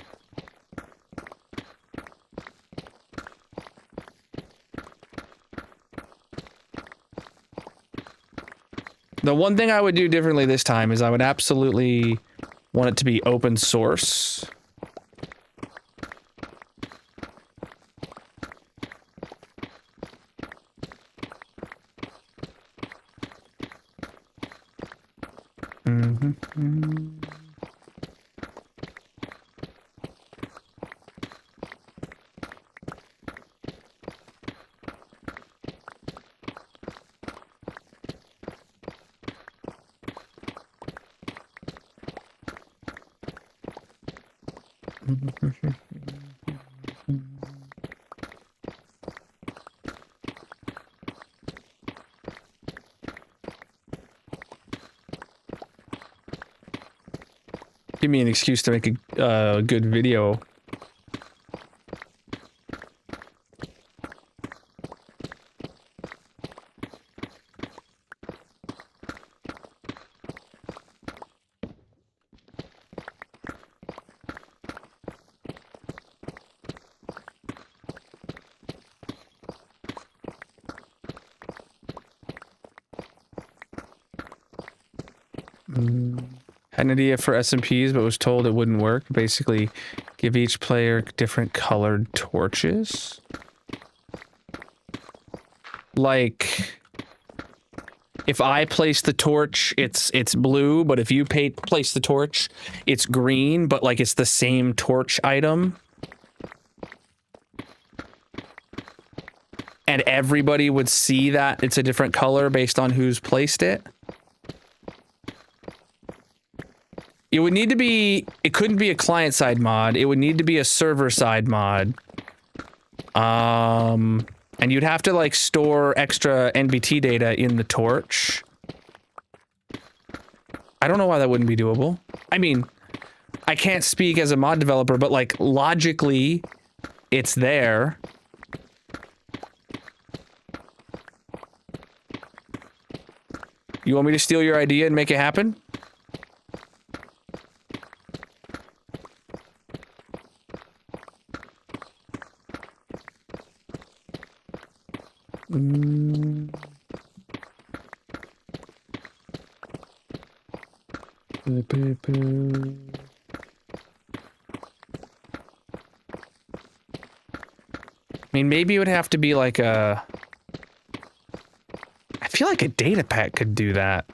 The one thing I would do differently this time is I would absolutely want it to be open source. Give me an excuse to make a good video. Had an idea for SMPs, but was told it wouldn't work. Basically, give each player different colored torches. Like, if I place the torch, it's blue, but if you place the torch, it's green, but like it's the same torch item. And everybody would see that it's a different color based on who's placed it. It would need to be, it couldn't be a client-side mod. It would need to be a server-side mod. And you'd have to, like, store extra NBT data in the torch. I don't know why that wouldn't be doable. I mean, I can't speak as a mod developer, but, like, logically, it's there. You want me to steal your idea and make it happen? I mean, maybe it would have to be like a... I feel like a data pack could do that.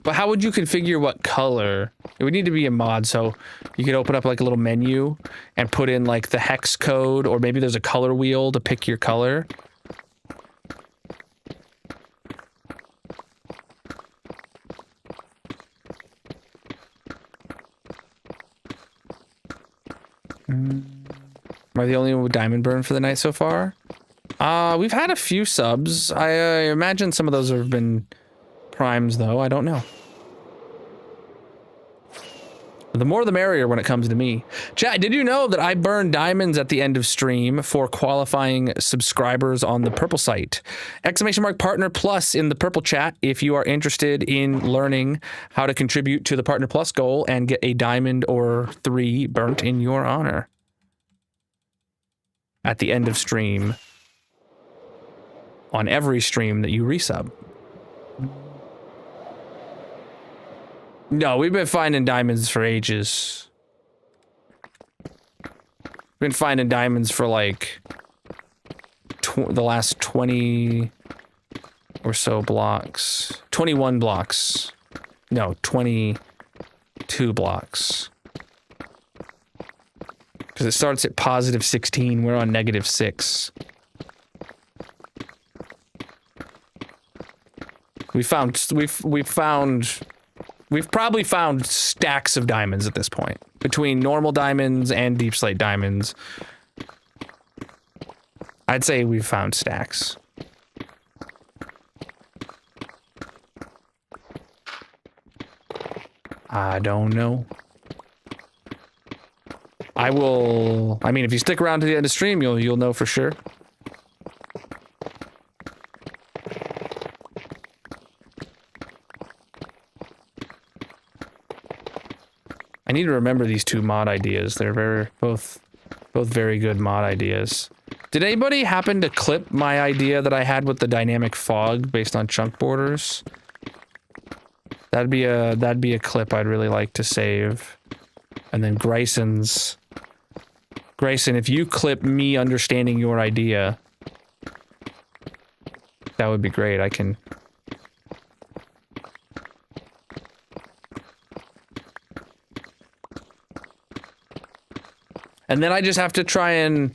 But how would you configure what color? It would need to be a mod, so you could open up like a little menu and put in like the hex code, or maybe there's a color wheel to pick your color. Am I the only one with diamond burn for the night so far? We've had a few subs. I imagine some of those have been primes, though. I don't know. The more the merrier when it comes to me. Chat, did you know that I burn diamonds at the end of stream for qualifying subscribers on the purple site? ! Partner Plus in the purple chat if you are interested in learning how to contribute to the Partner Plus goal and get a diamond or 3 burnt in your honor. At the end of stream. On every stream that you resub. No, we've been finding diamonds for ages. We've been finding diamonds for like the last 20 or so blocks. 21 blocks. No, 22 blocks. Because it starts at positive 16. We're on negative 6. We've probably found stacks of diamonds at this point. Between normal diamonds and deep slate diamonds. I'd say we've found stacks. I don't know. I mean, if you stick around to the end of stream, you'll know for sure. I need to remember these 2 mod ideas. They're both very good mod ideas. Did anybody happen to clip my idea that I had with the dynamic fog based on chunk borders? That'd be a clip I'd really like to save. And then Grayson, if you clip me understanding your idea, that would be great. I can... And then I just have to try and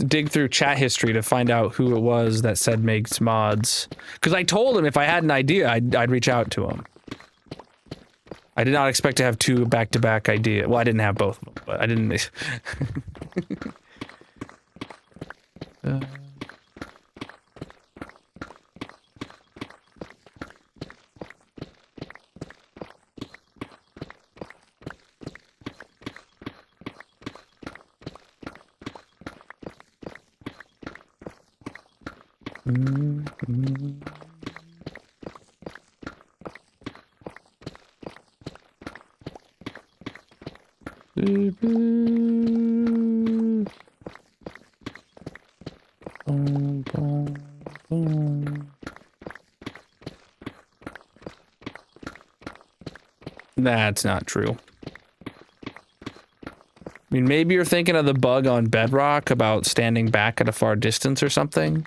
dig through chat history to find out who it was that said makes mods. Because I told him if I had an idea, I'd reach out to him. I did not expect to have 2 back-to-back ideas. Well, I didn't have both of them, but I didn't... That's not true. I mean, maybe you're thinking of the bug on Bedrock about standing back at a far distance or something.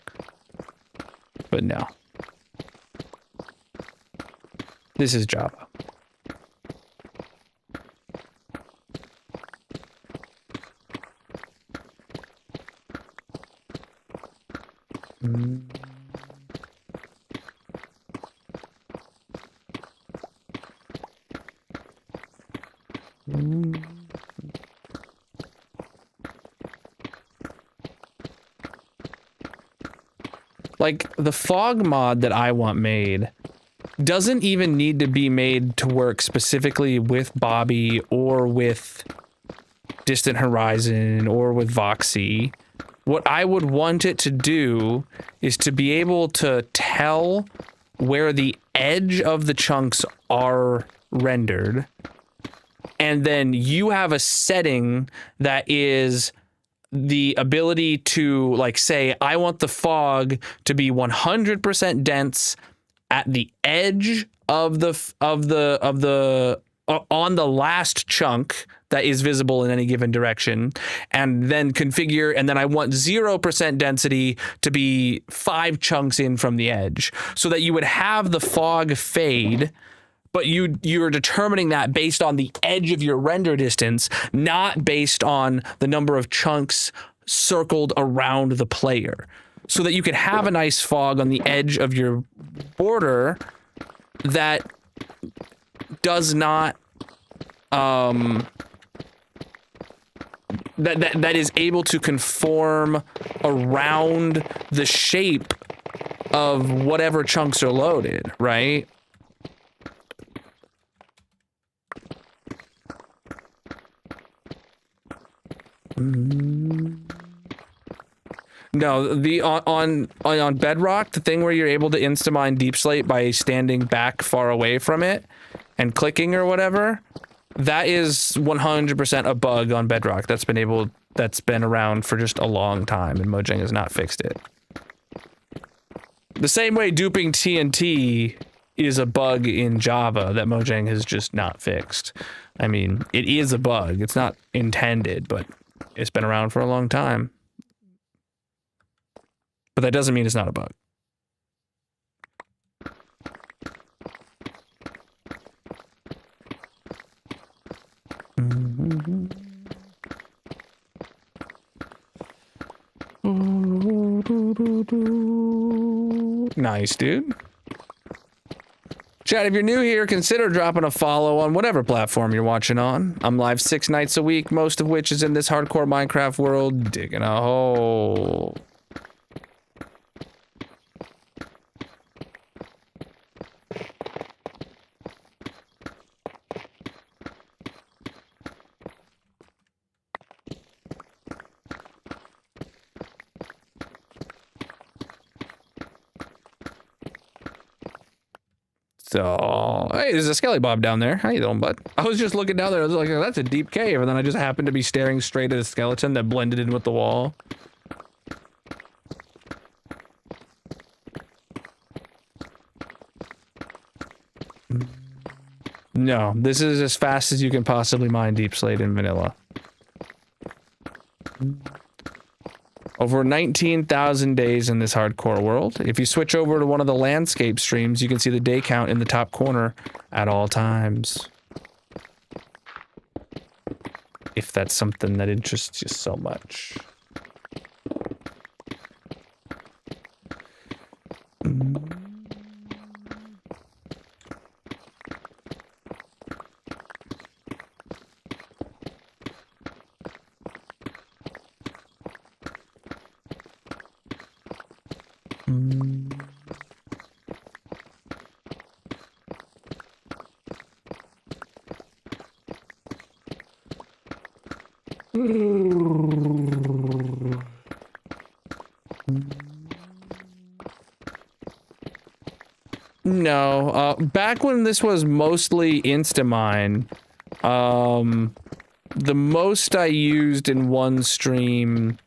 But no. This is Java. Like, the fog mod that I want made doesn't even need to be made to work specifically with Bobby or with Distant Horizon or with Voxy. What I would want it to do is to be able to tell where the edge of the chunks are rendered, and then you have a setting that is the ability to, like, say, I want the fog to be 100% dense at the edge of the on the last chunk that is visible in any given direction, and then configure, and then I want 0% density to be 5 chunks in from the edge, so that you would have the fog fade, but you're determining that based on the edge of your render distance, not based on the number of chunks circled around the player. So that you could have a nice fog on the edge of your border that does not that is able to conform around the shape of whatever chunks are loaded, right? No, the on Bedrock, the thing where you're able to insta-mine Deep Slate by standing back far away from it and clicking or whatever, that is 100% a bug on Bedrock that's been around for just a long time, and Mojang has not fixed it. The same way duping TNT is a bug in Java that Mojang has just not fixed. I mean, it is a bug. It's not intended, but it's been around for a long time. But that doesn't mean it's not a bug. Nice, dude. Chat, if you're new here, consider dropping a follow on whatever platform you're watching on. I'm live 6 nights a week, most of which is in this hardcore Minecraft world, digging a hole. So, hey, there's a Skelly Bob down there. How you doing, bud? I was just looking down there. I was like, oh, that's a deep cave. And then I just happened to be staring straight at a skeleton that blended in with the wall. No, this is as fast as you can possibly mine Deep Slate in vanilla. Over 19,000 days in this hardcore world. If you switch over to one of the landscape streams, you can see the day count in the top corner at all times. If that's something that interests you so much. No, back when this was mostly Instamine, the most I used in one stream,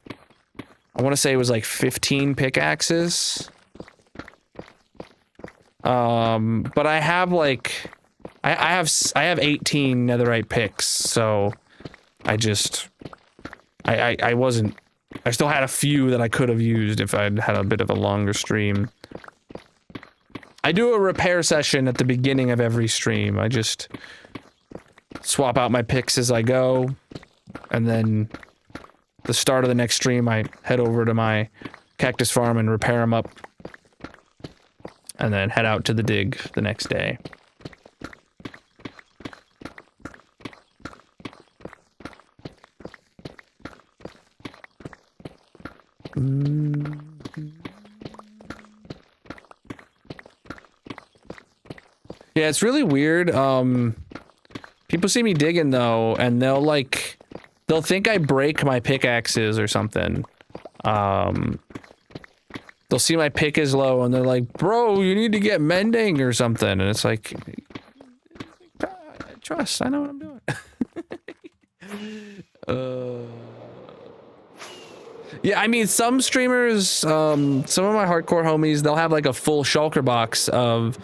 I want to say it was like 15 pickaxes. But I have like I have 18 netherite picks, so I still had a few that I could have used if I'd had a bit of a longer stream. I do a repair session at the beginning of every stream. I just swap out my picks as I go, and then the start of the next stream I head over to my cactus farm and repair them up, and then head out to the dig the next day. Yeah, it's really weird. People see me digging though, and they'll think I break my pickaxes or something. They'll see my pick is low and they're like, bro, you need to get mending or something. And it's like, trust, I know what I'm doing. Yeah, I mean, some streamers, some of my hardcore homies, they'll have like a full shulker box of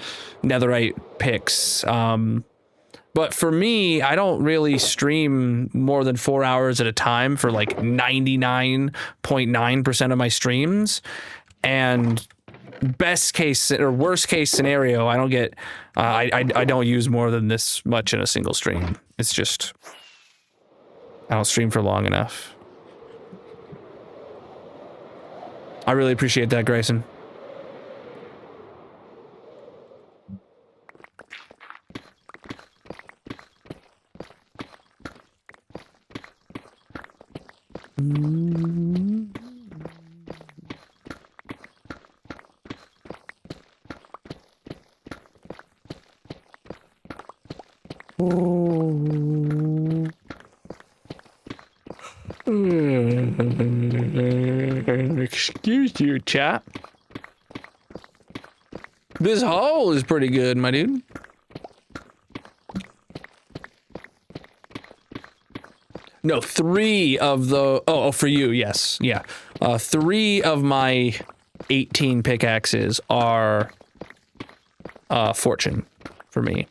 netherite picks. But for me, I don't really stream more than 4 hours at a time for like 99.9% of my streams. And best case or worst case scenario, I don't get, I don't use more than this much in a single stream. It's just, I don't stream for long enough. I really appreciate that, Grayson. Excuse you, chat. This hole is pretty good, my dude. No, 3 of the... Oh, for you, yes. Yeah. 3 of my 18 pickaxes are fortune for me.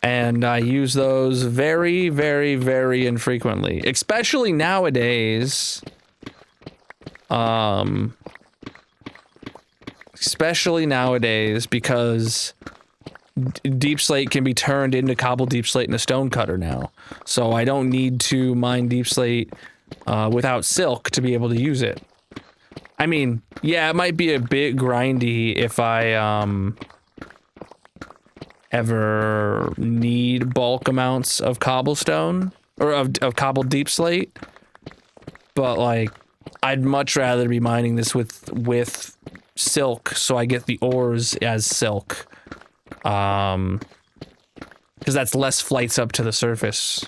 And I use those very, very, very infrequently, especially nowadays. Especially nowadays because deep slate can be turned into cobble deep slate in a stone cutter now. So I don't need to mine deep slate without silk to be able to use it. I mean, yeah, it might be a bit grindy if I ever need bulk amounts of cobblestone or of cobbled deep slate, but like I'd much rather be mining this with silk so I get the ores as silk, because that's less flights up to the surface.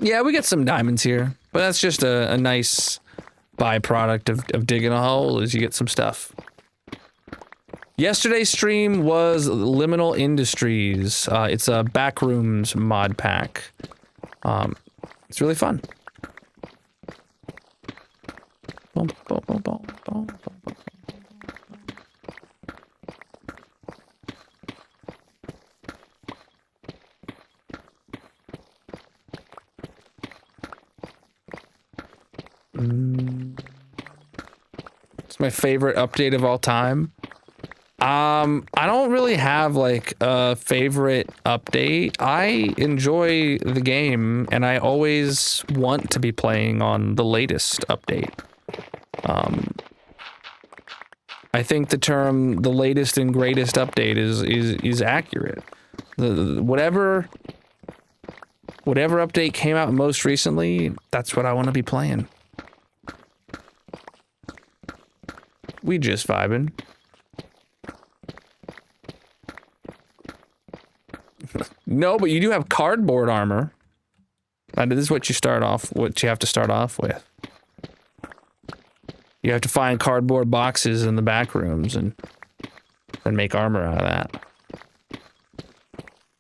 Yeah, we get some diamonds here, but that's just a nice byproduct of digging a hole, is you get some stuff. Yesterday's stream was Liminal Industries. It's a Backrooms mod pack. It's really fun. It's my favorite update of all time. I don't really have like a favorite update. I enjoy the game and I always want to be playing on the latest update. I think the term the latest and greatest update is accurate. Whatever update came out most recently, that's what I want to be playing. We just vibing. No, but you do have cardboard armor. This is what you have to start off with. You have to find cardboard boxes in the back rooms and make armor out of that.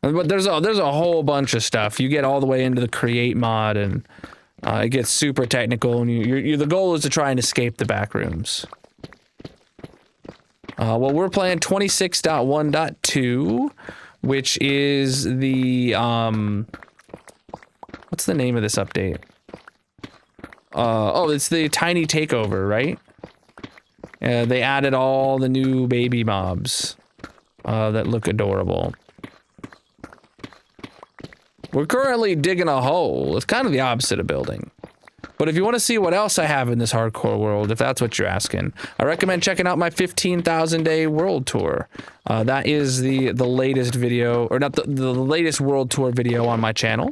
But there's a whole bunch of stuff. You get all the way into the create mod and It gets super technical, and the goal is to try and escape the back rooms. Well, we're playing 26.1.2, which is the, what's the name of this update? Oh, it's the tiny takeover, right? They added all the new baby mobs that look adorable. We're currently digging a hole. It's kind of the opposite of building. But if you want to see what else I have in this hardcore world, if that's what you're asking, I recommend checking out my 15,000 day world tour. That is the latest video, or not the latest world tour video on my channel.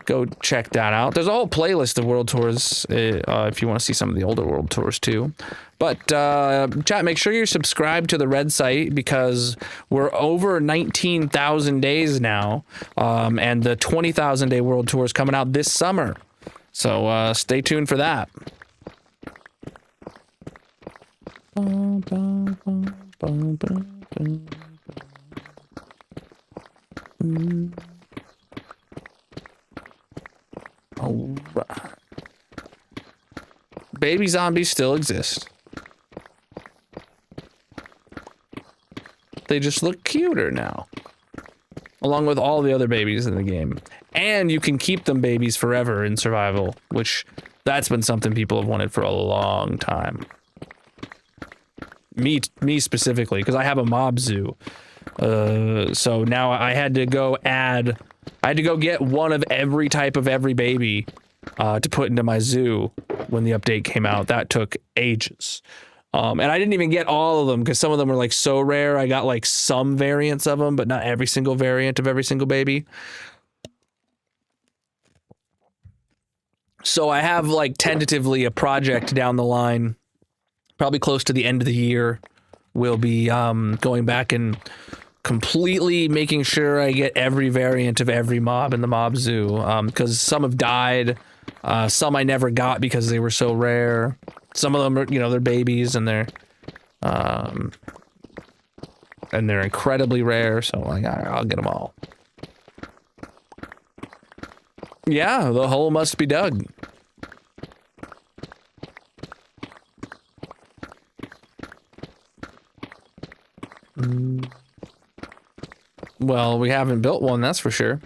Go check that out. There's a whole playlist of world tours if you want to see some of the older world tours too. But chat, make sure you're subscribed to the red site because we're over 19,000 days now, and the 20,000 day world tour is coming out this summer. So stay tuned for that. Oh, baby zombies still exist. They just look cuter now, along with all the other babies in the game. And you can keep them babies forever in survival, which that's been something people have wanted for a long time. Me specifically, because I have a mob zoo. So now I had to go get one of every type of every baby to put into my zoo when the update came out. That took ages. And I didn't even get all of them because some of them were like so rare. I got like some variants of them, but not every single variant of every single baby. So I have like tentatively a project down the line, probably close to the end of the year. We'll be going back and completely making sure I get every variant of every mob in the mob zoo, because some have died, some I never got because they were so rare. Some of them are, they're babies and they're incredibly rare. So like, I'll get them all. Yeah, the hole must be dug. Well, we haven't built one, that's for sure.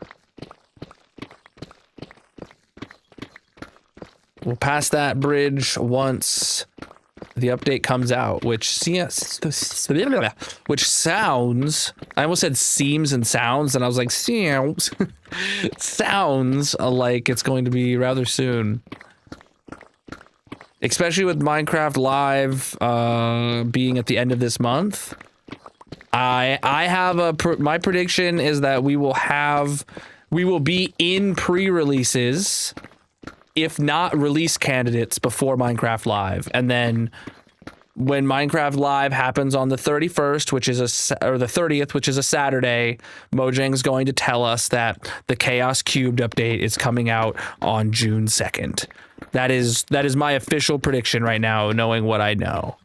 We'll pass that bridge once the update comes out, which sounds, I almost said seems and sounds, and I was like, sounds, sounds like it's going to be rather soon. Especially with Minecraft Live being at the end of this month. I have my prediction is that we will be in pre-releases, if not release candidates, before Minecraft Live. And then when Minecraft Live happens on the 31st, or the 30th, which is a Saturday, Mojang's going to tell us that the Chaos Cubed update is coming out on June 2nd. That is my official prediction right now, knowing what I know.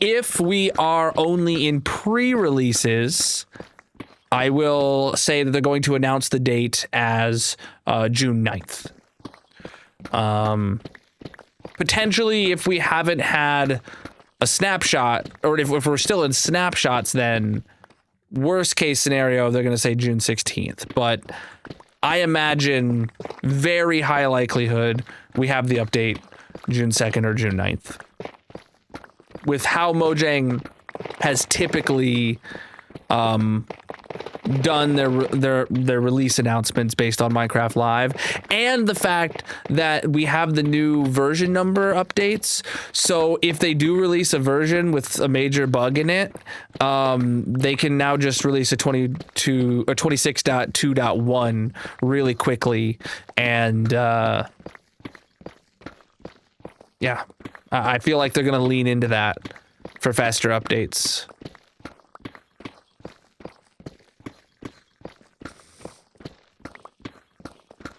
If we are only in pre-releases, I will say that they're going to announce the date as June 9th. Potentially, if we haven't had a snapshot, or if we're still in snapshots, then worst case scenario, they're going to say June 16th. But I imagine very high likelihood we have the update June 2nd or June 9th. With how Mojang has typically done their release announcements based on Minecraft Live, and the fact that we have the new version number updates. So if they do release a version with a major bug in it, they can now just release a 26.2.1 really quickly, and yeah, I feel like they're gonna lean into that for faster updates.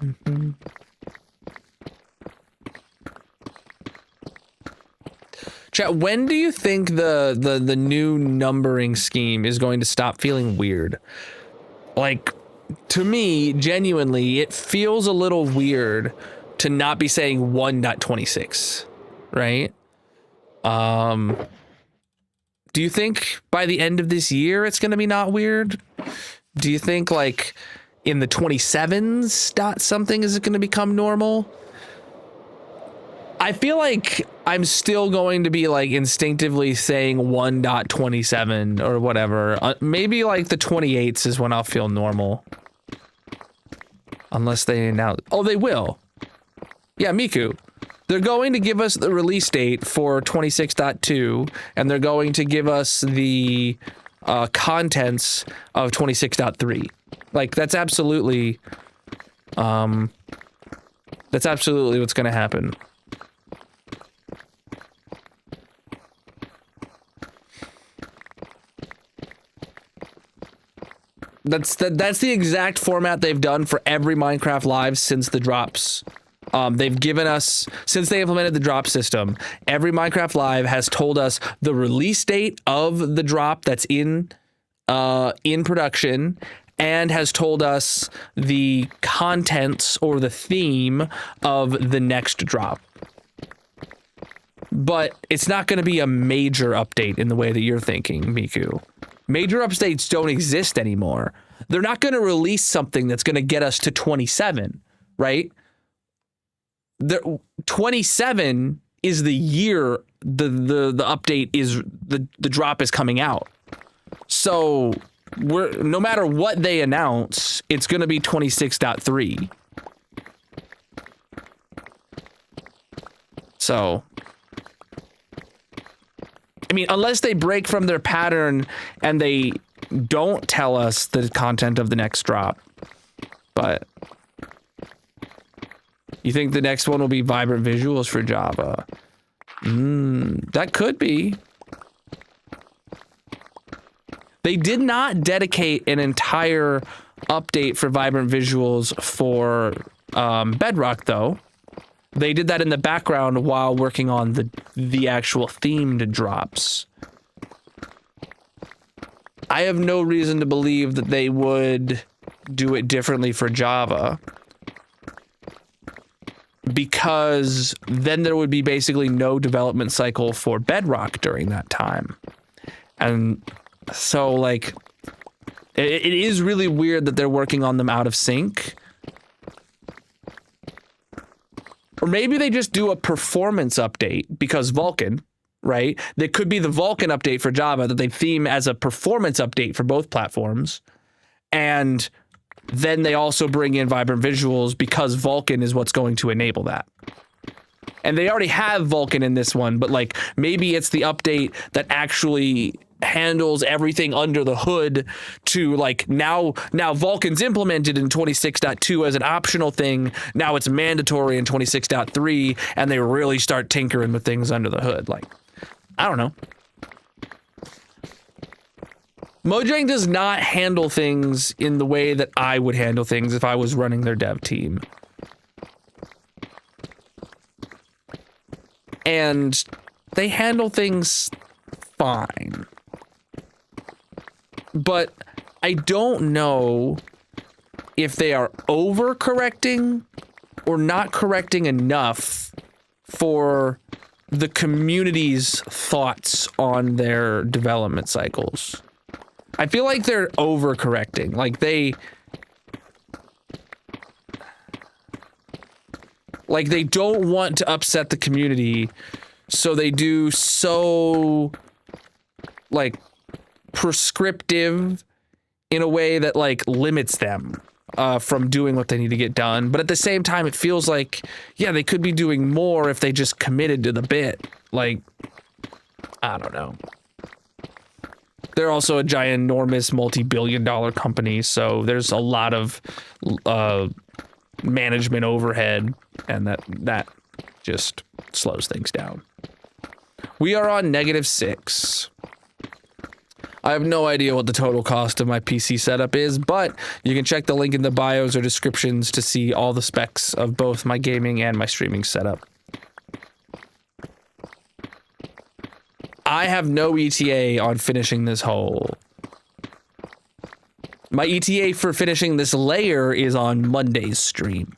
Mm-hmm. Chat, when do you think the new numbering scheme is going to stop feeling weird? Like, to me, genuinely, it feels a little weird to not be saying 1.26, right? Do you think by the end of this year it's going to be not weird? Do you think like in the 27s dot something is it going to become normal? I feel like I'm still going to be like instinctively saying 1.27 or whatever. Maybe like the 28s is when I'll feel normal. Unless they announce. Oh, they will. Yeah, Miku. They're going to give us the release date for 26.2, and they're going to give us the contents of 26.3. Like, that's absolutely what's going to happen. That's the exact format they've done for every Minecraft Live since the drops. They've given us, since they implemented the drop system, every Minecraft Live has told us the release date of the drop that's in production, and has told us the contents or the theme of the next drop. But it's not going to be a major update in the way that you're thinking, Miku. Major updates don't exist anymore. They're not going to release something that's going to get us to 27, right? 27 is the year the update is the drop is coming out. So no matter what they announce, it's going to be 26.3. So I mean, unless they break from their pattern and they don't tell us the content of the next drop. But you think the next one will be vibrant visuals for Java? That could be. They did not dedicate an entire update for vibrant visuals for Bedrock, though. They did that in the background while working on the actual themed drops. I have no reason to believe that they would do it differently for Java, because then there would be basically no development cycle for Bedrock during that time. And so, like, it is really weird that they're working on them out of sync. Or maybe they just do a performance update because Vulkan, right? That could be the Vulkan update for Java that they theme as a performance update for both platforms. And then they also bring in vibrant visuals because Vulkan is what's going to enable that. And they already have Vulkan in this one, but like maybe it's the update that actually handles everything under the hood to like now Vulkan's implemented in 26.2 as an optional thing. Now it's mandatory in 26.3, and they really start tinkering with things under the hood. Like, I don't know. Mojang does not handle things in the way that I would handle things if I was running their dev team. And they handle things fine. But I don't know if they are overcorrecting or not correcting enough for the community's thoughts on their development cycles. I feel like they're overcorrecting. Like they don't want to upset the community, so they do so like prescriptive in a way that like limits them from doing what they need to get done. But at the same time, it feels like, yeah, they could be doing more if they just committed to the bit. Like, I don't know. They're also a ginormous multi-billion-dollar company, so there's a lot of management overhead, and that just slows things down. We are on -6. I have no idea what the total cost of my PC setup is, but you can check the link in the bios or descriptions to see all the specs of both my gaming and my streaming setup. I have no ETA on finishing this hole. My ETA for finishing this layer is on Monday's stream.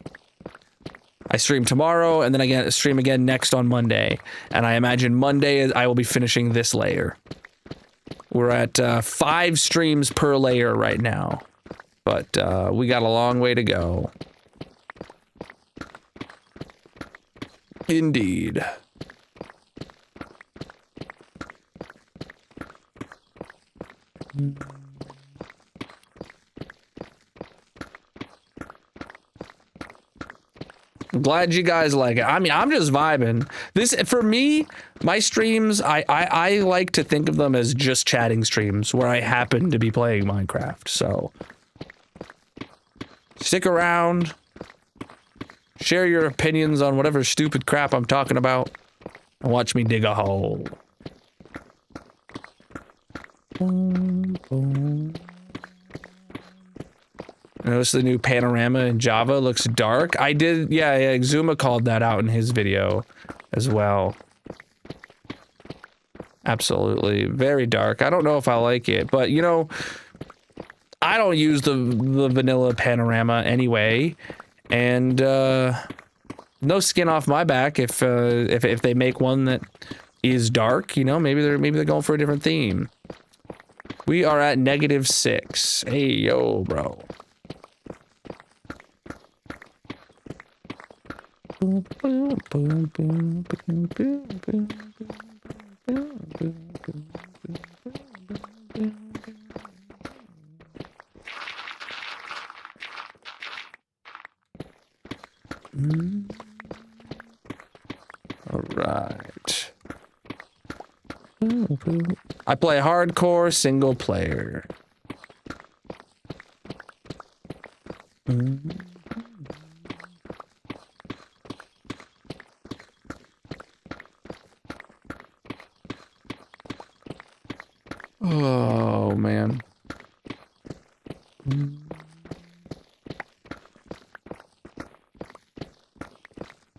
I stream tomorrow, and then I stream again next on Monday. And I imagine Monday I will be finishing this layer. We're at 5 streams per layer right now. But we got a long way to go. Indeed. I'm glad you guys like it. I mean, I'm just vibing. This, for me, my streams, I like to think of them as just chatting streams where I happen to be playing Minecraft. So, stick around. Share your opinions on whatever stupid crap I'm talking about. And watch me dig a hole. Boom, boom. Notice the new panorama in Java looks dark. I did, yeah, Exuma called that out in his video as well. Absolutely, very dark. I don't know if I like it, but you know, I don't use the vanilla panorama anyway, and no skin off my back if they make one that is dark. You know, maybe they're going for a different theme. We are at -6. Hey yo, bro. All right. I play hardcore single player. Oh, man.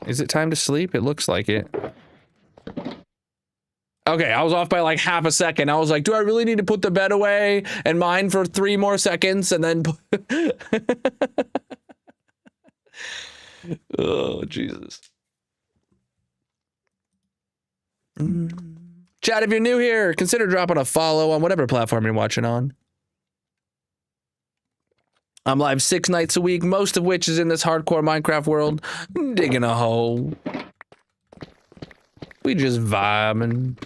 Is it time to sleep? It looks like it. Okay, I was off by like half a second. I was like, do I really need to put the bed away and mine for 3 more seconds and then... Oh, Jesus. Chat, if you're new here, consider dropping a follow on whatever platform you're watching on. I'm live 6 nights a week, most of which is in this hardcore Minecraft world, digging a hole. We just vibing.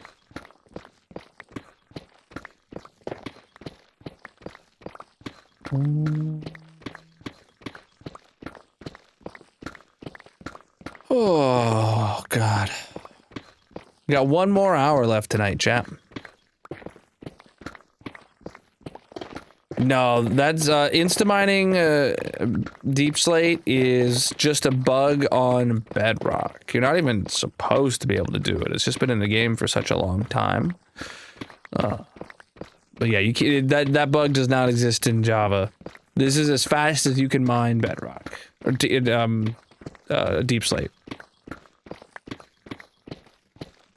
Oh, God. We got 1 more hour left tonight, chat. No, that's insta-mining deep slate is just a bug on Bedrock. You're not even supposed to be able to do it. It's just been in the game for such a long time. But yeah, you can't, that bug does not exist in Java. This is as fast as you can mine Bedrock or deep slate.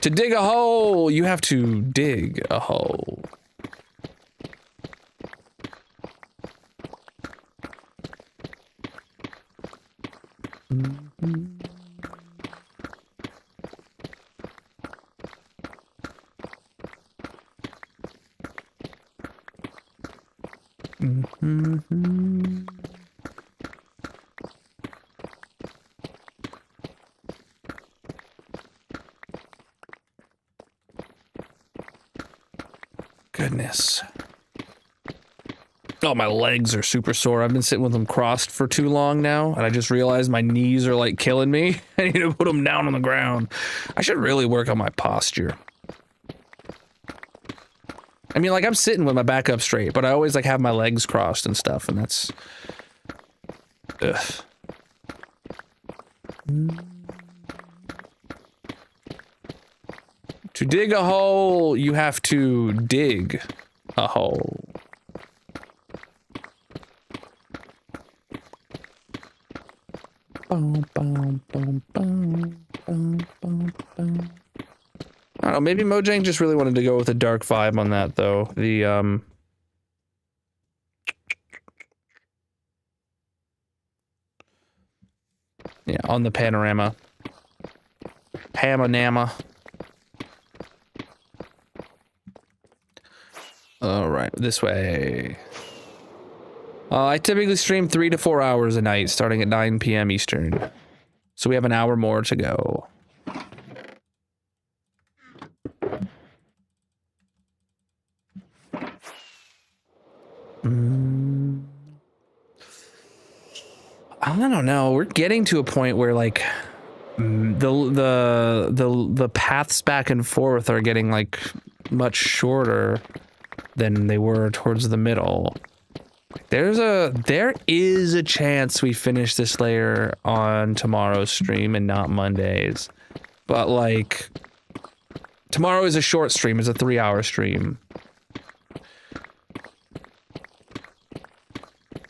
To dig a hole, you have to dig a hole. Goodness. Oh, my legs are super sore. I've been sitting with them crossed for too long now, and I just realized my knees are like killing me. I need to put them down on the ground. I should really work on my posture. I mean, like, I'm sitting with my back up straight, but I always like have my legs crossed and stuff, and that's... Ugh. To dig a hole, you have to dig a hole. Boom, boom, boom, boom, boom, boom, boom. I don't know, maybe Mojang just really wanted to go with a dark vibe on that, though. The, Yeah, on the panorama. Pamanama. All right, this way. I typically stream 3 to 4 hours a night, starting at 9 p.m. Eastern. So we have an hour more to go. I don't know. We're getting to a point where like the paths back and forth are getting like much shorter than they were towards the middle. There is a chance we finish this layer on tomorrow's stream and not Monday's. But like tomorrow is a short stream, it's a 3-hour stream.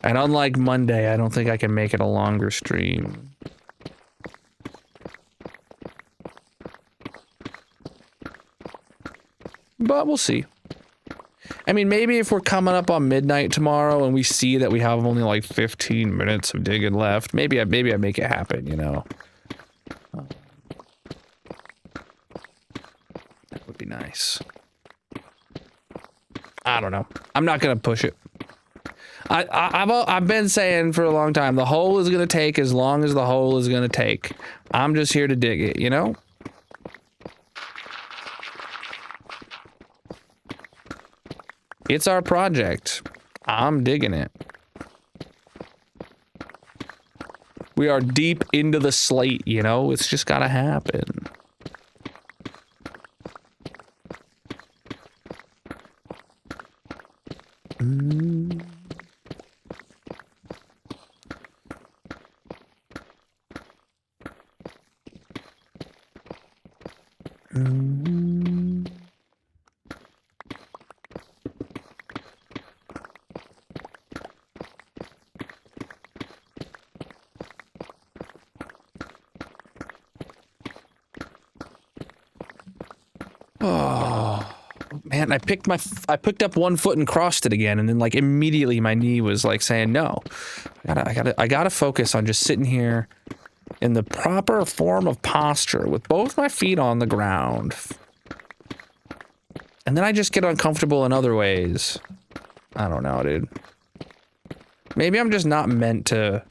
And unlike Monday, I don't think I can make it a longer stream. But we'll see. I mean, maybe if we're coming up on midnight tomorrow and we see that we have only like 15 minutes of digging left, maybe I make it happen, you know? That would be nice. I don't know. I'm not gonna push it. I've been saying for a long time, the hole is gonna take as long as the hole is gonna take. I'm just here to dig it, you know? It's our project. I'm digging it. We are deep into the slate, you know? It's just gotta happen. Oh man, I picked up one foot and crossed it again, and then like immediately my knee was like saying no. I gotta focus on just sitting here in the proper form of posture with both my feet on the ground. And then I just get uncomfortable in other ways. I don't know, dude. Maybe I'm just not meant to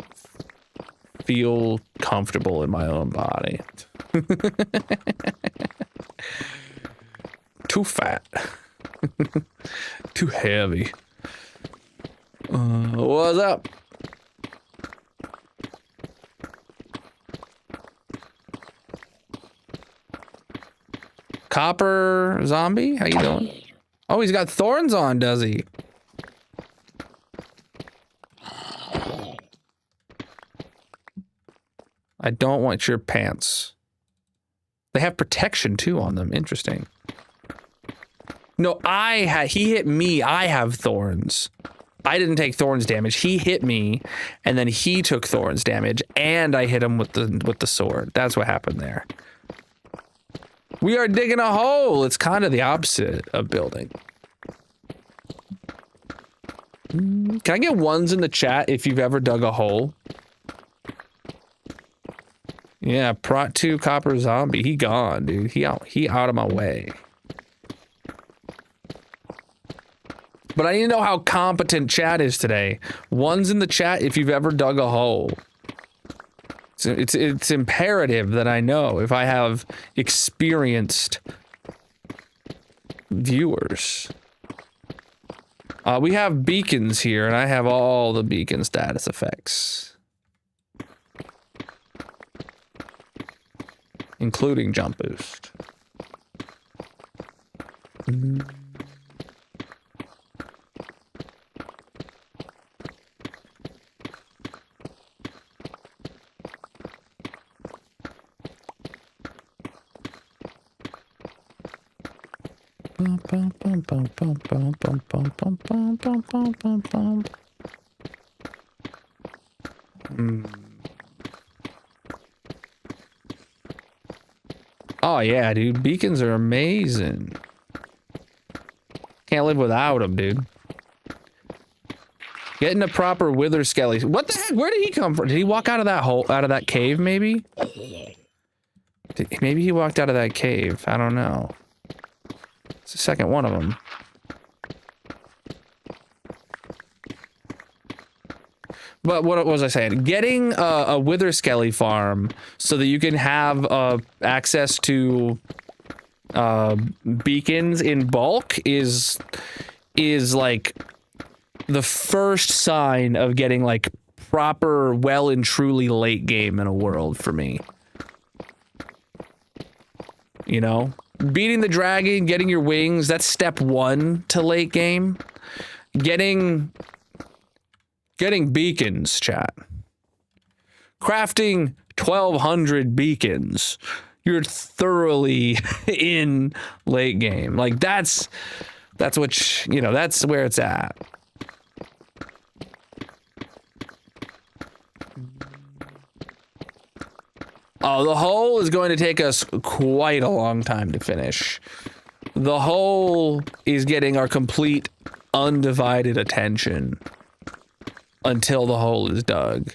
feel comfortable in my own body. Too fat. Too heavy. What's up? Copper zombie? How you doing? Oh, he's got thorns on, does he? I don't want your pants. They have protection too on them. Interesting. No, he hit me. I have thorns. I didn't take thorns damage. He hit me, and then he took thorns damage, and I hit him with the sword. That's what happened there. We are digging a hole. It's kind of the opposite of building. Can I get ones in the chat if you've ever dug a hole? Yeah, Prot 2 Copper Zombie. He gone, dude. He out of my way. But I need to know how competent chat is today. Ones in the chat if you've ever dug a hole. It's imperative that I know if I have experienced viewers. We have beacons here, and I have all the beacon status effects. Including jump boost. Oh yeah, dude. Beacons are amazing. Can't live without them, dude. Getting a proper wither skelly. What the heck? Where did he come from? Did he walk out of that hole, out of that cave, maybe? Maybe he walked out of that cave. I don't know. It's the second one of them. But what was I saying? Getting a wither skelly farm so that you can have access to beacons in bulk is like the first sign of getting like proper, well and truly late game in a world for me. You know, beating the dragon, getting your wings, that's step 1 to late game. Getting beacons, chat. Crafting 1,200 beacons. You're thoroughly in late game. Like that's what, you know, that's where it's at. Oh, the hole is going to take us quite a long time to finish. The hole is getting our complete undivided attention until the hole is dug.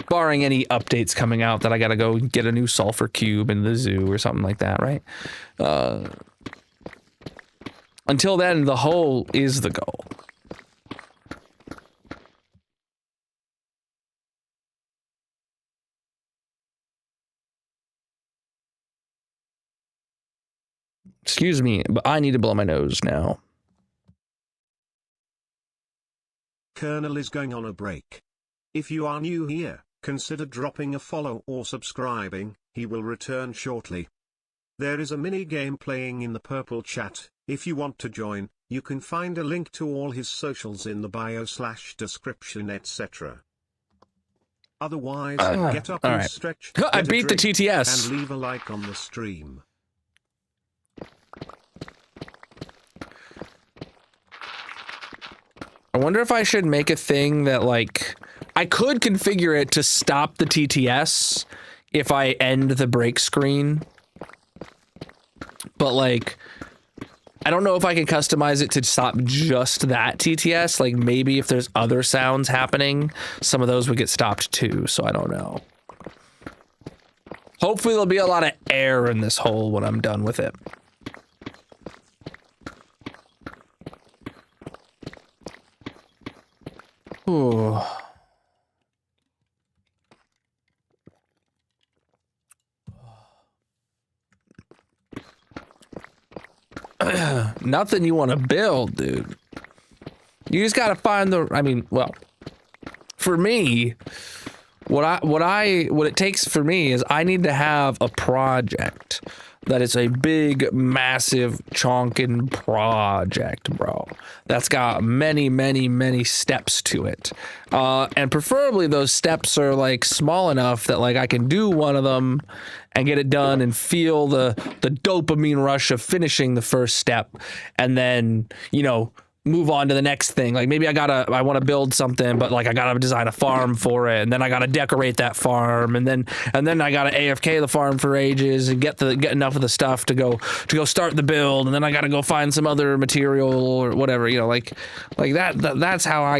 Barring any updates coming out that I gotta go get a new sulfur cube in the zoo or something like that, right? Until then, the hole is the goal. Excuse me, but I need to blow my nose now. Colonel is going on a break. If you are new here, consider dropping a follow or subscribing, he will return shortly. There is a mini game playing in the purple chat. If you want to join, you can find a link to all his socials in the bio/description, etc. Otherwise, get up and stretch. I beat the TTS. And leave a like on the stream. I wonder if I should make a thing that, like, I could configure it to stop the TTS if I end the break screen. But, like, I don't know if I can customize it to stop just that TTS. Like, maybe if there's other sounds happening, some of those would get stopped too, so I don't know. Hopefully there'll be a lot of air in this hole when I'm done with it. Ooh. Nothing you want to build, dude. You just gotta find the, I mean, well, for me, what it takes for me is I need to have a project that is a big, massive, chonkin project, bro. That's got many, many, many steps to it. And preferably those steps are like small enough that like I can do one of them and get it done and feel the dopamine rush of finishing the first step. And then, you know, move on to the next thing. Like maybe I want to build something, but like I gotta design a farm for it, and then I gotta decorate that farm, and then I gotta AFK the farm for ages and get enough of the stuff to go start the build, and then I gotta go find some other material or whatever, you know, like that's how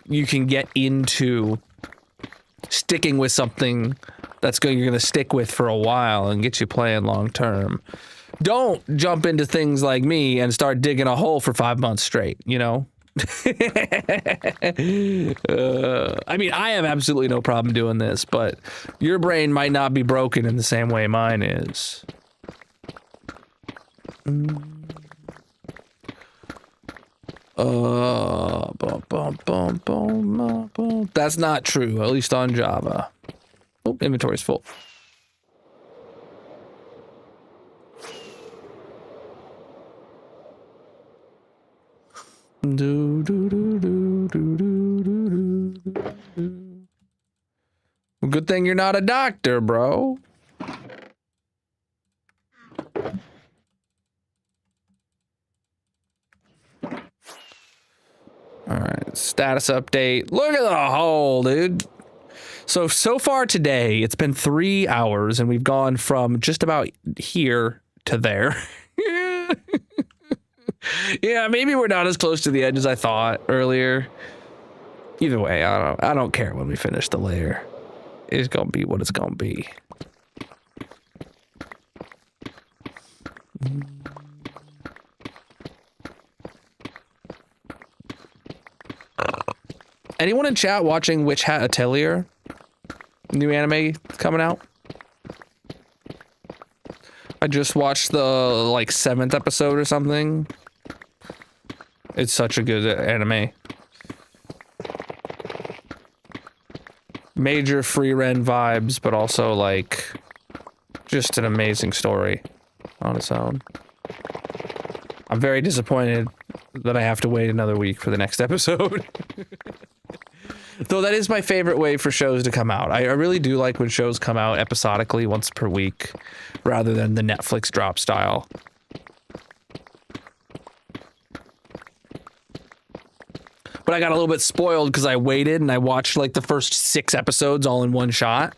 you can get into sticking with something you're gonna stick with for a while and get you playing long term. Don't jump into things like me and start digging a hole for 5 months straight, you know? I mean, I have absolutely no problem doing this, but your brain might not be broken in the same way mine is. That's not true, at least on Java. Oh, inventory's full. Do, do, do, do, do, do, do, do. Well, good thing you're not a doctor, bro. All right, status update. Look at the hole, dude. So far today, it's been 3 hours, and we've gone from just about here to there. Yeah, maybe we're not as close to the edge as I thought earlier. Either way, I don't care when we finish the layer. It's gonna be what it's gonna be. Anyone in chat watching Witch Hat Atelier? New anime coming out? I just watched the like 7th episode or something. It's such a good anime. Major free rent vibes, but also like just an amazing story on its own. I'm very disappointed that I have to wait another week for the next episode. Though that is my favorite way for shows to come out. I really do like when shows come out episodically once per week, rather than the Netflix drop style. But I got a little bit spoiled because I waited and I watched like the first 6 episodes all in one shot.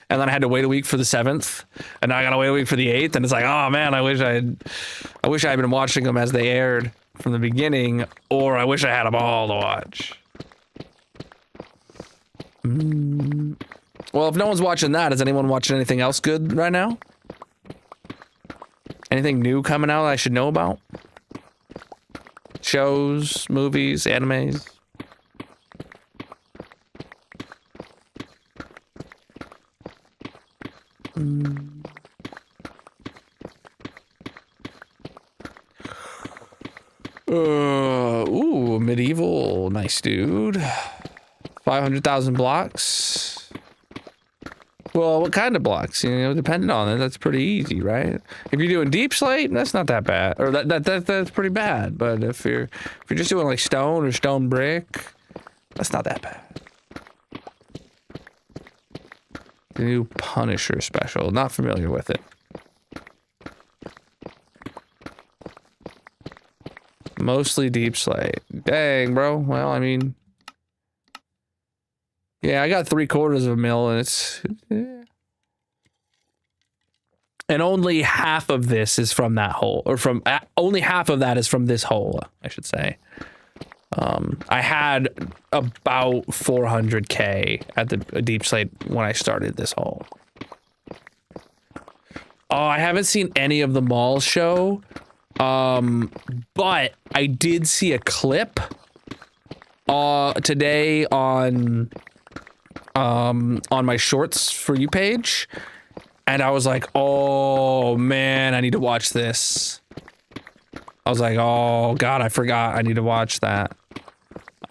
And then I had to wait a week for the 7th. And now I gotta wait a week for the 8th. And it's like, oh man, I wish I had been watching them as they aired from the beginning, or I wish I had them all to watch. Well, if no one's watching that, is anyone watching anything else good right now? Anything new coming out that I should know about? Shows, movies, animes? Ooh, medieval, nice dude. 500,000 blocks. Well, what kind of blocks? You know, depending on it, that's pretty easy, right? If you're doing deep slate, that's not that bad, or that's pretty bad. But if you're just doing like stone or stone brick, that's not that bad. The new Punisher special, not familiar with it. Mostly deep slate. Dang, bro. Well, I mean, yeah, I got 3/4 mil, and it's, yeah. And only half of this is from that hole, or from only half of that is from this hole, I should say. I had about 400K at the deep slate when I started this hole. Oh, I haven't seen any of the mall show, but I did see a clip today on my shorts for you page, and I was like, oh man, I need to watch this. I was like, oh god, I forgot I need to watch that.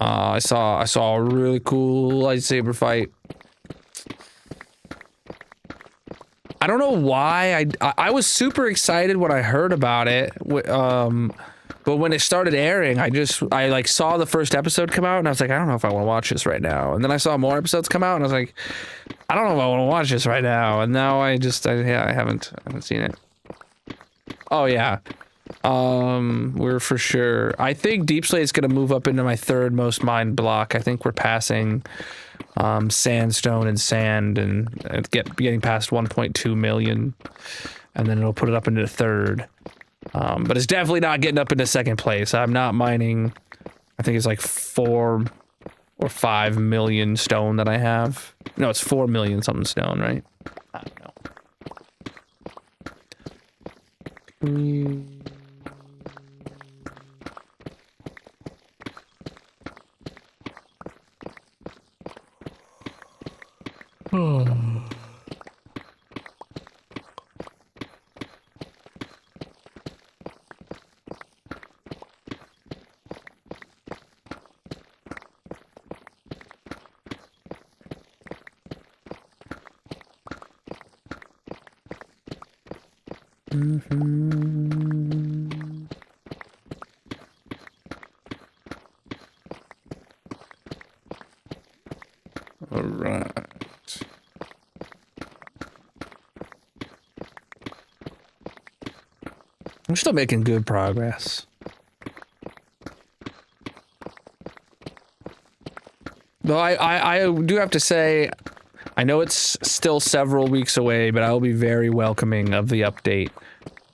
I saw a really cool lightsaber fight. I don't know why I was super excited when I heard about it. But when it started airing, I like saw the first episode come out and I was like, I don't know if I want to watch this right now. And then I saw more episodes come out and I was like, I don't know if I want to watch this right now. And now I haven't seen it. Oh yeah. We're for sure. I think Deep Slate's gonna move up into my 3rd most mined block. I think we're passing sandstone and sand and getting past 1.2 million, and then it'll put it up into 3rd. But it's definitely not getting up into 2nd place. I'm not mining. I think it's like 4 or 5 million stone that I have. No, it's 4 million something stone, right? I don't know. All right. I'm still making good progress. Though I do have to say, I know it's still several weeks away, but I will be very welcoming of the update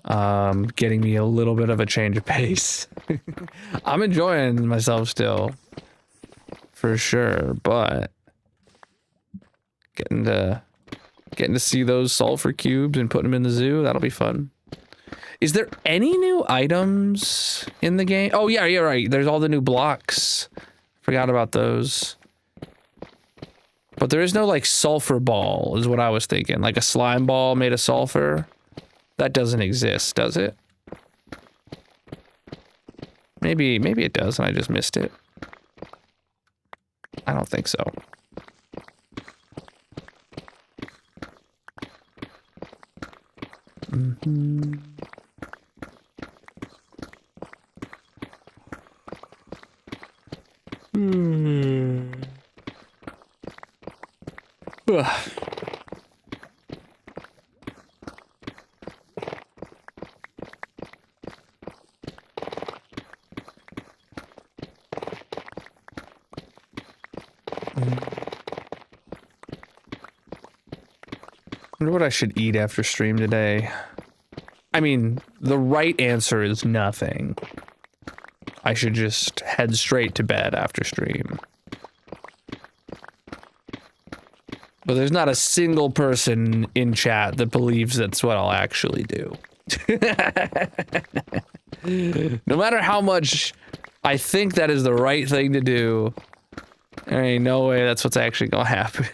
getting me a little bit of a change of pace. I'm enjoying myself still, for sure, but getting to see those sulfur cubes and putting them in the zoo, that'll be fun. Is there any new items in the game? Oh yeah, you're right. There's all the new blocks. Forgot about those. But there is no like sulfur ball, is what I was thinking. Like a slime ball made of sulfur. That doesn't exist, does it? Maybe it does and I just missed it. I don't think so. Mm-hmm. Ugh. I wonder what I should eat after stream today. I mean, the right answer is nothing. I should just head straight to bed after stream. But there's not a single person in chat that believes that's what I'll actually do. No matter how much I think that is the right thing to do, there ain't no way that's what's actually gonna happen.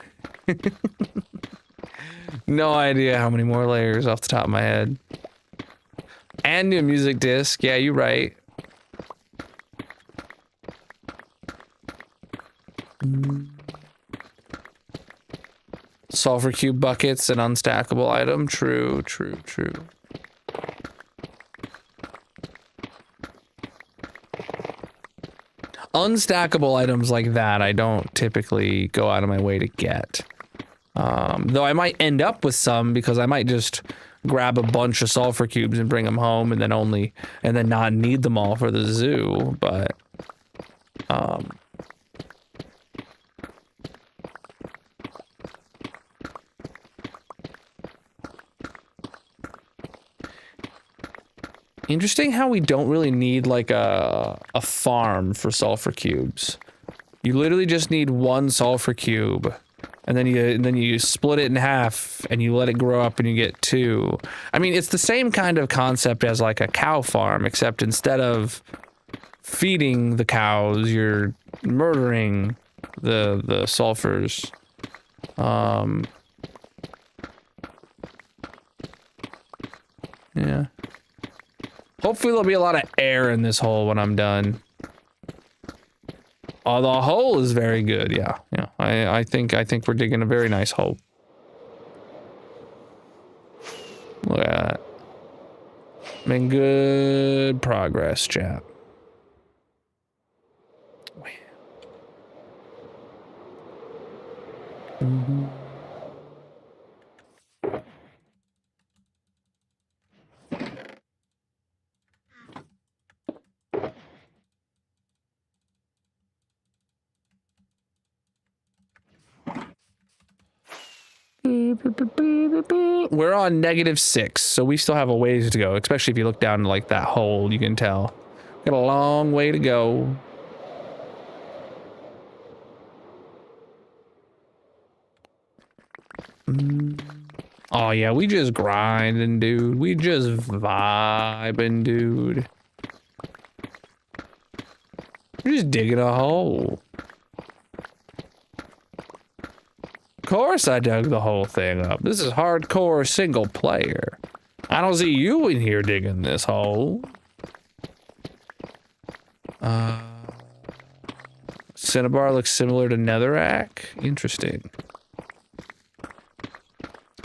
No idea how many more layers off the top of my head. And new music disc, yeah, you're right. Sulfur cube buckets, an unstackable item. True, true, true. Unstackable items like that, I don't typically go out of my way to get. Though I might end up with some because I might just grab a bunch of sulfur cubes and bring them home and then not need them all for the zoo, but interesting how we don't really need like a farm for sulfur cubes. You literally just need one sulfur cube. And then you split it in half and you let it grow up and you get 2. I mean, it's the same kind of concept as like a cow farm, except instead of feeding the cows, you're murdering the sulfurs. Yeah. Hopefully there'll be a lot of air in this hole when I'm done. Oh, the hole is very good. Yeah, yeah. I think we're digging a very nice hole. Look at that. Making good progress, chap. Mm-hmm. We're on -6, so we still have a ways to go, especially if you look down like that hole, you can tell. Got a long way to go. Oh yeah, we just grinding, dude. We just vibing, dude. We're just digging a hole. Of course I dug the whole thing up. This is hardcore single player. I don't see you in here digging this hole. Cinnabar looks similar to Netherrack. Interesting.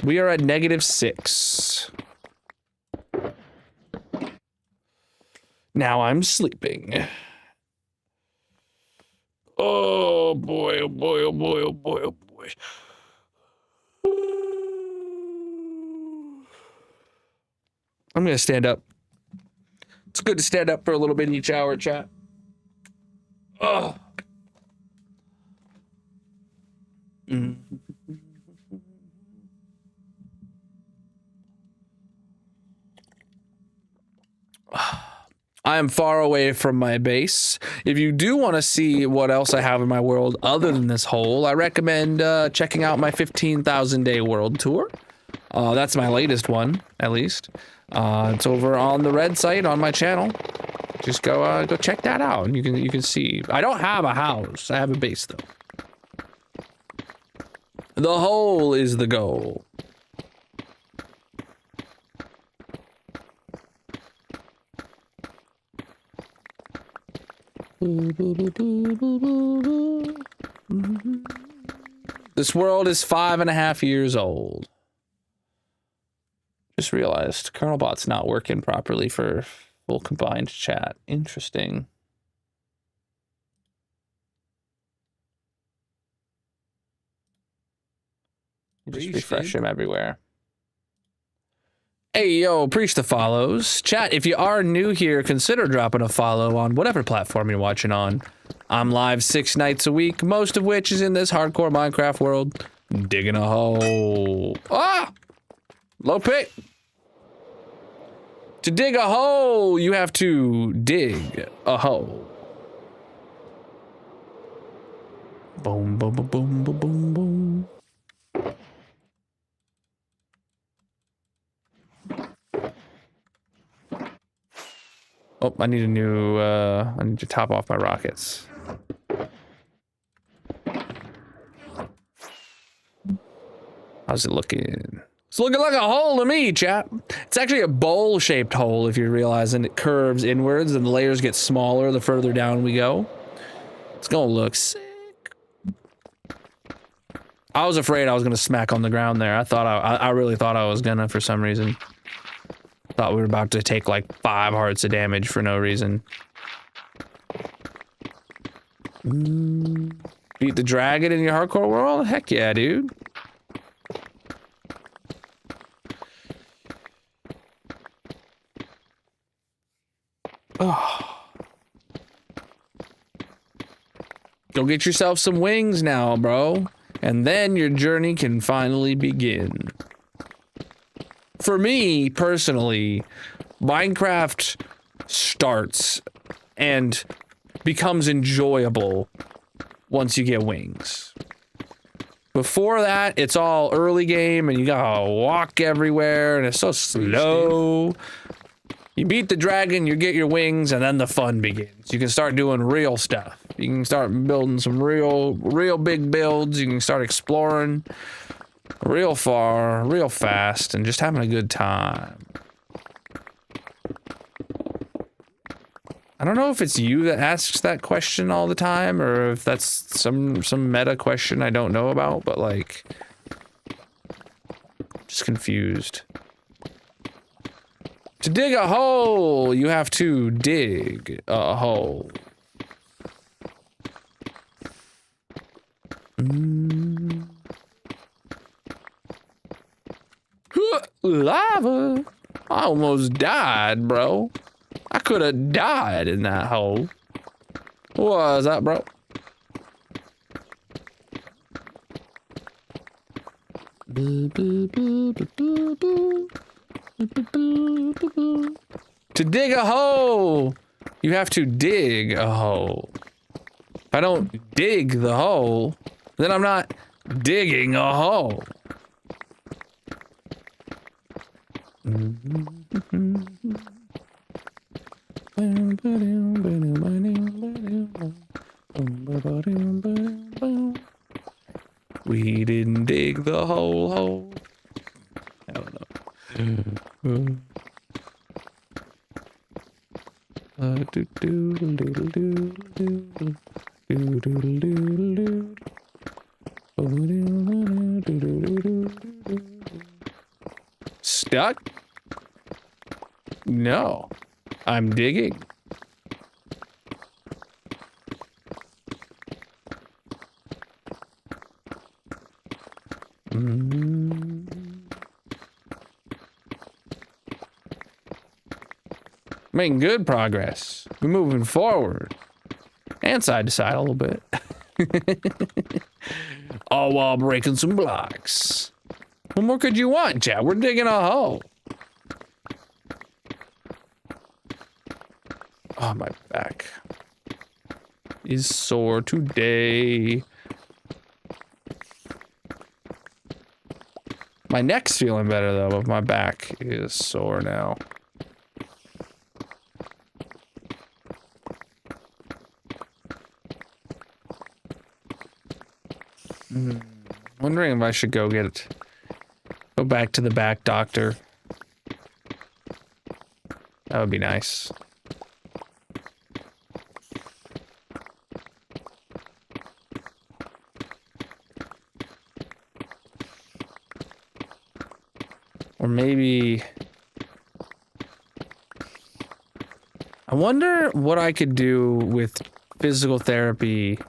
We are at -6. Now I'm sleeping. Oh boy, oh boy, oh boy, oh boy, oh boy. I'm gonna stand up. It's good to stand up for a little bit each hour, chat. Oh. I am far away from my base. If you do want to see what else I have in my world other than this hole, I recommend checking out my 15,000 day world tour. That's my latest one, at least. It's over on the red site on my channel. Just go check that out, and you can see. I don't have a house. I have a base though. The hole is the goal. This world is 5.5 years old. Just realized Colonel Bot's not working properly for full combined chat. Interesting. Just refresh him everywhere. Hey, yo, preach the follows. Chat, if you are new here, consider dropping a follow on whatever platform you're watching on. I'm live 6 nights a week, most of which is in this hardcore Minecraft world. Digging a hole. Ah! Low pick. To dig a hole, you have to dig a hole. Boom, boom, boom, boom, boom, boom, boom. Oh, I need a new, I need to top off my rockets. How's it looking? It's looking like a hole to me, chap. It's actually a bowl-shaped hole, if you're realizing. It curves inwards and the layers get smaller the further down we go. It's gonna look sick. I was afraid I was gonna smack on the ground there. I really thought I was gonna for some reason. Thought we were about to take like 5 hearts of damage for no reason. Beat the dragon in your hardcore world? Heck yeah, dude. Oh. Go get yourself some wings now, bro. And then your journey can finally begin. For me, personally, Minecraft starts and becomes enjoyable once you get wings. Before that, it's all early game and you gotta walk everywhere and it's so slow. You beat the dragon, you get your wings, and then the fun begins. You can start doing real stuff. You can start building some real big builds. You can start exploring real far, real fast, and just having a good time. I don't know if it's you that asks that question all the time, or if that's some meta question I don't know about, but like, just confused. To dig a hole, you have to dig a hole. Lava! I almost died, bro. I could have died in that hole. What was that, bro? To dig a hole, you have to dig a hole. If I don't dig the hole, then I'm not digging a hole. We didn't dig the whole hole. I don't know. Stuck? No, I'm digging. Making good progress. We're moving forward. And side to side a little bit. All while breaking some blocks. What more could you want, chat? We're digging a hole. my back is sore today. My neck's feeling better though, but my back is sore now. Wondering if I should go back to the back doctor. That would be nice. Or maybe... I wonder what I could do with physical therapy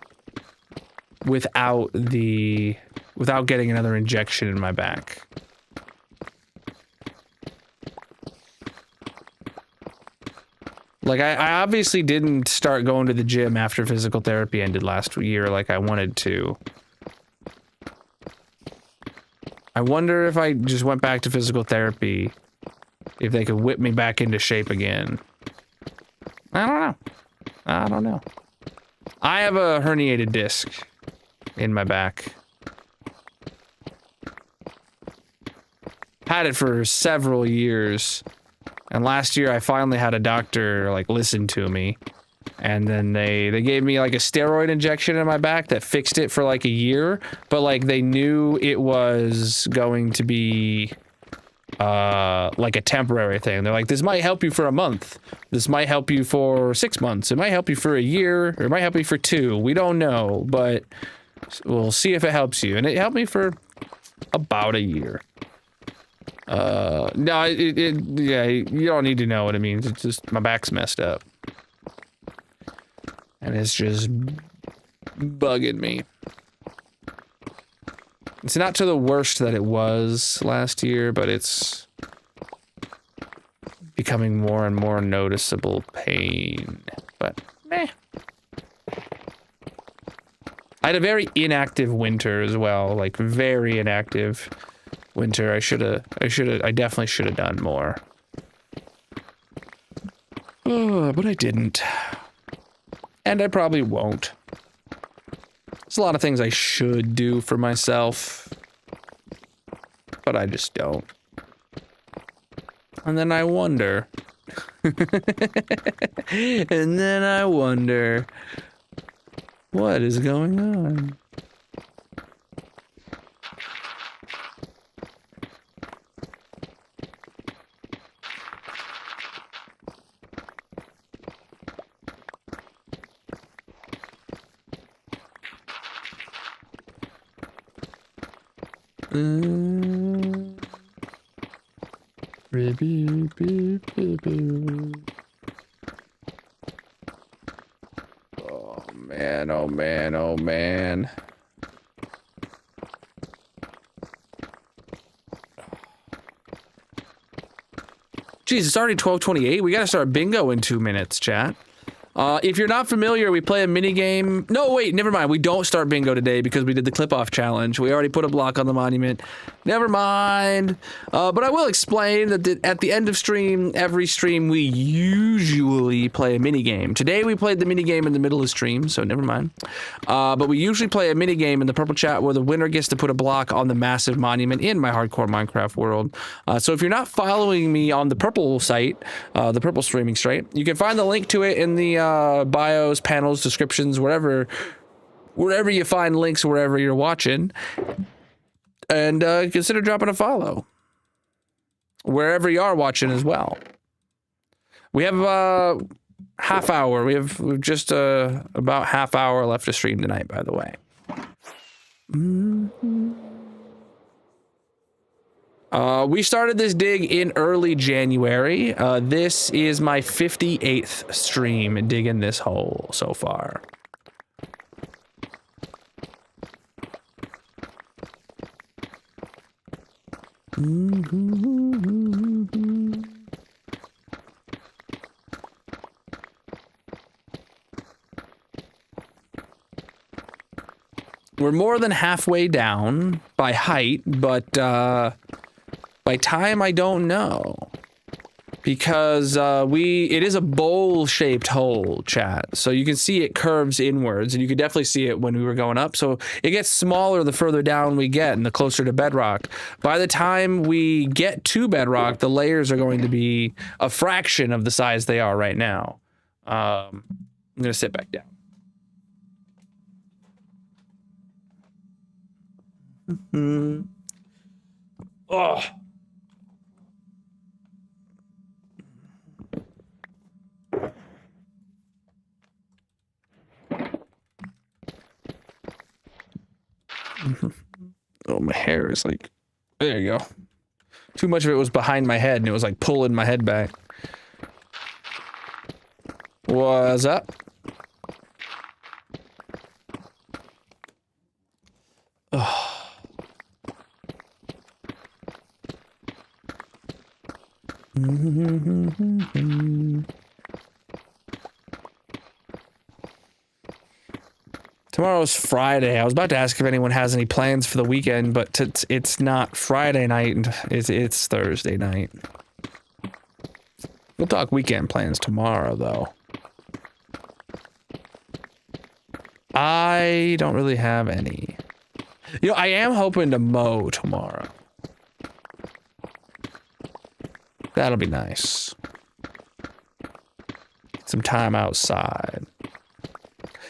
without getting another injection in my back. Like, I obviously didn't start going to the gym after physical therapy ended last year like I wanted to. I wonder if I just went back to physical therapy, if they could whip me back into shape again. I don't know. I don't know. I have a herniated disc in my back. Had it for several years. And last year I finally had a doctor like listen to me. And then they gave me like a steroid injection in my back that fixed it for like a year, but like they knew it was going to be like a temporary thing. They're like, this might help you for a month. This might help you for 6 months. It might help you for a year, or it might help you for 2. We don't know, but we'll see if it helps you. And it helped me for about a year. No, yeah, you don't need to know what it means. It's just my back's messed up. And it's just bugging me. It's not to the worst that it was last year, but it's becoming more and more noticeable pain. But, meh. I had a very inactive winter as well, like very inactive winter. I definitely should have done more. But I didn't. And I probably won't. There's a lot of things I should do for myself, but I just don't. And then I wonder. And then I wonder, what is going on? Oh man, oh man, oh man. Jeez, it's already 12:28. We gotta start bingo in 2 minutes, chat. If you're not familiar, we play a mini game. No, wait, never mind. We don't start bingo today because we did the clip-off challenge. We already put a block on the monument. Never mind. But I will explain that at the end of every stream, we usually play a mini game. Today, we played the mini game in the middle of stream, so never mind. But we usually play a mini game in the purple chat where the winner gets to put a block on the massive monument in my hardcore Minecraft world. So if you're not following me on the purple site, the purple streaming site, you can find the link to it in the bios, panels, descriptions, wherever you find links, wherever you're watching, and consider dropping a follow wherever you are watching as well. We have half hour. We've just about half hour left to stream tonight, by the way. We started this dig in early January. This is my 58th stream digging this hole so far. We're more than halfway down by height, but by time, I don't know. because it is a bowl-shaped hole, chat. So you can see it curves inwards, and you could definitely see it when we were going up. So it gets smaller the further down we get and the closer to bedrock. By the time we get to bedrock, the layers are going to be a fraction of the size they are right now. I'm gonna sit back down. Oh. Oh, my hair is like, there you go. Too much of it was behind my head and it was like pulling my head back. What's up? Oh. Tomorrow's Friday. I was about to ask if anyone has any plans for the weekend, but it's not Friday night. It's Thursday night. We'll talk weekend plans tomorrow, though. I don't really have any. You know, I am hoping to mow tomorrow. That'll be nice. Get some time outside.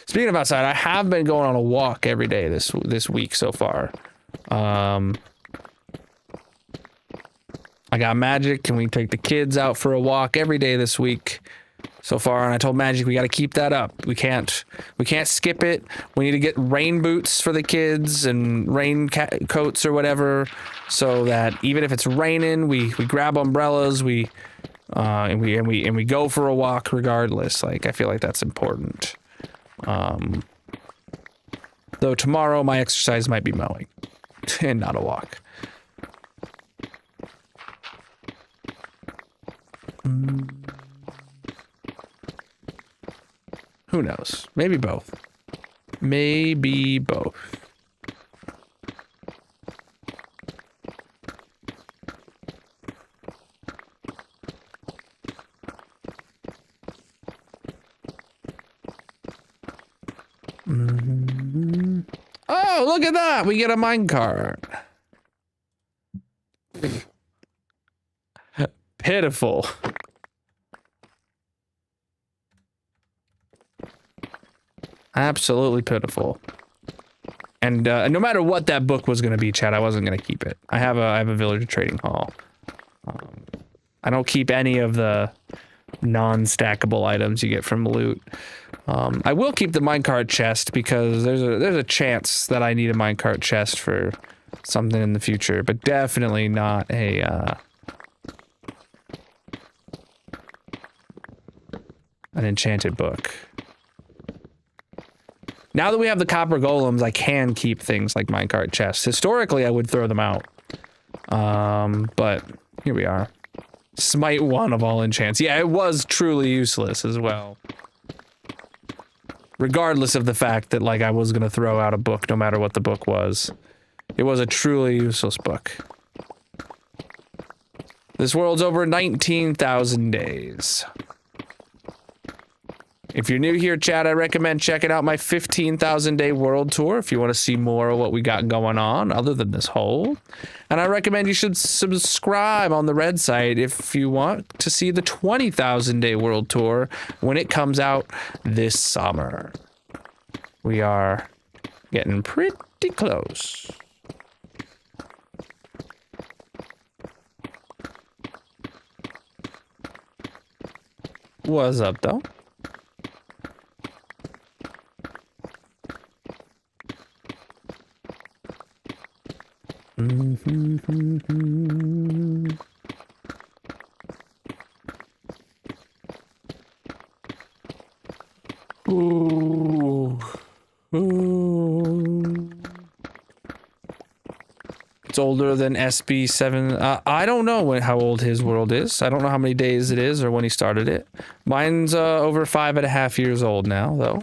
Speaking of outside, I have been going on a walk every day this week so far. I got Magic. Can we take the kids out for a walk every day this week so far? And I told Magic we got to keep that up. We can't skip it. We need to get rain boots for the kids and rain coats or whatever, so that even if it's raining, we grab umbrellas. And we go for a walk regardless. Like, I feel like that's important. Though tomorrow my exercise might be mowing and not a walk. Who knows? Maybe both. Maybe both. Oh, look at that! We get a minecart. Pitiful. Absolutely pitiful. And no matter what that book was going to be, Chad, I wasn't going to keep it. I have a villager trading hall. I don't keep any of the non-stackable items you get from loot. I will keep the minecart chest because there's a chance that I need a minecart chest for something in the future, but definitely not a an enchanted book. Now that we have the copper golems, I can keep things like minecart chests. Historically, I would throw them out. But here we are. Smite 1 of all enchants. Yeah, it was truly useless as well. Regardless of the fact that, like, I was gonna throw out a book no matter what the book was. It was a truly useless book. This world's over 19,000 days. If you're new here, chat, I recommend checking out my 15,000 day world tour if you want to see more of what we got going on other than this hole. And I recommend you should subscribe on the red site if you want to see the 20,000 day world tour when it comes out this summer. We are getting pretty close. What's up, though? Ooh. Ooh. It's older than SB7. I don't know how old his world is. I don't know how many days it is or when he started it. Mine's over 5.5 years old now, though.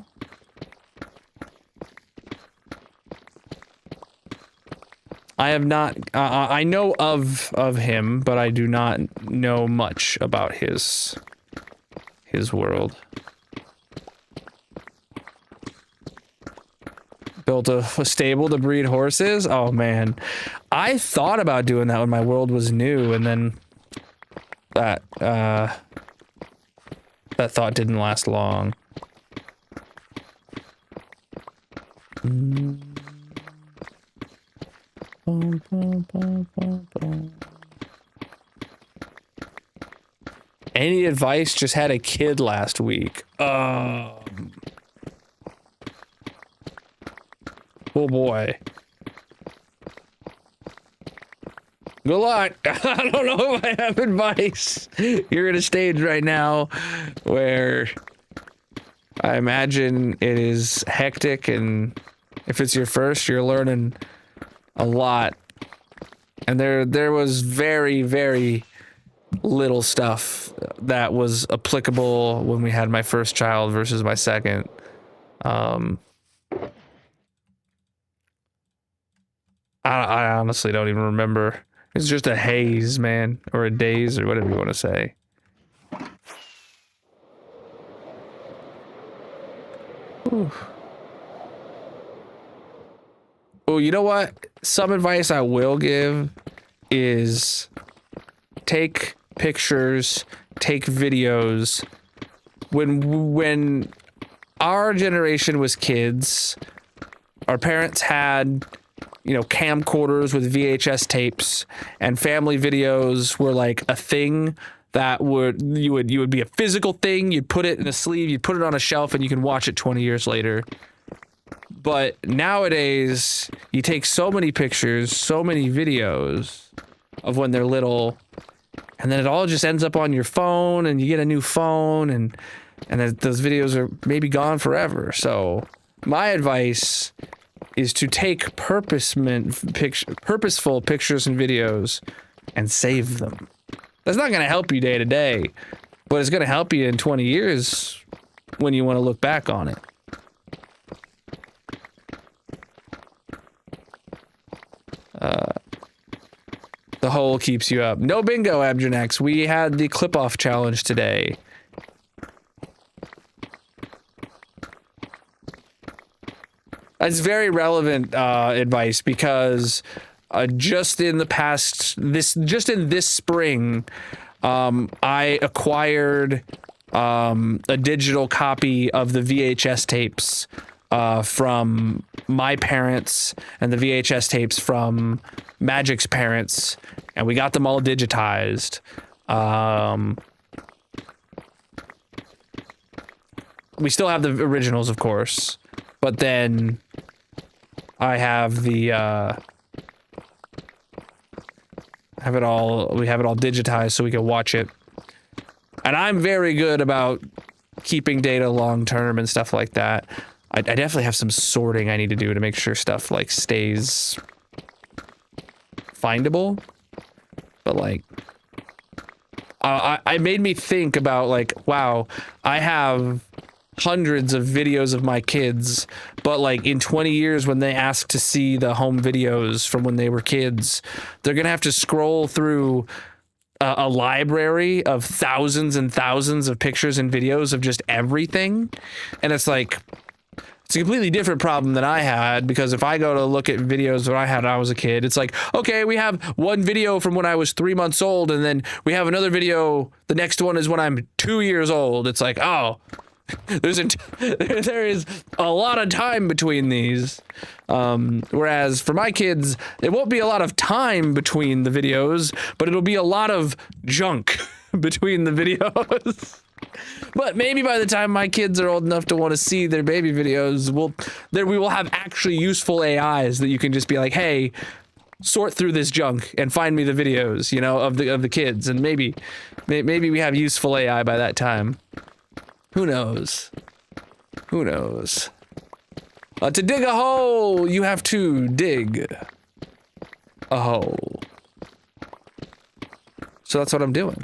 I have not. I know of him, but I do not know much about his world. Built a stable to breed horses. Oh man, I thought about doing that when my world was new, and then that thought didn't last long. Any advice? Just had a kid last week. Oh boy. Good luck. I don't know if I have advice. You're at a stage right now where I imagine it is hectic, and if it's your first, you're learning a lot. And there was very, very little stuff that was applicable when we had my first child versus my second. I honestly don't even remember. It's just a haze, man, or a daze, or whatever you want to say. Ooh. Oh, you know what? Some advice I will give is take pictures, take videos. When our generation was kids, our parents had, you know, camcorders with VHS tapes, and family videos were like a thing that would be a physical thing. You'd put it in a sleeve, you'd put it on a shelf, and you can watch it 20 years later. But nowadays, you take so many pictures, so many videos of when they're little, and then it all just ends up on your phone, and you get a new phone, and those videos are maybe gone forever. So my advice is to take purposeful pictures and videos and save them. That's not going to help you day to day, but it's going to help you in 20 years when you want to look back on it. The hole keeps you up. No bingo, Abjanax. We had the clip-off challenge today. That's very relevant advice, because just in this spring, I acquired a digital copy of the VHS tapes from my parents and the VHS tapes from Magic's parents, and we got them all digitized. We still have the originals, of course, but then I have the we have it all digitized so we can watch it. And I'm very good about keeping data long term and stuff like that. I definitely have some sorting I need to do to make sure stuff like stays findable, but like I made me think about, like, wow, I have hundreds of videos of my kids, but like in 20 years when they ask to see the home videos from when they were kids, they're gonna have to scroll through a library of thousands and thousands of pictures and videos of just everything. And it's like, it's a completely different problem than I had, because if I go to look at videos that I had when I was a kid, it's like, okay, we have one video from when I was 3 months old, and then we have another video, the next one is when I'm 2 years old. It's like, oh, there is a lot of time between these. Whereas for my kids, it won't be a lot of time between the videos, but it'll be a lot of junk between the videos. But maybe by the time my kids are old enough to want to see their baby videos, we will have actually useful AIs that you can just be like, hey, sort through this junk and find me the videos, you know, of the kids. And maybe we have useful AI by that time. Who knows? Who knows? To dig a hole, you have to dig a hole. So that's what I'm doing.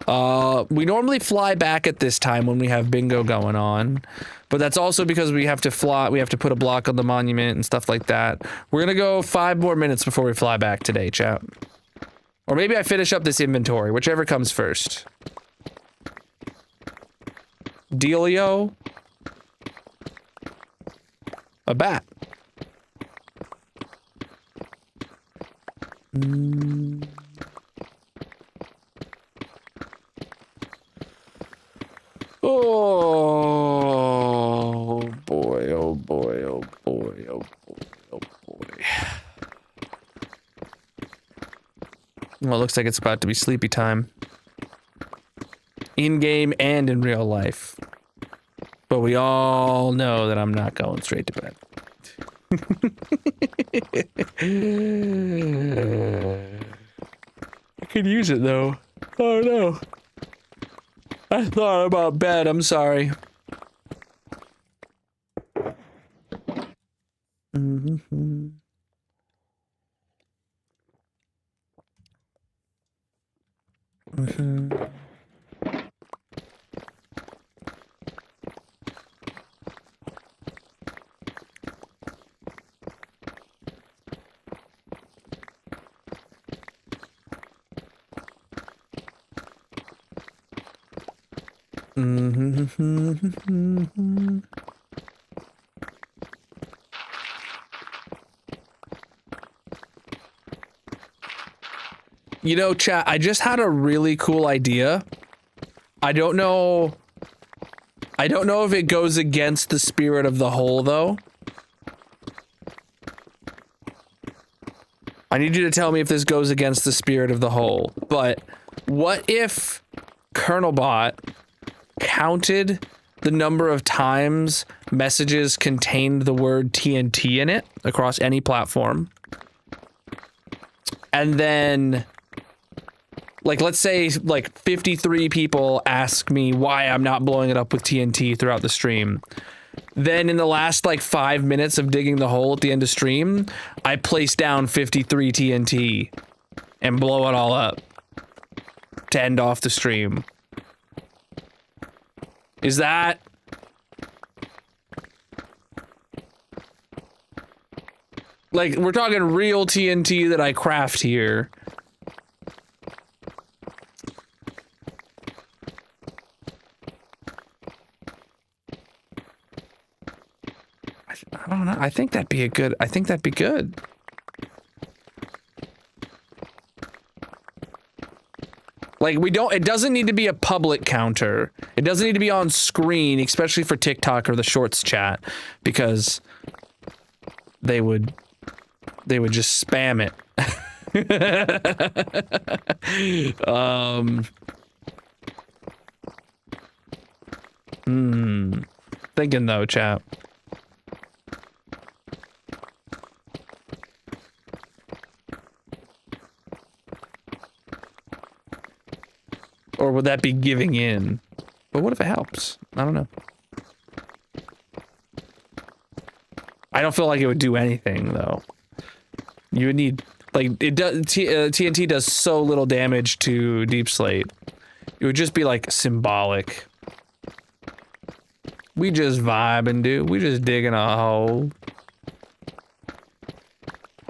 We normally fly back at this time when we have bingo going on, but that's also because we have to fly. We have to put a block on the monument and stuff like that. We're gonna go 5 more minutes before we fly back today, chat. Or maybe I finish up this inventory, whichever comes first. Dealio. A bat. Oh boy, oh boy, oh boy, oh boy, oh boy. Well, it looks like it's about to be sleepy time. In game and in real life. But we all know that I'm not going straight to bed. I could use it though. Oh no. I thought about bed, I'm sorry. You know, chat, I just had a really cool idea. I don't know if it goes against the spirit of the whole, though. I need you to tell me if this goes against the spirit of the whole. But what if Colonel Bot counted the number of times messages contained the word TNT in it across any platform? And then, like, let's say, like, 53 people ask me why I'm not blowing it up with TNT throughout the stream. Then in the last, like, 5 minutes of digging the hole at the end of stream, I place down 53 TNT and blow it all up to end off the stream. Is that... like, we're talking real TNT that I craft here. I don't know. I think that'd be good. Like, it doesn't need to be a public counter. It doesn't need to be on screen, especially for TikTok or the Shorts chat, because they would just spam it. Thinking though, chat. Or would that be giving in? But what if it helps? I don't know. I don't feel like it would do anything though. You would need, like, it does. TNT does so little damage to Deep Slate. It would just be like symbolic. We just vibing, dude. We just digging a hole.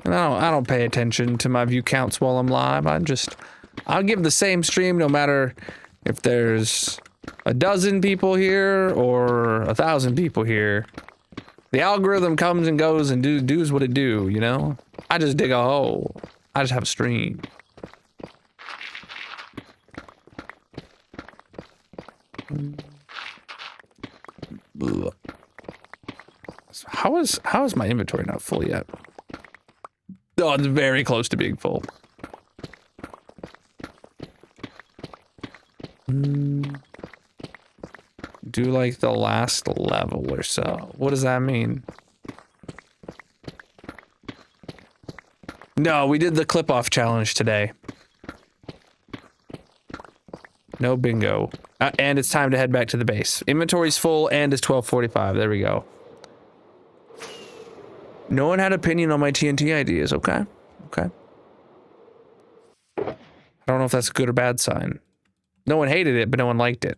And I don't pay attention to my view counts while I'm live. I'll give the same stream no matter if there's a dozen people here or 1,000 people here. The algorithm comes and goes and does what it do, you know? I just dig a hole. I just have a stream. Ugh. How is my inventory not full yet? Oh, it's very close to being full. Do like the last level or so. What does that mean? No, we did the clip-off challenge today. No bingo. And it's time to head back to the base. Inventory's full and it's 12:45. There we go. No one had opinion on my TNT ideas, okay? Okay. I don't know if that's a good or bad sign. No one hated it, but no one liked it.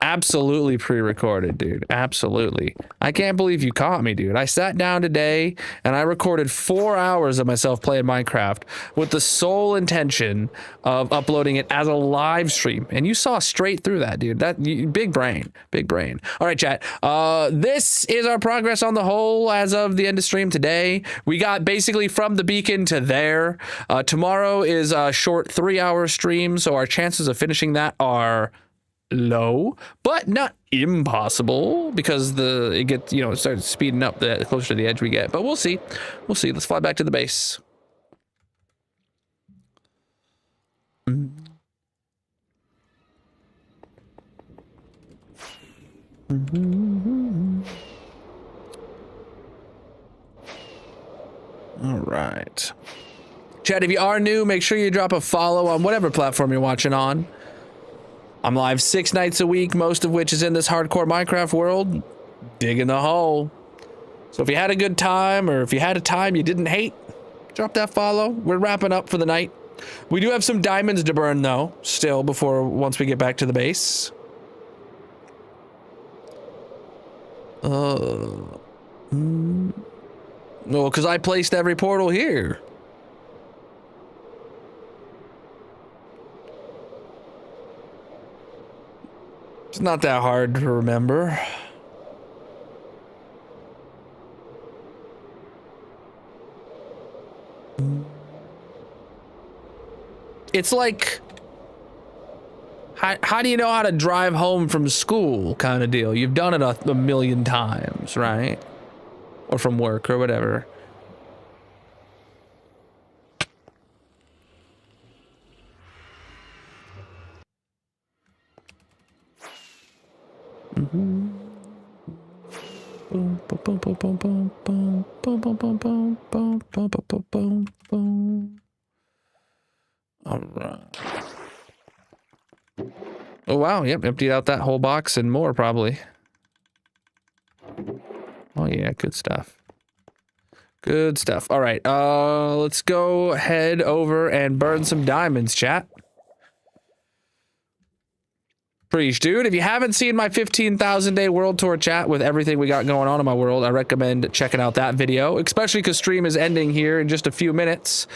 Absolutely pre-recorded, dude. Absolutely. I can't believe you caught me, dude. I sat down today and I recorded 4 hours of myself playing Minecraft with the sole intention of uploading it as a live stream. And you saw straight through that, dude. Big brain. Big brain. All right, chat. This is our progress on the whole as of the end of stream today. We got basically from the beacon to there. Tomorrow is a short 3-hour stream, so our chances of finishing that are low, but not impossible, because it gets, it starts speeding up the closer to the edge we get. But we'll see. Let's fly back to the base. All right, chat, if you are new, make sure you drop a follow on whatever platform you're watching on. I'm live 6 nights a week, most of which is in this hardcore Minecraft world, digging the hole. So if you had a good time, or if you had a time you didn't hate, drop that follow. We're wrapping up for the night. We do have some diamonds to burn, though, still, once we get back to the base. No, because I placed every portal here. It's not that hard to remember. It's like, how do you know how to drive home from school kind of deal? You've done it a million times, right? Or from work or whatever. All right. Oh wow, yep, emptied out that whole box and more probably. Oh yeah, good stuff. Good stuff. All right, let's go head over and burn some diamonds, chat. Preach, dude. If you haven't seen my 15,000 day world tour, chat, with everything we got going on in my world, I recommend checking out that video, especially because stream is ending here in just a few minutes.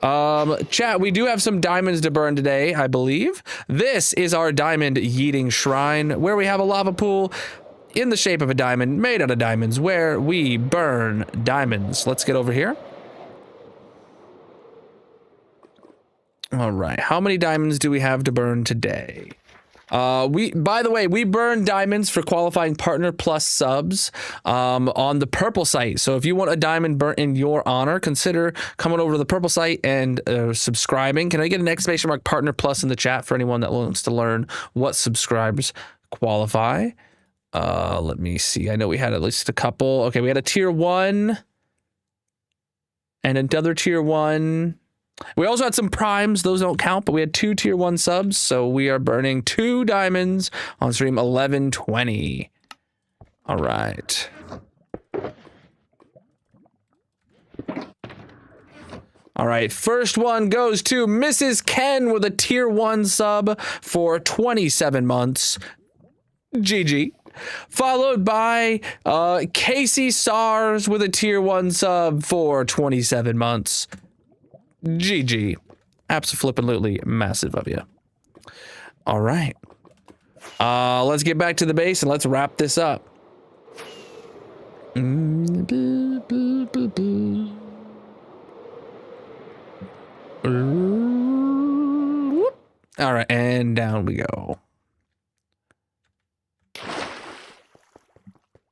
Chat, we do have some diamonds to burn today, I believe. This is our diamond yeeting shrine, where we have a lava pool in the shape of a diamond, made out of diamonds, where we burn diamonds. Let's get over here. All right, how many diamonds do we have to burn today? By the way, we burn diamonds for qualifying Partner Plus subs on the purple site. So if you want a diamond burnt in your honor, consider coming over to the purple site and subscribing. Can I get an exclamation mark Partner Plus in the chat for anyone that wants to learn what subscribers qualify? Let me see. I know we had at least a couple. Okay, we had a tier 1 and another tier 1. We also had some primes. Those don't count, but we had 2 tier 1 subs, so we are burning 2 diamonds on stream 1120. All right. All right, first one goes to Mrs. Ken with a tier 1 sub for 27 months. GG. Followed by Casey SARS with a tier 1 sub for 27 months. GG. Abso-flippin'-lutely massive of you. All right. Let's get back to the base and let's wrap this up. All right, and down we go.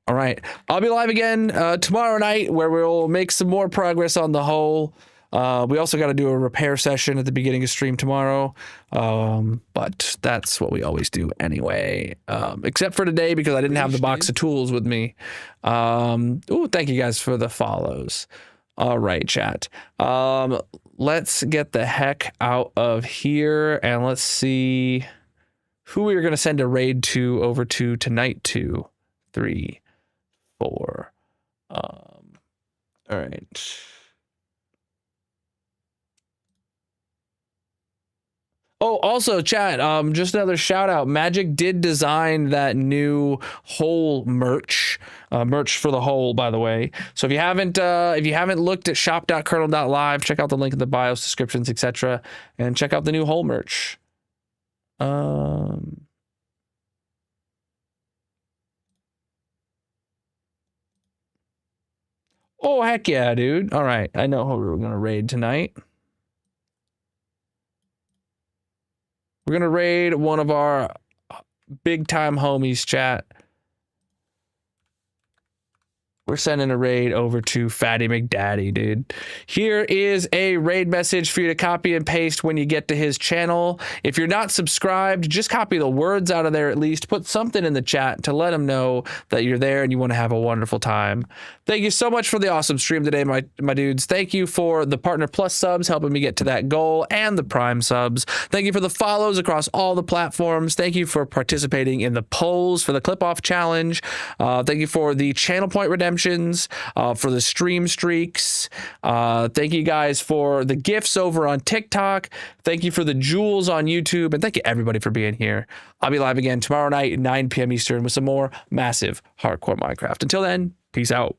All right, I'll be live again tomorrow night, where we'll make some more progress on the whole. We also got to do a repair session at the beginning of stream tomorrow, but that's what we always do anyway, except for today because I didn't have the box of tools with me. Oh, thank you guys for the follows. All right, chat. Let's get the heck out of here and let's see who we are going to send a raid to over to tonight to. 3, 4. All right. Oh, also, chat. Just another shout out. Magic did design that new hole merch, merch for the hole, by the way. So if you haven't looked at shop.colonel.live, check out the link in the bios, descriptions, etc., and check out the new hole merch. Oh heck yeah, dude! All right, I know who we're gonna raid tonight. We're gonna raid one of our big time homies, chat. We're sending a raid over to Fatty McDaddy, dude. Here is a raid message for you to copy and paste when you get to his channel. If you're not subscribed, just copy the words out of there at least. Put something in the chat to let him know that you're there and you want to have a wonderful time. Thank you so much for the awesome stream today, my dudes. Thank you for the Partner Plus subs, helping me get to that goal, and the Prime subs. Thank you for the follows across all the platforms. Thank you for participating in the polls for the Clip Off Challenge. Thank you for the channel point redemption. For the stream streaks. Thank you guys for the gifts over on TikTok. Thank you for the jewels on YouTube. And thank you everybody for being here. I'll be live again tomorrow night at 9 p.m. Eastern with some more massive hardcore Minecraft. Until then, peace out.